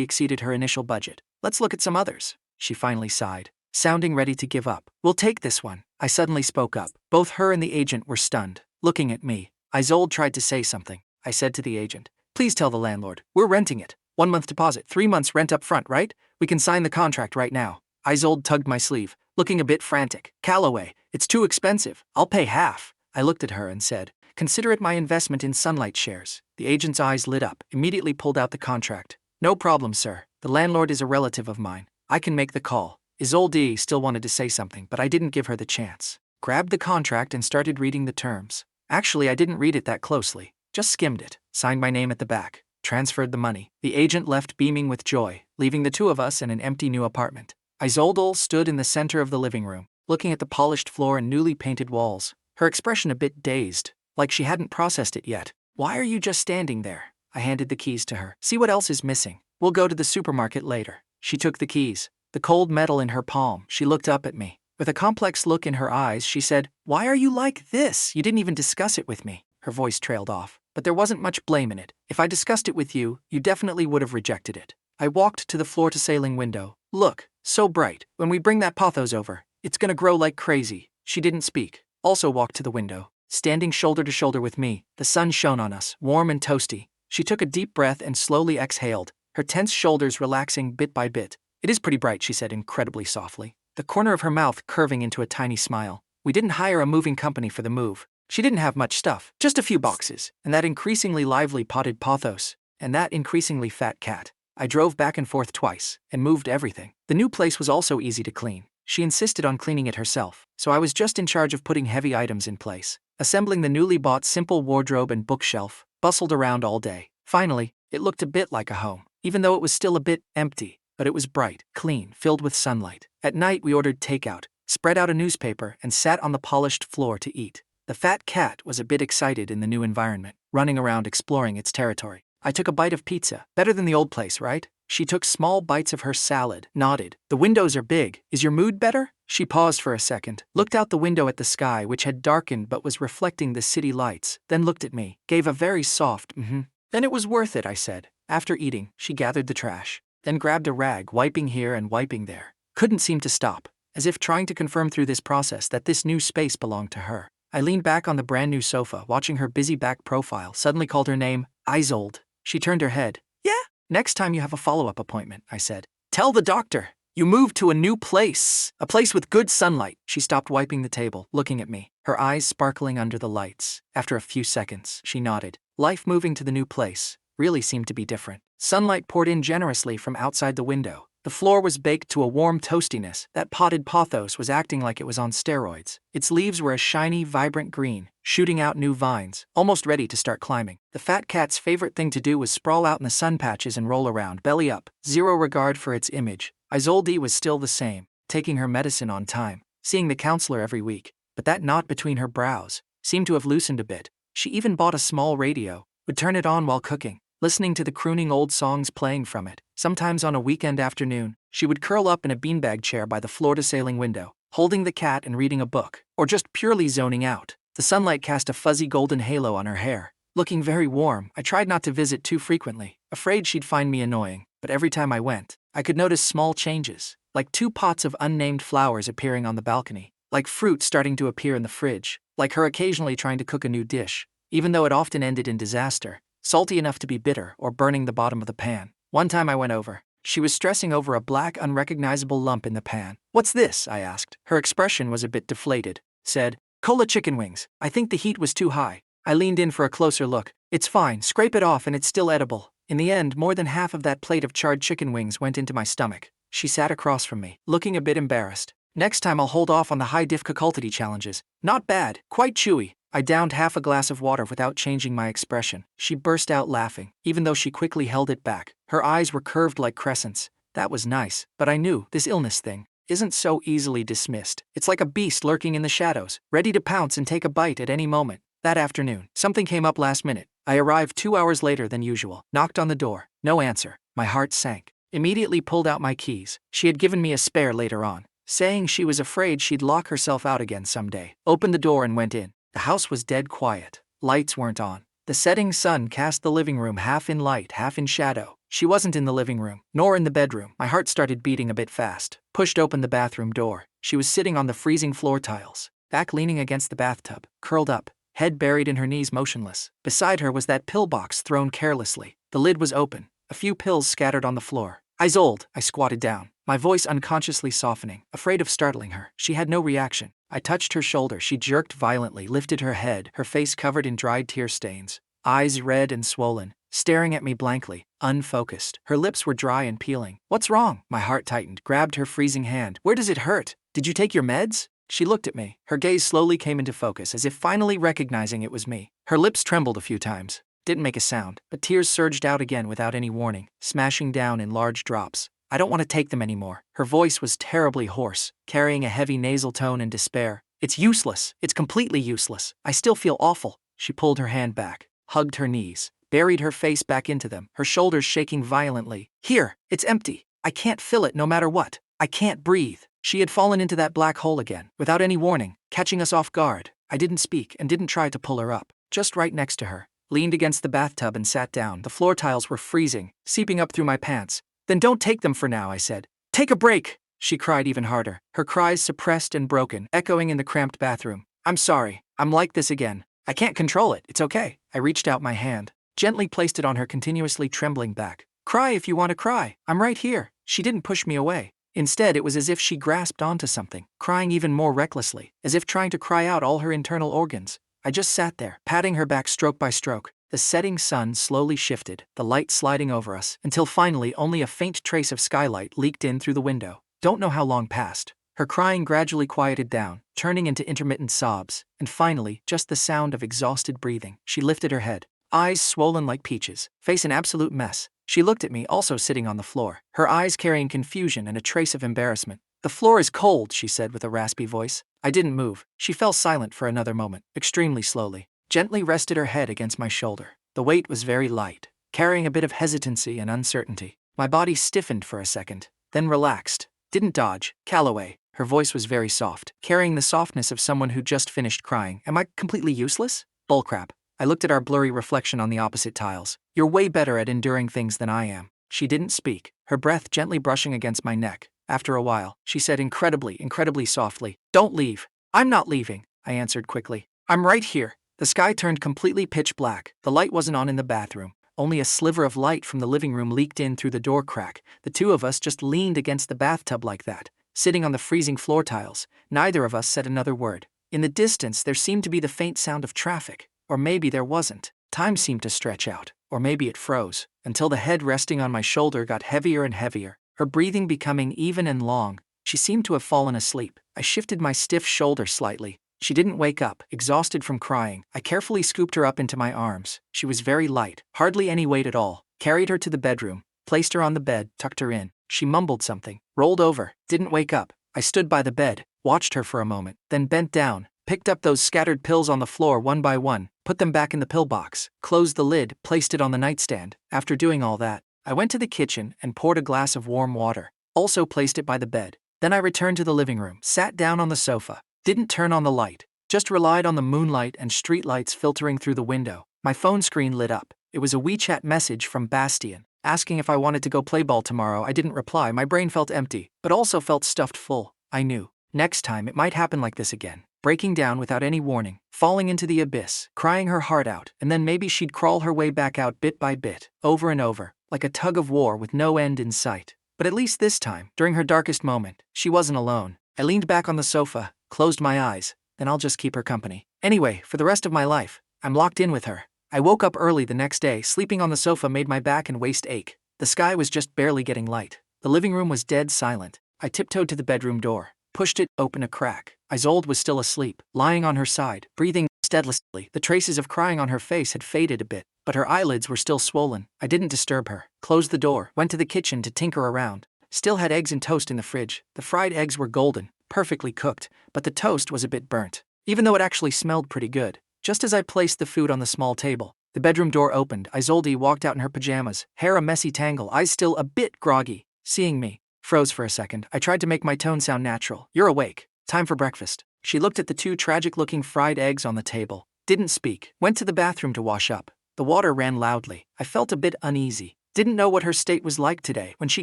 exceeded her initial budget. Let's look at some others. She finally sighed, sounding ready to give up. We'll take this one. I suddenly spoke up. Both her and the agent were stunned, looking at me. Isolde tried to say something. I said to the agent, please tell the landlord, we're renting it. 1 month deposit, 3 months rent up front, right? We can sign the contract right now. Isolde tugged my sleeve, looking a bit frantic. Calloway, it's too expensive. I'll pay half. I looked at her and said, consider it my investment in Sunlight shares. The agent's eyes lit up, immediately pulled out the contract. No problem, sir. The landlord is a relative of mine. I can make the call. Isolde still wanted to say something, but I didn't give her the chance. Grabbed the contract and started reading the terms. Actually, I didn't read it that closely. Just skimmed it, signed my name at the back, transferred the money. The agent left beaming with joy, leaving the two of us in an empty new apartment. Isolde stood in the center of the living room, looking at the polished floor and newly painted walls, her expression a bit dazed, like she hadn't processed it yet. Why are you just standing there? I handed the keys to her. See what else is missing. We'll go to the supermarket later. She took the keys, the cold metal in her palm. She looked up at me. With a complex look in her eyes, she said, why are you like this? You didn't even discuss it with me. Her voice trailed off, but there wasn't much blame in it. If I discussed it with you, you definitely would have rejected it. I walked to the floor-to-ceiling window. Look, so bright. When we bring that pothos over, it's gonna grow like crazy. She didn't speak. Also walked to the window. Standing shoulder to shoulder with me, the sun shone on us, warm and toasty. She took a deep breath and slowly exhaled, her tense shoulders relaxing bit by bit. It is pretty bright, she said incredibly softly, the corner of her mouth curving into a tiny smile. We didn't hire a moving company for the move. She didn't have much stuff, just a few boxes, and that increasingly lively potted pothos, and that increasingly fat cat. I drove back and forth twice, and moved everything. The new place was also easy to clean. She insisted on cleaning it herself, so I was just in charge of putting heavy items in place. Assembling the newly bought simple wardrobe and bookshelf, bustled around all day. Finally, it looked a bit like a home, even though it was still a bit empty, but it was bright, clean, filled with sunlight. At night we ordered takeout, spread out a newspaper, and sat on the polished floor to eat. The fat cat was a bit excited in the new environment, running around exploring its territory. I took a bite of pizza. Better than the old place, right? She took small bites of her salad, nodded. The windows are big. Is your mood better? She paused for a second, looked out the window at the sky which had darkened but was reflecting the city lights, then looked at me, gave a very soft Then it was worth it, I said. After eating, she gathered the trash, then grabbed a rag, wiping here and wiping there. Couldn't seem to stop, as if trying to confirm through this process that this new space belonged to her. I leaned back on the brand new sofa, watching her busy back profile, suddenly called her name, Isolde. She turned her head. Yeah? Next time you have a follow-up appointment, I said. Tell the doctor. You moved to a new place. A place with good sunlight. She stopped wiping the table, looking at me, her eyes sparkling under the lights. After a few seconds, she nodded. Life moving to the new place really seemed to be different. Sunlight poured in generously from outside the window. The floor was baked to a warm toastiness. That potted pothos was acting like it was on steroids. Its leaves were a shiny, vibrant green, shooting out new vines, almost ready to start climbing. The fat cat's favorite thing to do was sprawl out in the sun patches and roll around, belly up, zero regard for its image. Isolde was still the same, taking her medicine on time, seeing the counselor every week, but that knot between her brows seemed to have loosened a bit. She even bought a small radio, would turn it on while cooking, listening to the crooning old songs playing from it. Sometimes on a weekend afternoon, she would curl up in a beanbag chair by the floor-to-ceiling window, holding the cat and reading a book, or just purely zoning out. The sunlight cast a fuzzy golden halo on her hair, looking very warm. I tried not to visit too frequently, afraid she'd find me annoying, but every time I went, I could notice small changes, like 2 pots of unnamed flowers appearing on the balcony, like fruit starting to appear in the fridge, like her occasionally trying to cook a new dish, even though it often ended in disaster, salty enough to be bitter or burning the bottom of the pan. One time I went over. She was stressing over a black, unrecognizable lump in the pan. What's this? I asked. Her expression was a bit deflated. Said, Cola chicken wings. I think the heat was too high. I leaned in for a closer look. It's fine, scrape it off and it's still edible. In the end, more than half of that plate of charred chicken wings went into my stomach. She sat across from me, looking a bit embarrassed. Next time I'll hold off on the high difficulty challenges. Not bad, quite chewy. I downed half a glass of water without changing my expression. She burst out laughing, even though she quickly held it back. Her eyes were curved like crescents. That was nice, but I knew this illness thing isn't so easily dismissed. It's like a beast lurking in the shadows, ready to pounce and take a bite at any moment. That afternoon, something came up last minute. I arrived 2 hours later than usual, knocked on the door, no answer. My heart sank. Immediately pulled out my keys. She had given me a spare later on, saying she was afraid she'd lock herself out again someday. Opened the door and went in. The house was dead quiet. Lights weren't on. The setting sun cast the living room half in light, half in shadow. She wasn't in the living room, nor in the bedroom. My heart started beating a bit fast. Pushed open the bathroom door. She was sitting on the freezing floor tiles, back leaning against the bathtub, curled up, head buried in her knees, motionless. Beside her was that pill box thrown carelessly. The lid was open, a few pills scattered on the floor. Isolde, I squatted down, my voice unconsciously softening, afraid of startling her. She had no reaction. I touched her shoulder. She jerked violently, lifted her head, her face covered in dried tear stains, eyes red and swollen, staring at me blankly, unfocused. Her lips were dry and peeling. What's wrong? My heart tightened, grabbed her freezing hand. Where does it hurt? Did you take your meds? She looked at me. Her gaze slowly came into focus, as if finally recognizing it was me. Her lips trembled a few times. Didn't make a sound, but tears surged out again without any warning, smashing down in large drops. I don't want to take them anymore. Her voice was terribly hoarse, carrying a heavy nasal tone and despair. It's useless. It's completely useless. I still feel awful. She pulled her hand back, hugged her knees, buried her face back into them, her shoulders shaking violently. Here, it's empty. I can't fill it no matter what. I can't breathe. She had fallen into that black hole again, without any warning, catching us off guard. I didn't speak and didn't try to pull her up. Just right next to her, leaned against the bathtub and sat down. The floor tiles were freezing, seeping up through my pants. Then don't take them for now, I said. Take a break, she cried even harder, her cries suppressed and broken, echoing in the cramped bathroom. I'm sorry. I'm like this again. I can't control it. It's okay. I reached out my hand, gently placed it on her continuously trembling back. Cry if you want to cry. I'm right here. She didn't push me away. Instead, it was as if she grasped onto something, crying even more recklessly, as if trying to cry out all her internal organs. I just sat there, patting her back stroke by stroke. The setting sun slowly shifted, the light sliding over us, until finally only a faint trace of skylight leaked in through the window. Don't know how long passed. Her crying gradually quieted down, turning into intermittent sobs, and finally, just the sound of exhausted breathing. She lifted her head, eyes swollen like peaches, face an absolute mess. She looked at me, also sitting on the floor, her eyes carrying confusion and a trace of embarrassment. The floor is cold, she said with a raspy voice. I didn't move. She fell silent for another moment, extremely slowly, gently rested her head against my shoulder. The weight was very light, carrying a bit of hesitancy and uncertainty. My body stiffened for a second, then relaxed. Didn't dodge. Calloway. Her voice was very soft, carrying the softness of someone who just finished crying. Am I completely useless? Bullcrap. I looked at our blurry reflection on the opposite tiles. You're way better at enduring things than I am. She didn't speak, her breath gently brushing against my neck. After a while, she said incredibly softly, Don't leave. I'm not leaving, I answered quickly. I'm right here. The sky turned completely pitch black. The light wasn't on in the bathroom. Only a sliver of light from the living room leaked in through the door crack. The two of us just leaned against the bathtub like that, sitting on the freezing floor tiles. Neither of us said another word. In the distance, there seemed to be the faint sound of traffic. Or maybe there wasn't. Time seemed to stretch out. Or maybe it froze, until the head resting on my shoulder got heavier and heavier, her breathing becoming even and long. She seemed to have fallen asleep. I shifted my stiff shoulder slightly. She didn't wake up, exhausted from crying. I carefully scooped her up into my arms. She was very light, hardly any weight at all. Carried her to the bedroom, placed her on the bed, tucked her in. She mumbled something, rolled over, didn't wake up. I stood by the bed, watched her for a moment, then bent down, picked up those scattered pills on the floor one by one, put them back in the pill box, closed the lid, placed it on the nightstand. After doing all that, I went to the kitchen and poured a glass of warm water, also placed it by the bed. Then I returned to the living room, sat down on the sofa, didn't turn on the light, just relied on the moonlight and street lights filtering through the window. My phone screen lit up. It was a WeChat message from Bastian, asking if I wanted to go play ball tomorrow. I didn't reply. My brain felt empty, but also felt stuffed full. I knew, next time it might happen like this again. Breaking down without any warning, falling into the abyss, crying her heart out, and then maybe she'd crawl her way back out bit by bit, over and over, like a tug of war with no end in sight. But at least this time, during her darkest moment, she wasn't alone. I leaned back on the sofa, closed my eyes, then I'll just keep her company. Anyway, for the rest of my life, I'm locked in with her. I woke up early the next day. Sleeping on the sofa made my back and waist ache. The sky was just barely getting light. The living room was dead silent. I tiptoed to the bedroom door, pushed it open a crack. Isolde was still asleep, lying on her side, breathing steadfastly. The traces of crying on her face had faded a bit, but her eyelids were still swollen. I didn't disturb her. Closed the door, went to the kitchen to tinker around. Still had eggs and toast in the fridge. The fried eggs were golden, perfectly cooked, but the toast was a bit burnt, even though it actually smelled pretty good. Just as I placed the food on the small table, the bedroom door opened. Isolde walked out in her pajamas, hair a messy tangle, eyes still a bit groggy. Seeing me, froze for a second. I tried to make my tone sound natural. You're awake. Time for breakfast. She looked at the two tragic-looking fried eggs on the table, didn't speak, went to the bathroom to wash up. The water ran loudly. I felt a bit uneasy. Didn't know what her state was like today. When she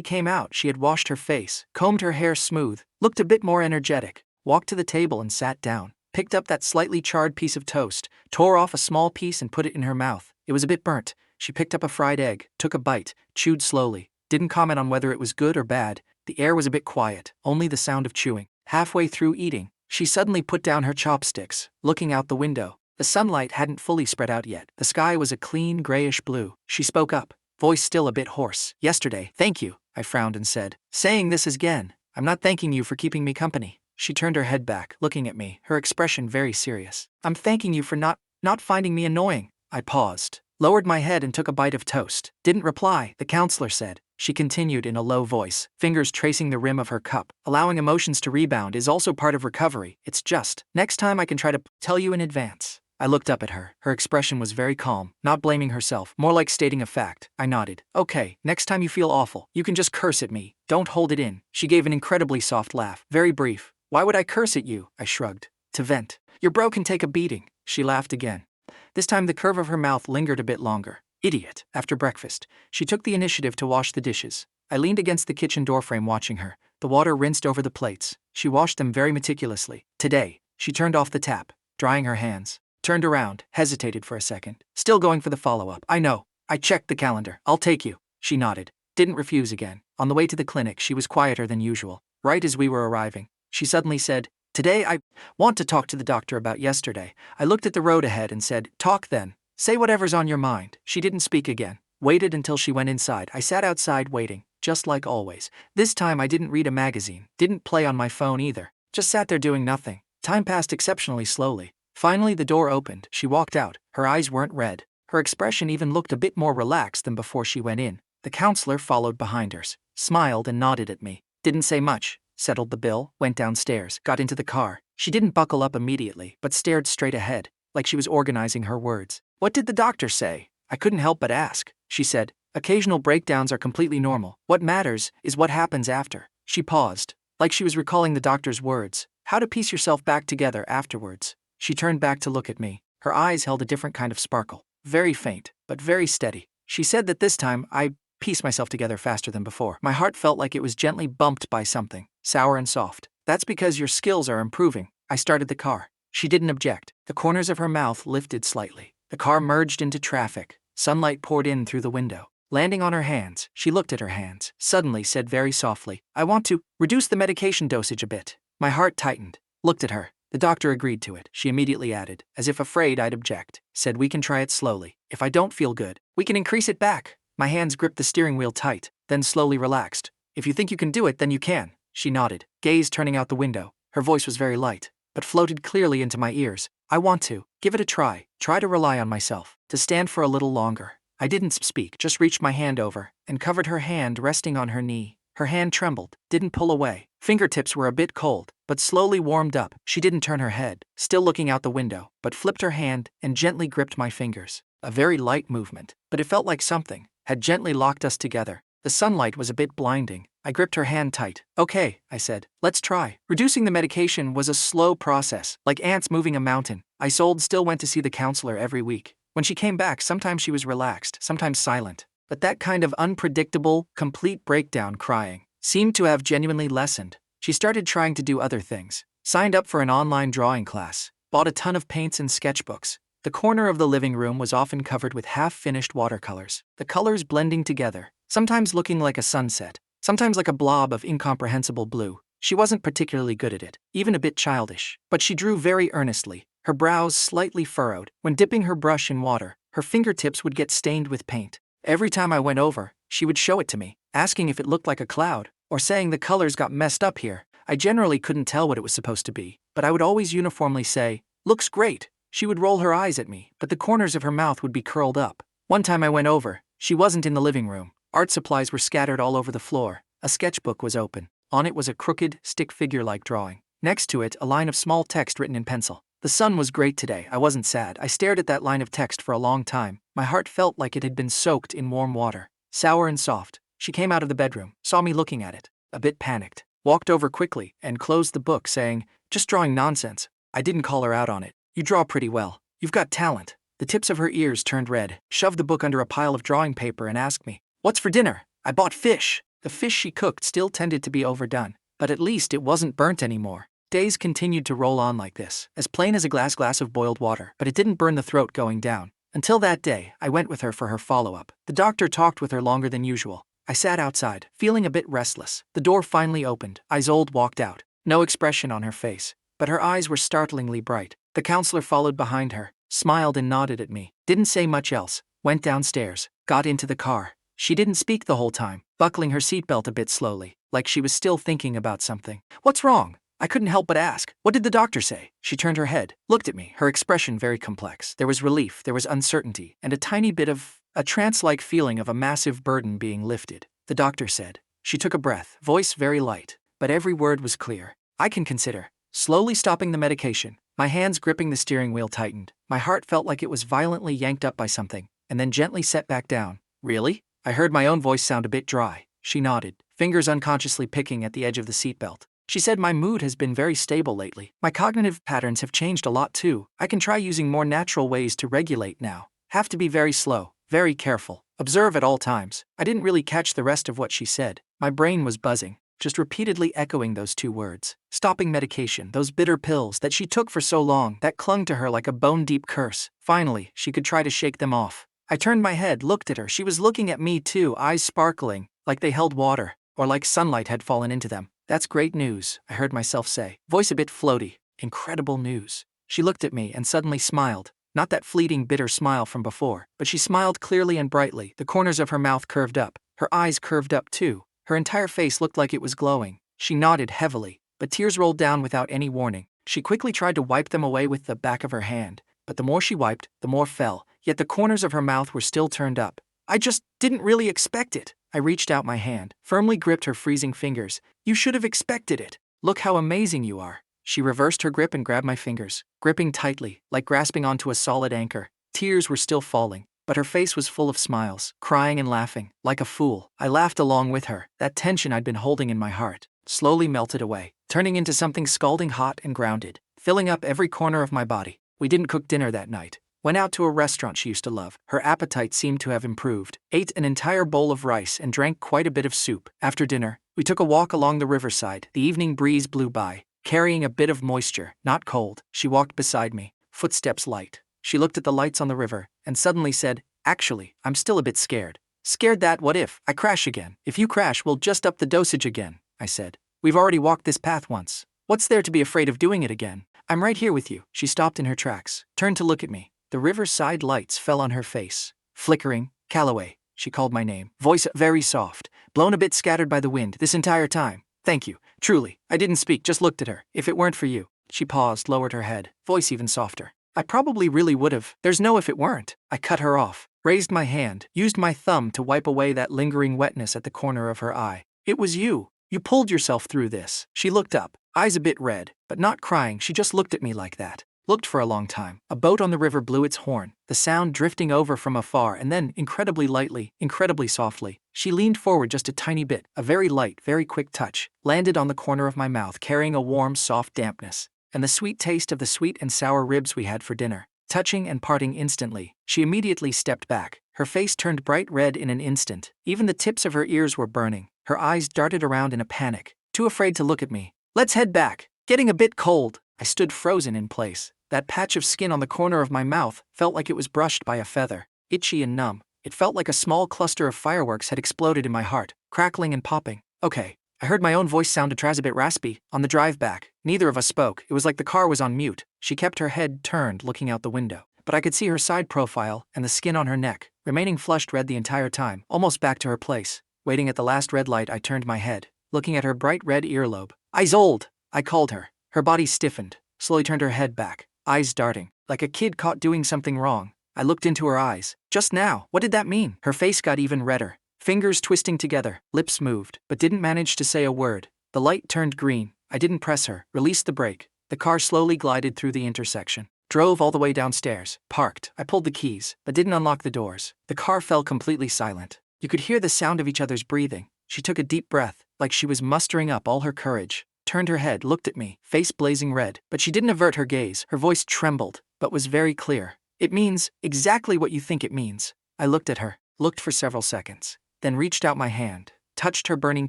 came out, she had washed her face, combed her hair smooth, looked a bit more energetic, walked to the table and sat down, picked up that slightly charred piece of toast, tore off a small piece and put it in her mouth. It was a bit burnt. She picked up a fried egg, took a bite, chewed slowly, didn't comment on whether it was good or bad. The air was a bit quiet, only the sound of chewing. Halfway through eating, she suddenly put down her chopsticks, looking out the window. The sunlight hadn't fully spread out yet. The sky was a clean grayish blue. She spoke up, voice still a bit hoarse. Yesterday, thank you, I frowned and said. Saying this again, I'm not thanking you for keeping me company. She turned her head back, looking at me, her expression very serious. I'm thanking you for not finding me annoying. I paused, lowered my head and took a bite of toast. Didn't reply, the counselor said. She continued in a low voice, fingers tracing the rim of her cup. Allowing emotions to rebound is also part of recovery. It's just, next time I can try to tell you in advance. I looked up at her. Her expression was very calm, not blaming herself, more like stating a fact. I nodded. Okay, next time you feel awful, you can just curse at me. Don't hold it in. She gave an incredibly soft laugh, very brief. Why would I curse at you? I shrugged. To vent. Your bro can take a beating. She laughed again. This time the curve of her mouth lingered a bit longer. Idiot. After breakfast, she took the initiative to wash the dishes. I leaned against the kitchen doorframe watching her. The water rinsed over the plates. She washed them very meticulously. Today, she turned off the tap, drying her hands. Turned around, hesitated for a second. Still going for the follow-up. I know. I checked the calendar. I'll take you. She nodded. Didn't refuse again. On the way to the clinic, she was quieter than usual. Right as we were arriving, she suddenly said, Today I want to talk to the doctor about yesterday. I looked at the road ahead and said, Talk then. Say whatever's on your mind. She didn't speak again. Waited until she went inside. I sat outside waiting, just like always. This time I didn't read a magazine, didn't play on my phone either. Just sat there doing nothing. Time passed exceptionally slowly. Finally the door opened. She walked out. Her eyes weren't red. Her expression even looked a bit more relaxed than before she went in. The counselor followed behind her, smiled and nodded at me. Didn't say much. Settled the bill, went downstairs, got into the car. She didn't buckle up immediately, but stared straight ahead, like she was organizing her words. What did the doctor say? I couldn't help but ask. She said, Occasional breakdowns are completely normal. What matters is what happens after. She paused, like she was recalling the doctor's words. How to piece yourself back together afterwards. She turned back to look at me. Her eyes held a different kind of sparkle. Very faint, but very steady. She said that this time I pieced myself together faster than before. My heart felt like it was gently bumped by something, sour and soft. That's because your skills are improving. I started the car. She didn't object. The corners of her mouth lifted slightly. The car merged into traffic. Sunlight poured in through the window. Landing on her hands, she looked at her hands, suddenly said very softly, I want to reduce the medication dosage a bit. My heart tightened. Looked at her. The doctor agreed to it. She immediately added, as if afraid I'd object, said we can try it slowly. If I don't feel good, we can increase it back. My hands gripped the steering wheel tight, then slowly relaxed. If you think you can do it, then you can. She nodded, gaze turning out the window. Her voice was very light, but floated clearly into my ears. I want to give it a try to rely on myself, to stand for a little longer. I didn't speak, just reached my hand over and covered her hand resting on her knee. Her hand trembled, didn't pull away. Fingertips were a bit cold, but slowly warmed up. She didn't turn her head, still looking out the window, but flipped her hand and gently gripped my fingers. A very light movement, but it felt like something had gently locked us together. The sunlight was a bit blinding. I gripped her hand tight. Okay, I said, let's try. Reducing the medication was a slow process, like ants moving a mountain. Isolde still went to see the counselor every week. When she came back, sometimes she was relaxed, sometimes silent. But that kind of unpredictable, complete breakdown crying seemed to have genuinely lessened. She started trying to do other things. Signed up for an online drawing class. Bought a ton of paints and sketchbooks. The corner of the living room was often covered with half-finished watercolors. The colors blending together, sometimes looking like a sunset, sometimes like a blob of incomprehensible blue. She wasn't particularly good at it, even a bit childish. But she drew very earnestly, her brows slightly furrowed. When dipping her brush in water, her fingertips would get stained with paint. Every time I went over, she would show it to me, asking if it looked like a cloud, or saying the colors got messed up here. I generally couldn't tell what it was supposed to be, but I would always uniformly say, looks great. She would roll her eyes at me, but the corners of her mouth would be curled up. One time I went over, she wasn't in the living room. Art supplies were scattered all over the floor. A sketchbook was open. On it was a crooked, stick figure-like drawing. Next to it, a line of small text written in pencil. The sun was great today, I wasn't sad. I stared at that line of text for a long time. My heart felt like it had been soaked in warm water. Sour and soft. She came out of the bedroom, saw me looking at it, a bit panicked, walked over quickly, and closed the book, saying, "Just drawing nonsense." I didn't call her out on it. "You draw pretty well. You've got talent." The tips of her ears turned red, shoved the book under a pile of drawing paper, and asked me, "What's for dinner?" "I bought fish." The fish she cooked still tended to be overdone, but at least it wasn't burnt anymore. Days continued to roll on like this, as plain as a glass of boiled water, but it didn't burn the throat going down. Until that day, I went with her for her follow-up. The doctor talked with her longer than usual. I sat outside, feeling a bit restless. The door finally opened. Isolde walked out. No expression on her face, but her eyes were startlingly bright. The counselor followed behind her, smiled and nodded at me. Didn't say much else. Went downstairs, got into the car. She didn't speak the whole time, buckling her seatbelt a bit slowly, like she was still thinking about something. "What's wrong?" I couldn't help but ask. "What did the doctor say?" She turned her head, looked at me, her expression very complex. There was relief, there was uncertainty, and a tiny bit of a trance-like feeling of a massive burden being lifted. "The doctor said." She took a breath, voice very light, but every word was clear. "I can consider." Slowly stopping the medication, my hands gripping the steering wheel tightened. My heart felt like it was violently yanked up by something, and then gently set back down. "Really?" I heard my own voice sound a bit dry. She nodded, fingers unconsciously picking at the edge of the seatbelt. She said, "My mood has been very stable lately. My cognitive patterns have changed a lot too. I can try using more natural ways to regulate now. Have to be very slow, very careful. Observe at all times." I didn't really catch the rest of what she said. My brain was buzzing, just repeatedly echoing those two words. Stopping medication, those bitter pills that she took for so long, that clung to her like a bone-deep curse. Finally, she could try to shake them off. I turned my head, looked at her. She was looking at me too, eyes sparkling, like they held water, or like sunlight had fallen into them. "That's great news," I heard myself say, voice a bit floaty. "Incredible news." She looked at me and suddenly smiled. Not that fleeting bitter smile from before, but she smiled clearly and brightly. The corners of her mouth curved up. Her eyes curved up too. Her entire face looked like it was glowing. She nodded heavily, but tears rolled down without any warning. She quickly tried to wipe them away with the back of her hand, but the more she wiped, the more fell, yet the corners of her mouth were still turned up. "I just didn't really expect it." I reached out my hand, firmly gripped her freezing fingers. "You should have expected it. Look how amazing you are." She reversed her grip and grabbed my fingers, gripping tightly, like grasping onto a solid anchor. Tears were still falling, but her face was full of smiles, crying and laughing, like a fool. I laughed along with her. That tension I'd been holding in my heart slowly melted away, turning into something scalding hot and grounded, filling up every corner of my body. We didn't cook dinner that night. Went out to a restaurant she used to love. Her appetite seemed to have improved. Ate an entire bowl of rice and drank quite a bit of soup. After dinner, we took a walk along the riverside. The evening breeze blew by, carrying a bit of moisture, not cold. She walked beside me, footsteps light. She looked at the lights on the river, and suddenly said, "Actually, I'm still a bit scared." "Scared that what if I crash again?" "If you crash, we'll just up the dosage again," I said. "We've already walked this path once. What's there to be afraid of doing it again?" "I'm right here with you." She stopped in her tracks, turned to look at me. The riverside lights fell on her face. Flickering. "Calloway," she called my name, voice very soft, blown a bit scattered by the wind this entire time. "Thank you, truly." I didn't speak, just looked at her. "If it weren't for you." She paused, lowered her head, voice even softer. "I probably really would have." "There's no if it weren't." I cut her off, raised my hand, used my thumb to wipe away that lingering wetness at the corner of her eye. "It was you. You pulled yourself through this." She looked up, eyes a bit red, but not crying. She just looked at me like that. Looked for a long time. A boat on the river blew its horn, the sound drifting over from afar, and then, incredibly lightly, incredibly softly, she leaned forward just a tiny bit. A very light, very quick touch landed on the corner of my mouth, carrying a warm, soft dampness, and the sweet taste of the sweet and sour ribs we had for dinner. Touching and parting instantly, she immediately stepped back. Her face turned bright red in an instant. Even the tips of her ears were burning. Her eyes darted around in a panic, too afraid to look at me. "Let's head back. Getting a bit cold." I stood frozen in place. That patch of skin on the corner of my mouth felt like it was brushed by a feather, itchy and numb. It felt like a small cluster of fireworks had exploded in my heart, crackling and popping. "Okay." I heard my own voice sound a bit raspy. On the drive back, neither of us spoke. It was like the car was on mute. She kept her head turned, looking out the window, but I could see her side profile and the skin on her neck, remaining flushed red the entire time, almost back to her place. Waiting at the last red light, I turned my head, looking at her bright red earlobe. "Isolde!" I called her. Her body stiffened, slowly turned her head back, eyes darting, like a kid caught doing something wrong. I looked into her eyes. "Just now, what did that mean?" Her face got even redder, fingers twisting together, lips moved, but didn't manage to say a word. The light turned green. I didn't press her, released the brake. The car slowly glided through the intersection. Drove all the way downstairs, parked. I pulled the keys, but didn't unlock the doors. The car fell completely silent. You could hear the sound of each other's breathing. She took a deep breath, like she was mustering up all her courage. Turned her head, looked at me, face blazing red, but she didn't avert her gaze. Her voice trembled, but was very clear. It means exactly what you think it means. I looked at her, looked for several seconds, then reached out my hand, touched her burning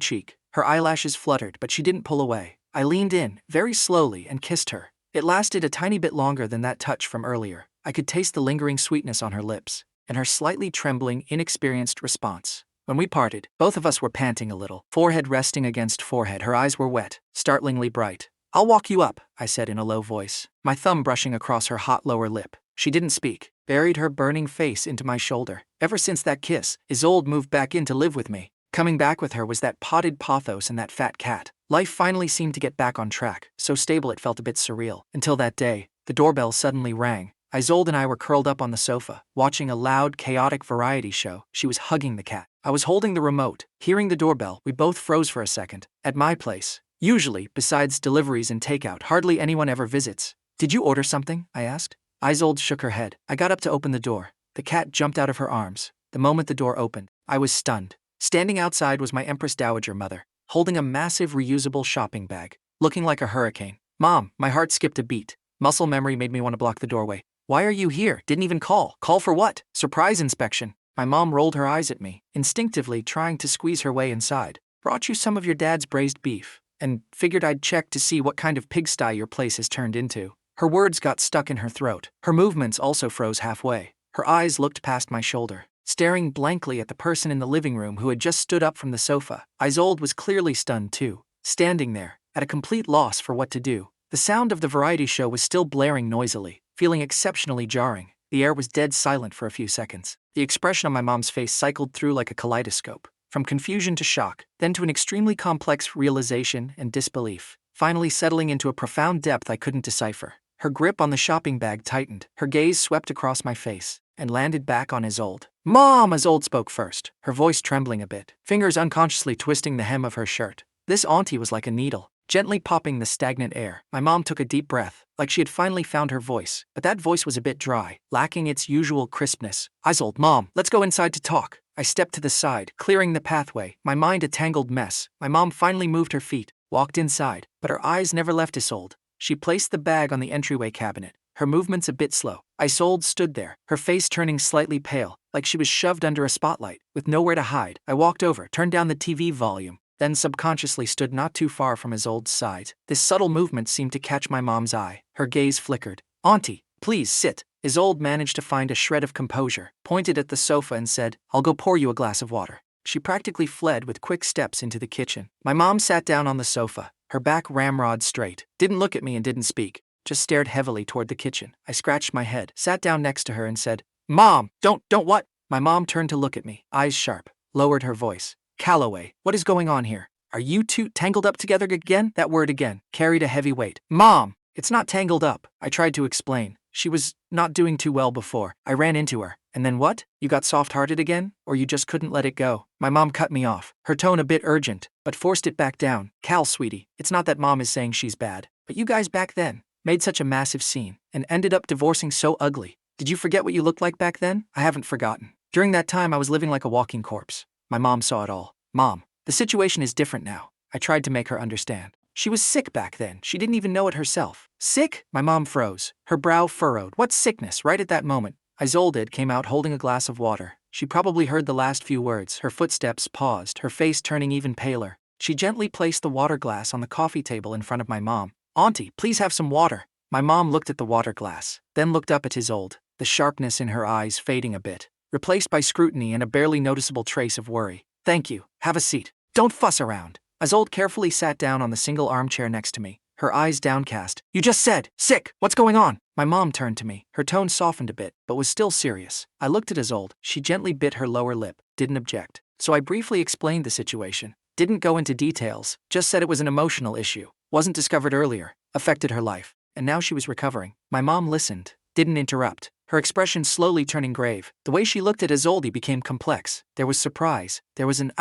cheek. Her eyelashes fluttered, but she didn't pull away. I leaned in, very slowly, and kissed her. It lasted a tiny bit longer than that touch from earlier. I could taste the lingering sweetness on her lips, and her slightly trembling, inexperienced response. When we parted, both of us were panting a little, forehead resting against forehead. Her eyes were wet, startlingly bright. "I'll walk you up," I said in a low voice, my thumb brushing across her hot lower lip. She didn't speak, buried her burning face into my shoulder. Ever since that kiss, Isolde moved back in to live with me. Coming back with her was that potted pothos and that fat cat. Life finally seemed to get back on track, so stable it felt a bit surreal. Until that day, the doorbell suddenly rang. Isolde and I were curled up on the sofa, watching a loud, chaotic variety show. She was hugging the cat. I was holding the remote. Hearing the doorbell, we both froze for a second. At my place, usually, besides deliveries and takeout, hardly anyone ever visits. "Did you order something?" I asked. Isolde shook her head. I got up to open the door. The cat jumped out of her arms. The moment the door opened, I was stunned. Standing outside was my Empress Dowager mother, holding a massive reusable shopping bag, looking like a hurricane. "Mom," my heart skipped a beat. Muscle memory made me want to block the doorway. "Why are you here? Didn't even call." "Call for what?" "Surprise inspection." My mom rolled her eyes at me, instinctively trying to squeeze her way inside. "Brought you some of your dad's braised beef, and figured I'd check to see what kind of pigsty your place has turned into." Her words got stuck in her throat. Her movements also froze halfway. Her eyes looked past my shoulder, staring blankly at the person in the living room who had just stood up from the sofa. Isolde was clearly stunned too, standing there, at a complete loss for what to do. The sound of the variety show was still blaring noisily, feeling exceptionally jarring. The air was dead silent for a few seconds. The expression on my mom's face cycled through like a kaleidoscope, from confusion to shock, then to an extremely complex realization and disbelief, finally settling into a profound depth I couldn't decipher. Her grip on the shopping bag tightened. Her gaze swept across my face and landed back on Isolde. "Mom!" Isolde spoke first, her voice trembling a bit, fingers unconsciously twisting the hem of her shirt. This auntie was like a needle, gently popping the stagnant air. My mom took a deep breath, like she had finally found her voice, but that voice was a bit dry, lacking its usual crispness. "Isolde, Mom, let's go inside to talk." I stepped to the side, clearing the pathway, my mind a tangled mess. My mom finally moved her feet, walked inside, but her eyes never left Isolde. She placed the bag on the entryway cabinet, her movements a bit slow. Isolde stood there, her face turning slightly pale, like she was shoved under a spotlight. With nowhere to hide, I walked over, turned down the TV volume, then subconsciously stood not too far from Isolde's side. This subtle movement seemed to catch my mom's eye. Her gaze flickered. "Auntie, please sit." Isolde managed to find a shred of composure, pointed at the sofa and said, "I'll go pour you a glass of water." She practically fled with quick steps into the kitchen. My mom sat down on the sofa, her back ramrod straight, didn't look at me and didn't speak, just stared heavily toward the kitchen. I scratched my head, sat down next to her and said, "Mom, don't what?" My mom turned to look at me, eyes sharp, lowered her voice. "Calloway, what is going on here? Are you two tangled up together again?" That word again carried a heavy weight. "Mom, it's not tangled up," I tried to explain. She was not doing too well before. I ran into her. "And then what? You got soft-hearted again? Or you just couldn't let it go?" My mom cut me off, her tone a bit urgent, but forced it back down. "Cal, sweetie, it's not that Mom is saying she's bad, but you guys back then made such a massive scene and ended up divorcing so ugly. Did you forget what you looked like back then?" "I haven't forgotten. During that time I was living like a walking corpse." My mom saw it all. "Mom, the situation is different now." I tried to make her understand. "She was sick back then. She didn't even know it herself." "Sick?" My mom froze, her brow furrowed. "What sickness?" Right at that moment, Isolde came out holding a glass of water. She probably heard the last few words. Her footsteps paused, her face turning even paler. She gently placed the water glass on the coffee table in front of my mom. "Auntie, please have some water." My mom looked at the water glass, then looked up at Isolde, the sharpness in her eyes fading a bit, replaced by scrutiny and a barely noticeable trace of worry. "Thank you. Have a seat. Don't fuss around." Isolde carefully sat down on the single armchair next to me, her eyes downcast. "You just said, sick. What's going on?" My mom turned to me. Her tone softened a bit, but was still serious. I looked at Isolde. She gently bit her lower lip, didn't object. So I briefly explained the situation. Didn't go into details, just said it was an emotional issue. Wasn't discovered earlier, affected her life, and now she was recovering. My mom listened, didn't interrupt, her expression slowly turning grave. The way she looked at Isolde became complex. There was surprise, there was an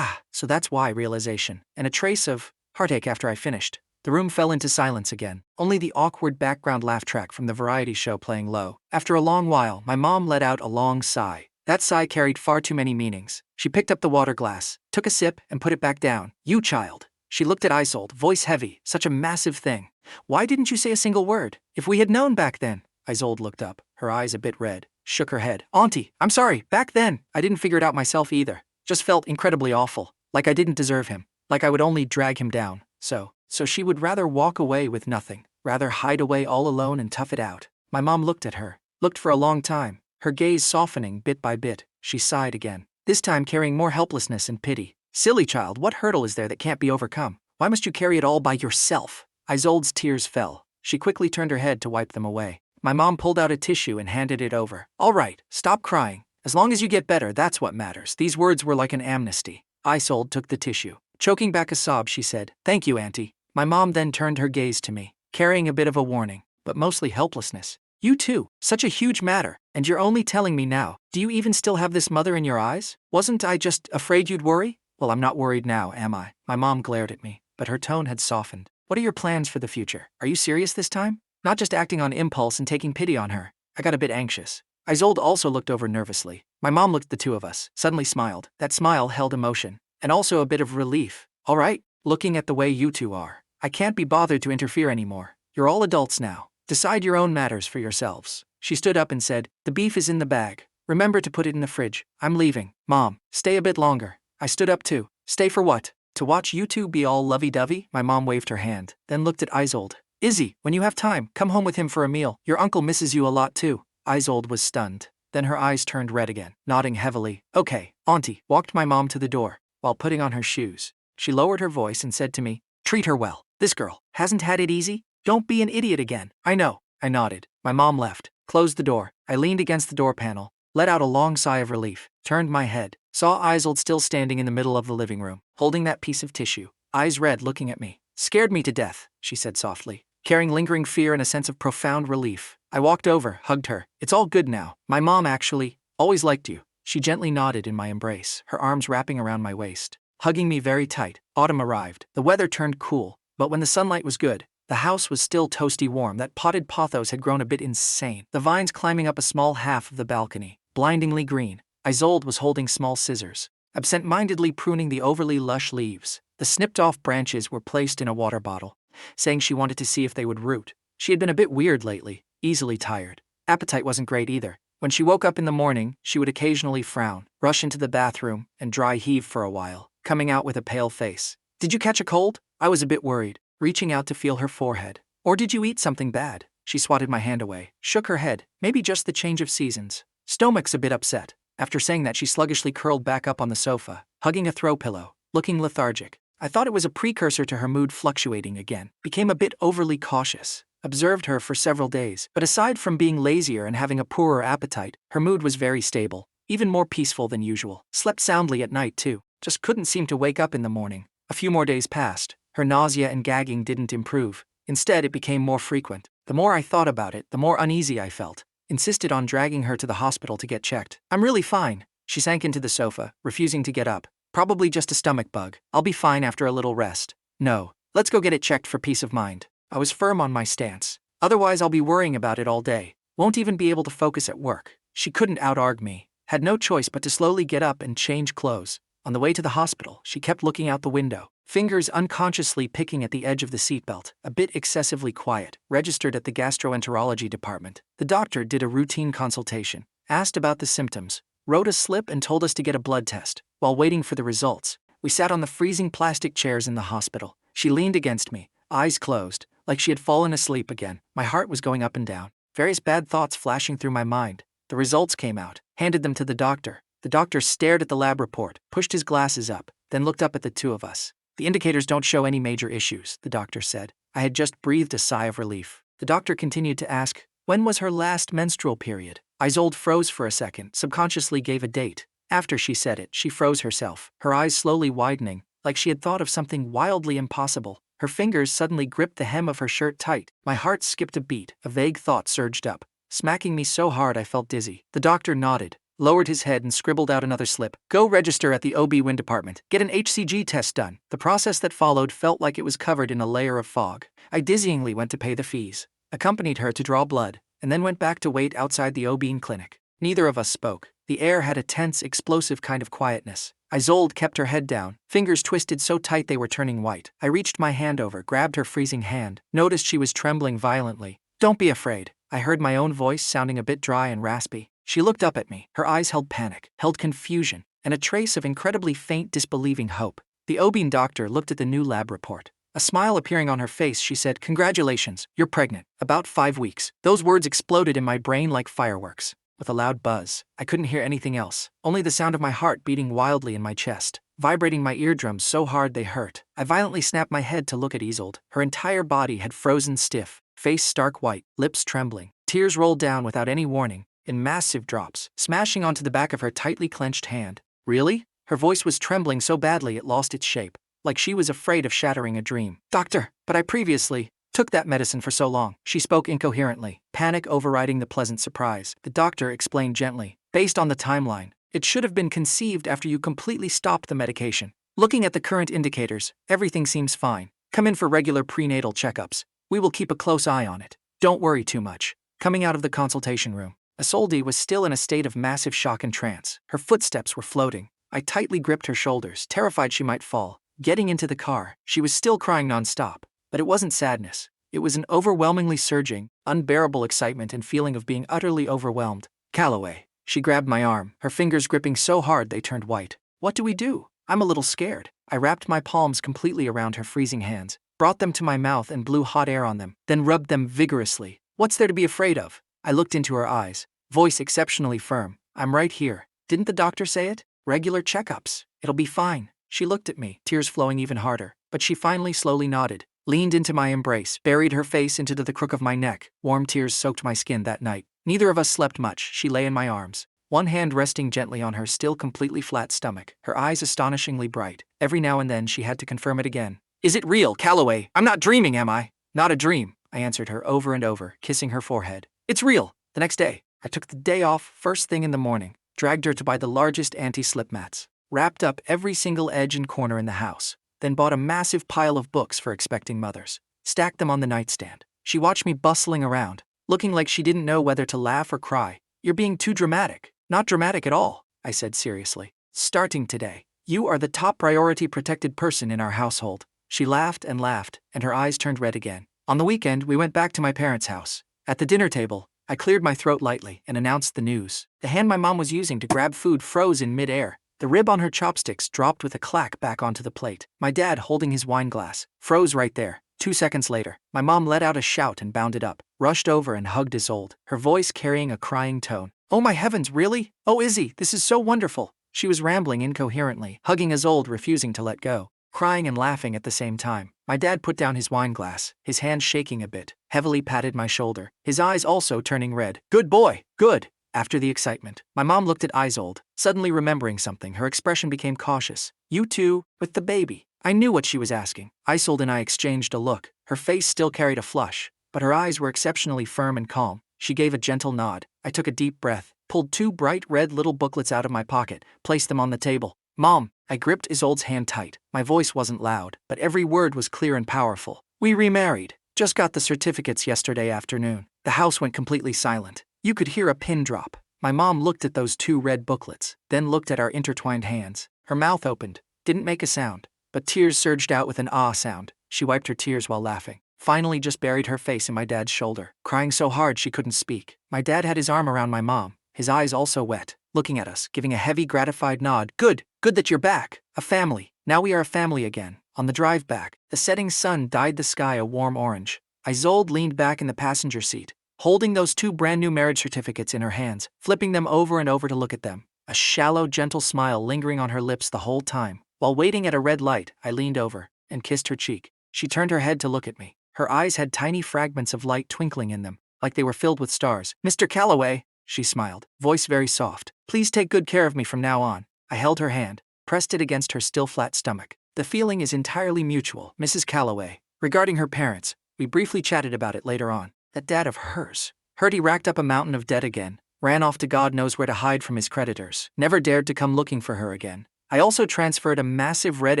so that's why realization, and a trace of heartache after I finished. The room fell into silence again, only the awkward background laugh track from the variety show playing low. After a long while, my mom let out a long sigh. That sigh carried far too many meanings. She picked up the water glass, took a sip, and put it back down. "You child." She looked at Isolde, voice heavy, such a massive thing. "Why didn't you say a single word? If we had known back then." Isolde looked up, her eyes a bit red, shook her head. "Auntie, I'm sorry, back then, I didn't figure it out myself either. Just felt incredibly awful, like I didn't deserve him, like I would only drag him down. So she would rather walk away with nothing, rather hide away all alone and tough it out." My mom looked at her, looked for a long time, her gaze softening bit by bit. She sighed again, this time carrying more helplessness and pity. "Silly child, what hurdle is there that can't be overcome? Why must you carry it all by yourself?" Isolde's tears fell. She quickly turned her head to wipe them away. My mom pulled out a tissue and handed it over. "All right, stop crying. As long as you get better, that's what matters." These words were like an amnesty. Isolde took the tissue. Choking back a sob, she said, "Thank you, Auntie." My mom then turned her gaze to me, carrying a bit of a warning, but mostly helplessness. "You too, such a huge matter, and you're only telling me now. Do you even still have this mother in your eyes? Wasn't I just afraid you'd worry?" "Well, I'm not worried now, am I?" My mom glared at me, but her tone had softened. "What are your plans for the future? Are you serious this time? Not just acting on impulse and taking pity on her?" I got a bit anxious. Isolde also looked over nervously. My mom looked at the two of us, suddenly smiled. That smile held emotion, and also a bit of relief. "All right, looking at the way you two are, I can't be bothered to interfere anymore. You're all adults now. Decide your own matters for yourselves." She stood up and said, "The beef is in the bag. Remember to put it in the fridge. I'm leaving." "Mom, stay a bit longer." I stood up too. "Stay for what? To watch you two be all lovey-dovey?" My mom waved her hand, then looked at Isolde. "Izzy, when you have time, come home with him for a meal. Your uncle misses you a lot too." Isolde was stunned. Then her eyes turned red again, nodding heavily. "Okay, Auntie," walked my mom to the door, while putting on her shoes. She lowered her voice and said to me, "Treat her well. This girl hasn't had it easy. Don't be an idiot again." "I know." I nodded. My mom left, closed the door. I leaned against the door panel, let out a long sigh of relief, turned my head, saw Isolde still standing in the middle of the living room, holding that piece of tissue, eyes red, looking at me. "Scared me to death," she said softly, carrying lingering fear and a sense of profound relief. I walked over, hugged her. "It's all good now. My mom actually always liked you." She gently nodded in my embrace, her arms wrapping around my waist, hugging me very tight. Autumn arrived. The weather turned cool, but when the sunlight was good, the house was still toasty warm. That potted pothos had grown a bit insane, the vines climbing up a small half of the balcony, blindingly green. Isolde was holding small scissors, absent-mindedly pruning the overly lush leaves. The snipped-off branches were placed in a water bottle, saying she wanted to see if they would root. She had been a bit weird lately, easily tired. Appetite wasn't great either. When she woke up in the morning, she would occasionally frown, rush into the bathroom, and dry heave for a while, coming out with a pale face. "Did you catch a cold?" I was a bit worried, reaching out to feel her forehead. "Or did you eat something bad?" She swatted my hand away, shook her head. "Maybe just the change of seasons. Stomach's a bit upset." After saying that, she sluggishly curled back up on the sofa, hugging a throw pillow, looking lethargic. I thought it was a precursor to her mood fluctuating again. Became a bit overly cautious. Observed her for several days, but aside from being lazier and having a poorer appetite, her mood was very stable, even more peaceful than usual. Slept soundly at night too, just couldn't seem to wake up in the morning. A few more days passed. Her nausea and gagging didn't improve. Instead, it became more frequent. The more I thought about it, the more uneasy I felt. Insisted on dragging her to the hospital to get checked. "I'm really fine." She sank into the sofa, refusing to get up. "Probably just a stomach bug. I'll be fine after a little rest." "No, let's go get it checked for peace of mind." I was firm on my stance. "Otherwise I'll be worrying about it all day. Won't even be able to focus at work." She couldn't out-argue me. Had no choice but to slowly get up and change clothes. On the way to the hospital, she kept looking out the window, fingers unconsciously picking at the edge of the seatbelt, a bit excessively quiet. Registered at the gastroenterology department. The doctor did a routine consultation, asked about the symptoms, wrote a slip and told us to get a blood test. While waiting for the results, we sat on the freezing plastic chairs in the hospital. She leaned against me, eyes closed, like she had fallen asleep again. My heart was going up and down, various bad thoughts flashing through my mind. The results came out, handed them to the doctor. The doctor stared at the lab report, pushed his glasses up, then looked up at the two of us. "The indicators don't show any major issues," the doctor said. I had just breathed a sigh of relief. The doctor continued to ask, "When was her last menstrual period?" Isolde froze for a second, subconsciously gave a date. After she said it, she froze herself, her eyes slowly widening, like she had thought of something wildly impossible. Her fingers suddenly gripped the hem of her shirt tight. My heart skipped a beat, a vague thought surged up, smacking me so hard I felt dizzy. The doctor nodded, lowered his head and scribbled out another slip. Go register at the OB-WIN department. Get an HCG test done. The process that followed felt like it was covered in a layer of fog. I dizzyingly went to pay the fees, accompanied her to draw blood, and then went back to wait outside the OB-WIN clinic. Neither of us spoke. The air had a tense, explosive kind of quietness. Isolde kept her head down, fingers twisted so tight they were turning white. I reached my hand over, grabbed her freezing hand, noticed she was trembling violently. Don't be afraid. I heard my own voice sounding a bit dry and raspy. She looked up at me. Her eyes held panic, held confusion, and a trace of incredibly faint, disbelieving hope. The OB-GYN doctor looked at the new lab report. A smile appearing on her face, she said, "Congratulations, you're pregnant. About 5 weeks." Those words exploded in my brain like fireworks. With a loud buzz, I couldn't hear anything else, only the sound of my heart beating wildly in my chest, vibrating my eardrums so hard they hurt. I violently snapped my head to look at Isolde. Her entire body had frozen stiff, face stark white, lips trembling. Tears rolled down without any warning, in massive drops, smashing onto the back of her tightly clenched hand. Really? Her voice was trembling so badly it lost its shape, like she was afraid of shattering a dream. "Doctor, but I previously took that medicine for so long." She spoke incoherently, panic overriding the pleasant surprise. The doctor explained gently, "Based on the timeline, it should have been conceived after you completely stopped the medication. Looking at the current indicators, everything seems fine. Come in for regular prenatal checkups. We will keep a close eye on it. Don't worry too much." Coming out of the consultation room, Isolde was still in a state of massive shock and trance. Her footsteps were floating. I tightly gripped her shoulders, terrified she might fall. Getting into the car, she was still crying nonstop. But it wasn't sadness. It was an overwhelmingly surging, unbearable excitement and feeling of being utterly overwhelmed. "Calloway." She grabbed my arm, her fingers gripping so hard they turned white. "What do we do? I'm a little scared." I wrapped my palms completely around her freezing hands, brought them to my mouth and blew hot air on them, then rubbed them vigorously. "What's there to be afraid of?" I looked into her eyes, voice exceptionally firm. "I'm right here. Didn't the doctor say it? Regular checkups. It'll be fine." She looked at me, tears flowing even harder, but she finally slowly nodded, leaned into my embrace, buried her face into the crook of my neck. Warm tears soaked my skin that night. Neither of us slept much. She lay in my arms, one hand resting gently on her still completely flat stomach, her eyes astonishingly bright. Every now and then she had to confirm it again. "Is it real, Calloway? I'm not dreaming, am I?" "Not a dream," I answered her over and over, kissing her forehead. "It's real." The next day, I took the day off first thing in the morning, dragged her to buy the largest anti-slip mats, wrapped up every single edge and corner in the house, then bought a massive pile of books for expecting mothers, stacked them on the nightstand. She watched me bustling around, looking like she didn't know whether to laugh or cry. "You're being too dramatic." "Not dramatic at all," I said seriously. "Starting today, you are the top priority protected person in our household." She laughed, and her eyes turned red again. On the weekend, we went back to my parents' house. At the dinner table, I cleared my throat lightly and announced the news. The hand my mom was using to grab food froze in mid-air. The rib on her chopsticks dropped with a clack back onto the plate. My dad, holding his wine glass, froze right there. 2 seconds later, my mom let out a shout and bounded up, rushed over and hugged Isolde, her voice carrying a crying tone. "Oh my heavens, really? Oh Izzy, this is so wonderful." She was rambling incoherently, hugging Isolde, refusing to let go, crying and laughing at the same time. My dad put down his wine glass, his hand shaking a bit, heavily patted my shoulder, his eyes also turning red. "Good boy, good." After the excitement, my mom looked at Isolde, suddenly remembering something. Her expression became cautious. "You too, with the baby?" I knew what she was asking. Isolde and I exchanged a look. Her face still carried a flush, but her eyes were exceptionally firm and calm. She gave a gentle nod. I took a deep breath, pulled 2 bright red little booklets out of my pocket, placed them on the table. "Mom," I gripped Isolde's hand tight. My voice wasn't loud, but every word was clear and powerful. "We remarried. Just got the certificates yesterday afternoon." The house went completely silent. You could hear a pin drop. My mom looked at those 2 red booklets, then looked at our intertwined hands. Her mouth opened, didn't make a sound, but tears surged out with an ah sound. She wiped her tears while laughing. Finally just buried her face in my dad's shoulder, crying so hard she couldn't speak. My dad had his arm around my mom, his eyes also wet, looking at us, giving a heavy gratified nod. Good that you're back. A family. Now we are a family again." On the drive back, the setting sun dyed the sky a warm orange. Isolde leaned back in the passenger seat, holding those 2 brand new marriage certificates in her hands, flipping them over and over to look at them, a shallow, gentle smile lingering on her lips the whole time. While waiting at a red light, I leaned over and kissed her cheek. She turned her head to look at me. Her eyes had tiny fragments of light twinkling in them, like they were filled with stars. "Mr. Calloway," she smiled, voice very soft. "Please take good care of me from now on." I held her hand, pressed it against her still flat stomach. "The feeling is entirely mutual, Mrs. Calloway." Regarding her parents, we briefly chatted about it later on. That dad of hers. Heard he racked up a mountain of debt again. ran off to God knows where to hide from his creditors, never dared to come looking for her again. I also transferred a massive red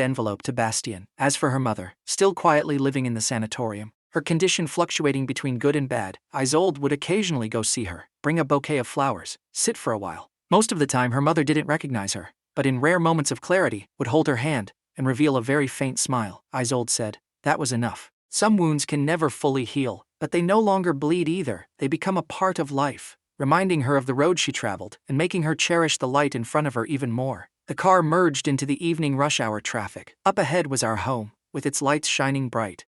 envelope to Bastien. As for her mother, still quietly living in the sanatorium, her condition fluctuating between good and bad, Isolde would occasionally go see her, bring a bouquet of flowers, sit for a while. Most of the time her mother didn't recognize her, but in rare moments of clarity, would hold her hand and reveal a very faint smile. Isolde said, "That was enough. Some wounds can never fully heal, but they no longer bleed either. They become a part of life," reminding her of the road she traveled and making her cherish the light in front of her even more. The car merged into the evening rush hour traffic. Up ahead was our home, with its lights shining bright.